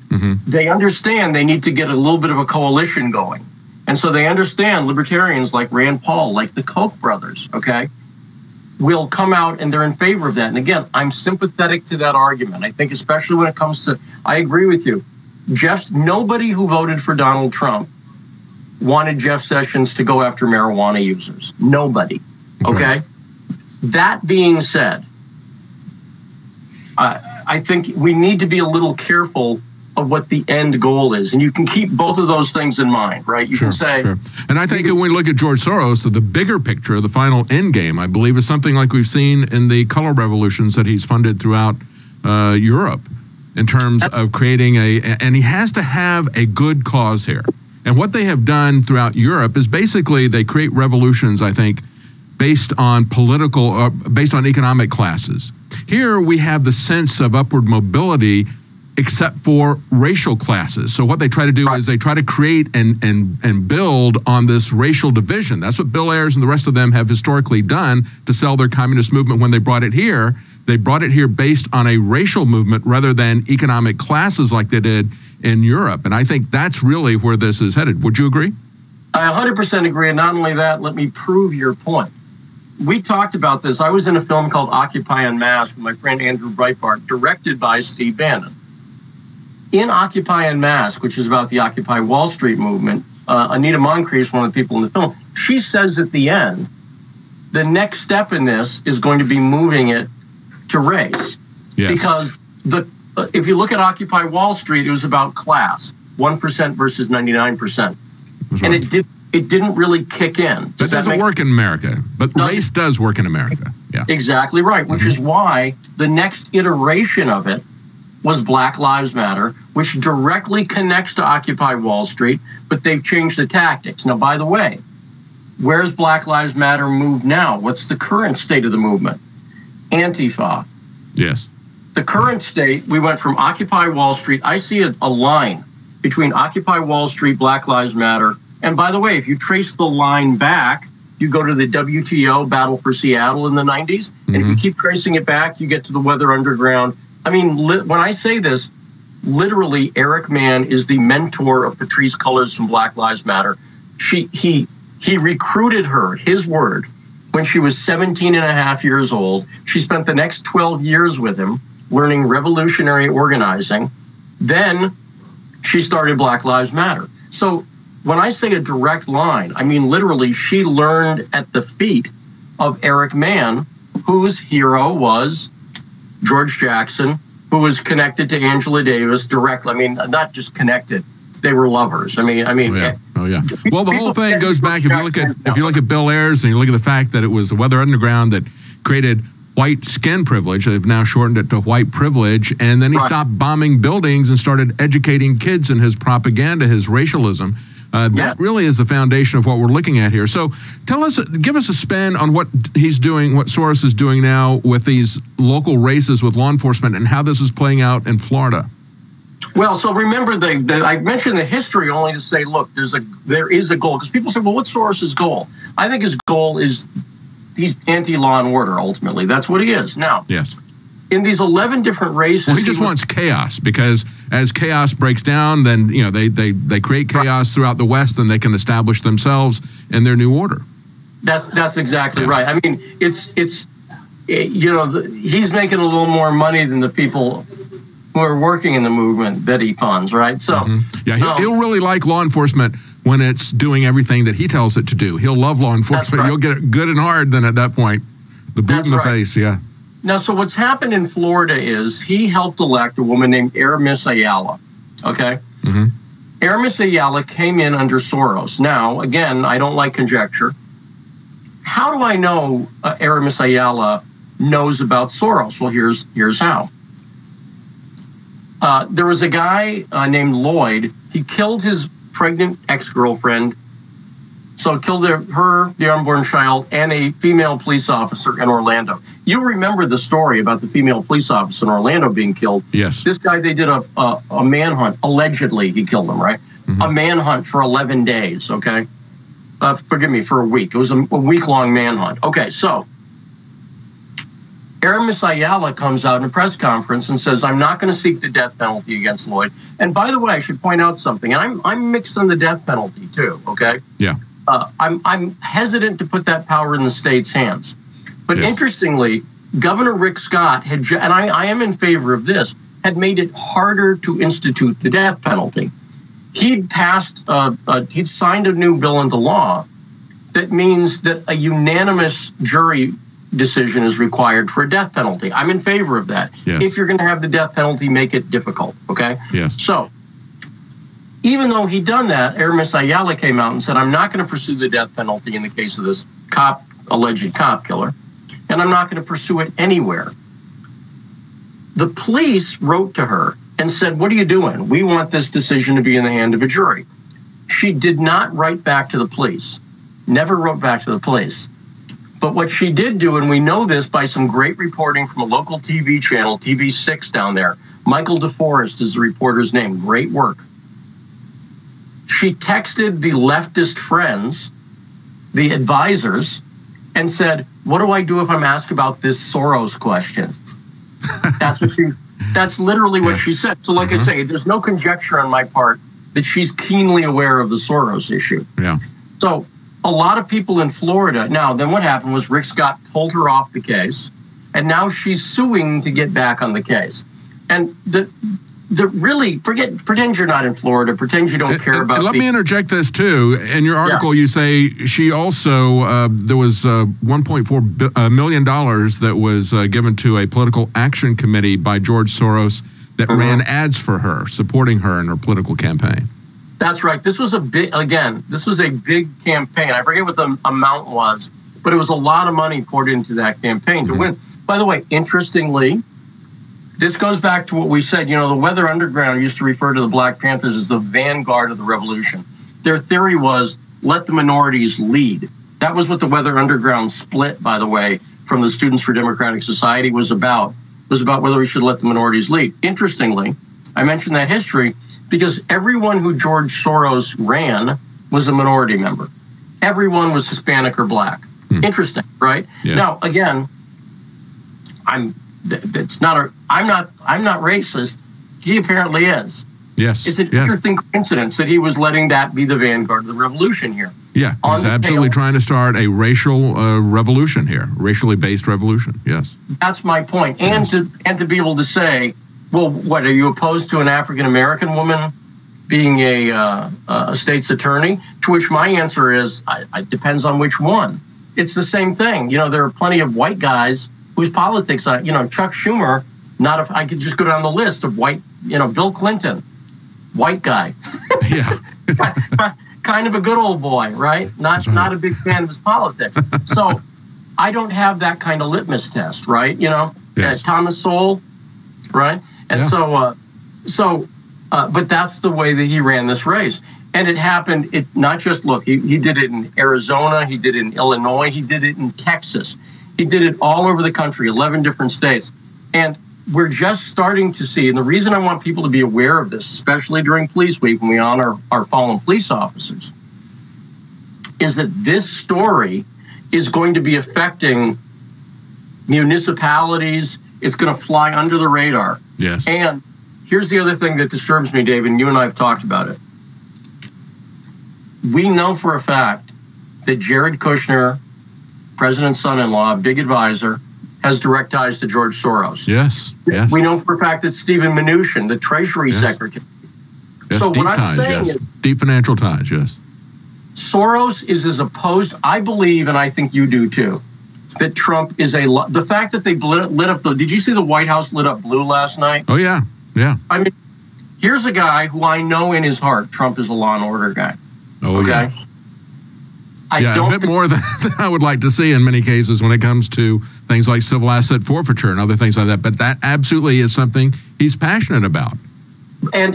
Mm-hmm. They understand they need to get a little bit of a coalition going. And so they understand libertarians like Rand Paul, like the Koch brothers, okay, will come out and they're in favor of that. And again, I'm sympathetic to that argument. I think especially when it comes to, I agree with you. Nobody who voted for Donald Trump wanted Jeff Sessions to go after marijuana users. Nobody, okay? That being said, I think we need to be a little careful of what the end goal is. And you can keep both of those things in mind, right? You can say... Sure. And I think when we look at George Soros, the bigger picture, the final end game, I believe, is something like we've seen in the color revolutions that he's funded throughout Europe in terms of creating and he has to have a good cause here. And what they have done throughout Europe is basically they create revolutions, I think, based on based on economic classes. Here we have the sense of upward mobility except for racial classes. So what they try to do is they try to create and build on this racial division. That's what Bill Ayers and the rest of them have historically done to sell their communist movement when they brought it here. They brought it here based on a racial movement rather than economic classes like they did in Europe. And I think that's really where this is headed. Would you agree? I 100% agree. And not only that, let me prove your point. We talked about this. I was in a film called Occupy en Masse with my friend Andrew Breitbart, directed by Steve Bannon. In Occupy en Masse, which is about the Occupy Wall Street movement, Anita Moncrief is one of the people in the film. She says at the end, the next step in this is going to be moving it to race. Yes. Because if you look at Occupy Wall Street, it was about class, 1% versus 99%. And it didn't really kick in. That doesn't work in America, but race does work in America. Yeah, exactly right, which is why the next iteration of it was Black Lives Matter, which directly connects to Occupy Wall Street, but they've changed the tactics. Now, by the way, where's Black Lives Matter moved now? What's the current state of the movement? Antifa. Yes. The current state, we went from Occupy Wall Street. I see a line between Occupy Wall Street, Black Lives Matter. And by the way, if you trace the line back, you go to the WTO Battle for Seattle in the 90s. And if you keep tracing it back, you get to the Weather Underground. I mean, when I say this, literally, Eric Mann is the mentor of Patrisse Cullors from Black Lives Matter. He recruited her, his word, when she was 17 and a half years old. She spent the next 12 years with him learning revolutionary organizing. Then she started Black Lives Matter. So when I say a direct line, I mean literally she learned at the feet of Eric Mann, whose hero was George Jackson, who was connected to Angela Davis directly. I mean, not just connected; they were lovers. I mean. Oh yeah. Well, the whole thing goes back. If you look at Bill Ayers and you look at the fact that it was the Weather Underground that created white skin privilege. They've now shortened it to white privilege, and then he stopped bombing buildings and started educating kids in his propaganda, his racialism. That really is the foundation of what we're looking at here. So give us a spin on what he's doing, what Soros is doing now with these local races with law enforcement and how this is playing out in Florida. Well, so remember, I mentioned the history only to say, look, there is a goal. Because people say, well, what's Soros's goal? I think his goal is he's anti-law and order, ultimately. That's what he is. Now, yes. In these 11 different races, well, he just wants chaos, because as chaos breaks down, then they create chaos throughout the West, and they can establish themselves in their new order. That's exactly right. I mean, he's making a little more money than the people who are working in the movement that he funds, right? So he'll really like law enforcement when it's doing everything that he tells it to do. He'll love law enforcement. You'll get it good and hard. Then at that point, the boot in the face. Yeah. Now, so what's happened in Florida is he helped elect a woman named Aramis Ayala, okay? Aramis Ayala came in under Soros. Now, again, I don't like conjecture. How do I know Aramis Ayala knows about Soros? Well, here's how. There was a guy named Lloyd. He killed his pregnant ex-girlfriend. So killed the unborn child, and a female police officer in Orlando. You remember the story about the female police officer in Orlando being killed. Yes. This guy, they did a manhunt. Allegedly, he killed him, right? A manhunt for 11 days, okay? Forgive me, for a week. It was a week-long manhunt. Okay, so Aramis Ayala comes out in a press conference and says, I'm not going to seek the death penalty against Lloyd. And by the way, I should point out something. And I'm mixed on the death penalty, too, okay? Yeah. I'm hesitant to put that power in the state's hands. But interestingly, Governor Rick Scott had, and I am in favor of this, had made it harder to institute the death penalty. He'd signed a new bill into law that means that a unanimous jury decision is required for a death penalty. I'm in favor of that. Yes. If you're going to have the death penalty, make it difficult, okay? Yes. So, even though he'd done that, Aramis Ayala came out and said, I'm not going to pursue the death penalty in the case of this alleged cop killer, and I'm not going to pursue it anywhere. The police wrote to her and said, what are you doing? We want this decision to be in the hand of a jury. She did not write back to the police, never wrote back to the police. But what she did do, and we know this by some great reporting from a local TV channel, TV6 down there. Michael DeForest is the reporter's name. Great work. She texted the leftist friends, the advisors, and said, what do I do if I'm asked about this Soros question? That's literally what she said. So like I say, there's no conjecture on my part that she's keenly aware of the Soros issue. Yeah. So a lot of people in Florida. Now, then what happened was Rick Scott pulled her off the case, and now she's suing to get back on the case. And really, pretend you're not in Florida. Pretend you don't care about. Let me interject this too. In your article, you say she also there was $1.4 million that was given to a political action committee by George Soros that ran ads for her, supporting her in her political campaign. That's right. This was a big campaign. I forget what the amount was, but it was a lot of money poured into that campaign to win. By the way, interestingly, this goes back to what we said. You know, the Weather Underground used to refer to the Black Panthers as the vanguard of the revolution. Their theory was, let the minorities lead. That was what the Weather Underground split, by the way, from the Students for Democratic Society was about whether we should let the minorities lead. Interestingly, I mentioned that history because everyone who George Soros ran was a minority member. Everyone was Hispanic or Black. Interesting, right? Yeah. Now, again, I'm not racist. He apparently is. Yes. It's an interesting coincidence that he was letting that be the vanguard of the revolution here. Yeah, he's absolutely trying to start a racial revolution here, racially based revolution. Yes. That's my point. And to be able to say, well, what, are you opposed to an African American woman being a state's attorney? To which my answer is, it depends on which one. It's the same thing. You know, there are plenty of white guys whose politics, Chuck Schumer, I could just go down the list of white, Bill Clinton, white guy. Yeah. Kind of a good old boy, right? Not a big fan of his politics. So I don't have that kind of litmus test, right? Thomas Sowell, right? And but that's the way that he ran this race. And it happened, he did it in Arizona, he did it in Illinois, he did it in Texas. He did it all over the country, 11 different states. And we're just starting to see, and the reason I want people to be aware of this, especially during Police Week when we honor our fallen police officers, is that this story is going to be affecting municipalities. It's going to fly under the radar. Yes. And here's the other thing that disturbs me, David, and you and I have talked about it. We know for a fact that Jared Kushner, President's son-in-law, big advisor, has direct ties to George Soros. Yes. We know for a fact that Stephen Mnuchin, the Treasury Secretary. Yes, so deep what I'm ties, saying is, deep financial ties, yes. Soros is as opposed, I believe, and I think you do too, that Trump is the fact that they lit up did you see the White House lit up blue last night? Oh, yeah. Yeah. I mean, here's a guy who I know in his heart, Trump is a law and order guy. Oh, okay? Yeah. A bit more than I would like to see in many cases when it comes to things like civil asset forfeiture and other things like that. But that absolutely is something he's passionate about. And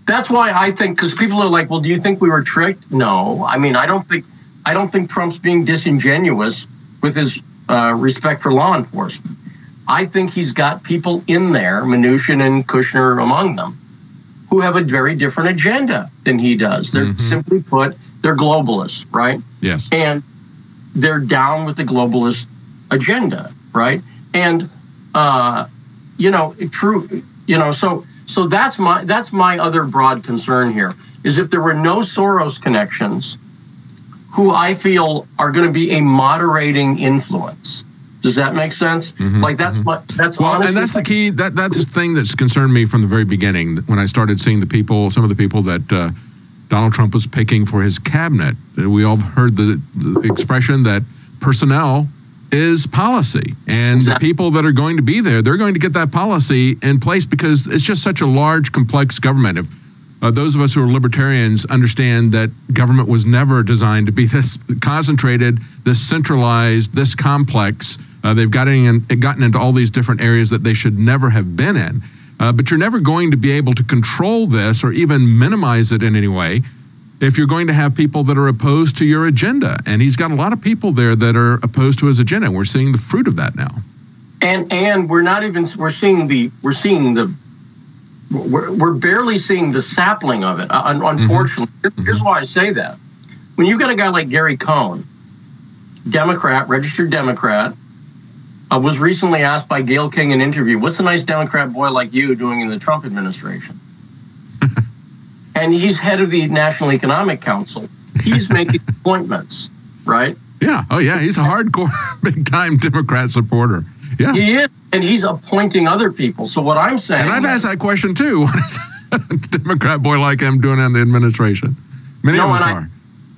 that's why I think, because people are like, well, do you think we were tricked? No. I mean, I don't think Trump's being disingenuous with his respect for law enforcement. I think he's got people in there, Mnuchin and Kushner among them, who have a very different agenda than he does. They're simply put, they're globalists, right? Yes. And they're down with the globalist agenda, right? And so that's my other broad concern here is if there were no Soros connections, who I feel are going to be a moderating influence. Does that make sense? Like that's honestly, and that's the key. That's the thing that's concerned me from the very beginning when I started seeing some of the people that Donald Trump was picking for his cabinet. We all heard the expression that personnel is policy, and the people that are going to be there, they're going to get that policy in place because it's just such a large, complex government. If those of us who are libertarians understand that government was never designed to be this concentrated, this centralized, this complex. They've gotten into all these different areas that they should never have been in. But you're never going to be able to control this or even minimize it in any way if you're going to have people that are opposed to your agenda. And he's got a lot of people there that are opposed to his agenda. And we're seeing the fruit of that now. And we're barely seeing the sapling of it, unfortunately. Here's why I say that. When you got a guy like Gary Cohn, Democrat, registered Democrat, was recently asked by Gayle King in an interview, what's a nice Democrat boy like you doing in the Trump administration? And he's head of the National Economic Council. He's making appointments, right? Yeah. Oh, yeah. He's a hardcore, big-time Democrat supporter. Yeah. He is. And he's appointing other people. So what I'm saying... And I've asked that question, too. What is a Democrat boy like him doing in the administration? Many of us are.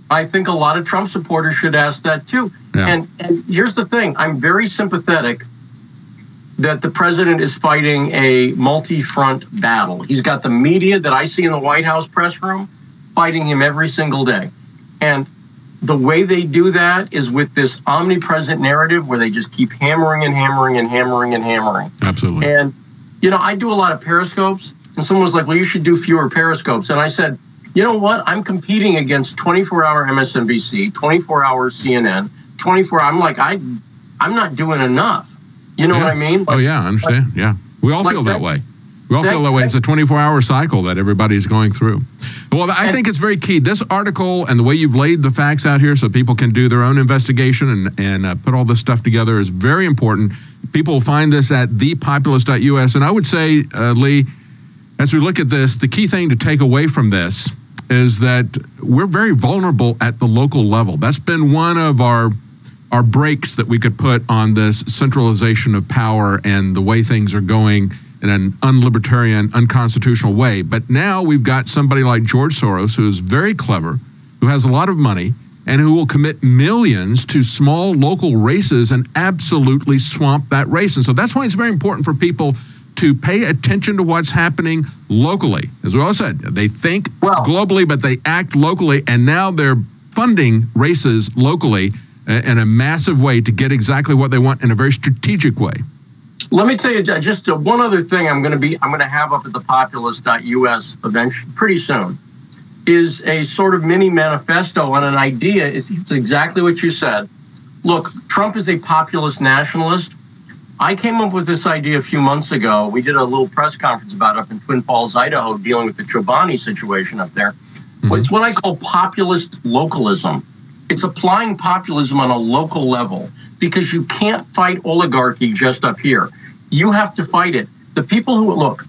I think a lot of Trump supporters should ask that, too. Yeah. And here's the thing. I'm very sympathetic that the president is fighting a multi-front battle. He's got the media that I see in the White House press room fighting him every single day. And the way they do that is with this omnipresent narrative where they just keep hammering and hammering and hammering and hammering. Absolutely. And, you know, I do a lot of periscopes, and someone was like, well, you should do fewer periscopes. And I said, you know what? I'm competing against 24-hour MSNBC, 24-hour CNN, 24. I'm like, I'm not doing enough. You know what I mean? Like, oh, yeah, I understand. Yeah. We all feel that way. We all feel that way. It's a 24-hour cycle that everybody's going through. Well, I think it's very key. This article and the way you've laid the facts out here so people can do their own investigation and put all this stuff together is very important. People will find this at thepopulist.us. And I would say, Lee, as we look at this, the key thing to take away from this is that we're very vulnerable at the local level. That's been one of our brakes that we could put on this centralization of power and the way things are going in an unlibertarian, unconstitutional way. But now we've got somebody like George Soros, who is very clever, who has a lot of money, and who will commit millions to small local races and absolutely swamp that race. And so that's why it's very important for people to pay attention to what's happening locally. As we all said, they think globally, but they act locally, and now they're funding races locally in a massive way to get exactly what they want in a very strategic way. Let me tell you just one other thing I'm going to have up at the populist.us eventually pretty soon is a sort of mini manifesto on an idea. It's exactly what you said. Look, Trump is a populist nationalist. I came up with this idea a few months ago. We did a little press conference about it up in Twin Falls, Idaho, dealing with the Chobani situation up there. It's what I call populist localism. It's applying populism on a local level because you can't fight oligarchy just up here. You have to fight it. The people who, look,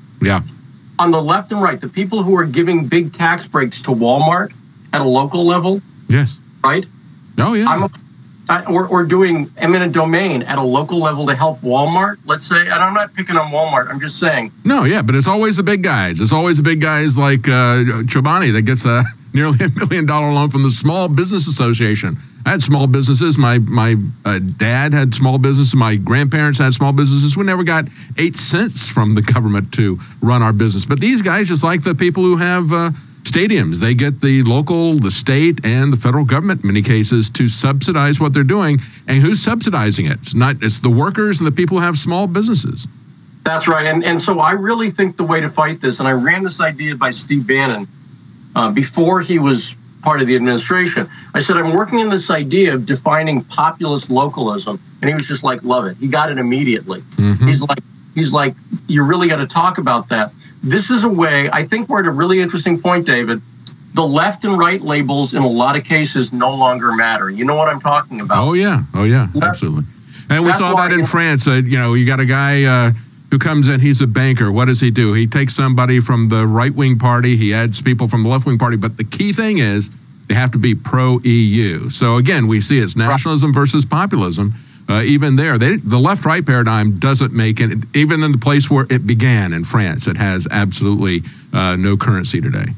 on the left and right, the people who are giving big tax breaks to Walmart at a local level. Yes. Right? Oh, yeah. Or doing eminent domain at a local level to help Walmart, let's say. And I'm not picking on Walmart. I'm just saying. No, yeah, but it's always the big guys. It's always the big guys like Chobani that gets a nearly $1 million loan from the Small Business Association. I had small businesses. My dad had small businesses. My grandparents had small businesses. We never got 8 cents from the government to run our business. But these guys, just like the people who have stadiums, they get the local, the state, and the federal government in many cases to subsidize what they're doing. And who's subsidizing it? It's the workers and the people who have small businesses. That's right. And so I really think the way to fight this, and I ran this idea by Steve Bannon before he was part of the administration. I said, I'm working on this idea of defining populist localism. And he was just like, love it. He got it immediately. He's like, you really got to talk about that. This is a way, I think we're at a really interesting point, David. The left and right labels in a lot of cases no longer matter. You know what I'm talking about? Oh, yeah. Oh, yeah. Absolutely. And we saw that in France. You got a guy who comes in, he's a banker. What does he do? He takes somebody from the right-wing party. He adds people from the left-wing party. But the key thing is they have to be pro-EU. So, again, we see it's nationalism versus populism. Even there, the left-right paradigm doesn't make it. Even in the place where it began in France, it has absolutely no currency today.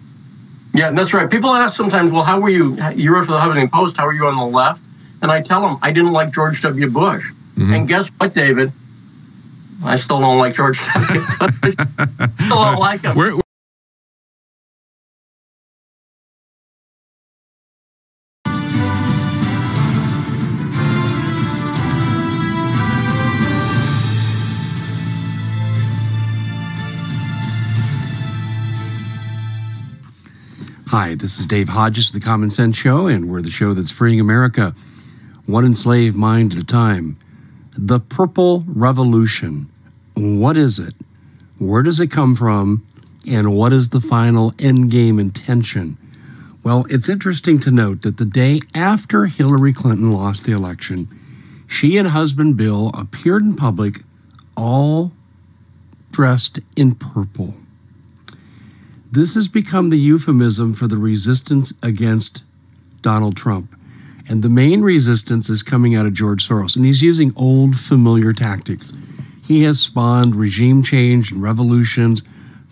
Yeah, that's right. People ask sometimes, well, how were you? You wrote for the Huffington Post. How are you on the left? And I tell them I didn't like George W. Bush. And guess what, David? I still don't like George W. Bush. Still don't like him. Hi, this is Dave Hodges of the Common Sense Show, and we're the show that's freeing America, one enslaved mind at a time. The Purple Revolution. What is it? Where does it come from? And what is the final endgame intention? Well, it's interesting to note that the day after Hillary Clinton lost the election, she and husband Bill appeared in public all dressed in purple. This has become the euphemism for the resistance against Donald Trump. And the main resistance is coming out of George Soros. And he's using old, familiar tactics. He has spawned regime change and revolutions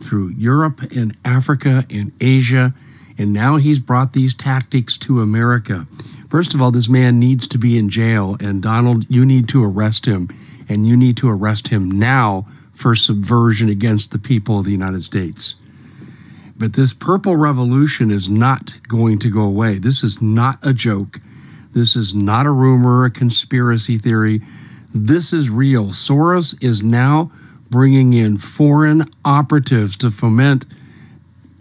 through Europe and Africa and Asia. And now he's brought these tactics to America. First of all, this man needs to be in jail. And Donald, you need to arrest him. And you need to arrest him now for subversion against the people of the United States. But this purple revolution is not going to go away. This is not a joke. This is not a rumor, a conspiracy theory. This is real. Soros is now bringing in foreign operatives to foment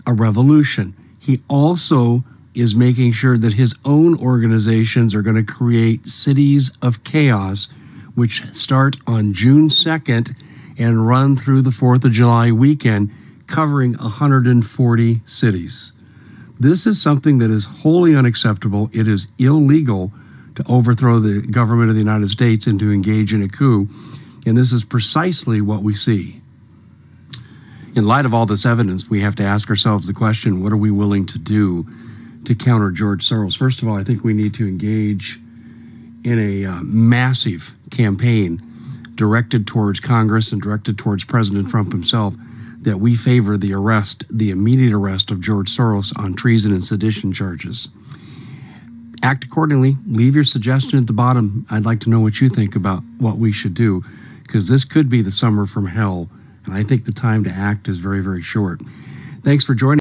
a revolution. He also is making sure that his own organizations are going to create cities of chaos, which start on June 2nd and run through the 4th of July weekend, covering 140 cities. This is something that is wholly unacceptable. It is illegal to overthrow the government of the United States and to engage in a coup. And this is precisely what we see. In light of all this evidence, we have to ask ourselves the question, what are we willing to do to counter George Soros? First of all, I think we need to engage in a massive campaign directed towards Congress and directed towards President Trump himself, that we favor the arrest, the immediate arrest of George Soros on treason and sedition charges. Act accordingly. Leave your suggestion at the bottom. I'd like to know what you think about what we should do, because this could be the summer from hell, and I think the time to act is very, very short. Thanks for joining.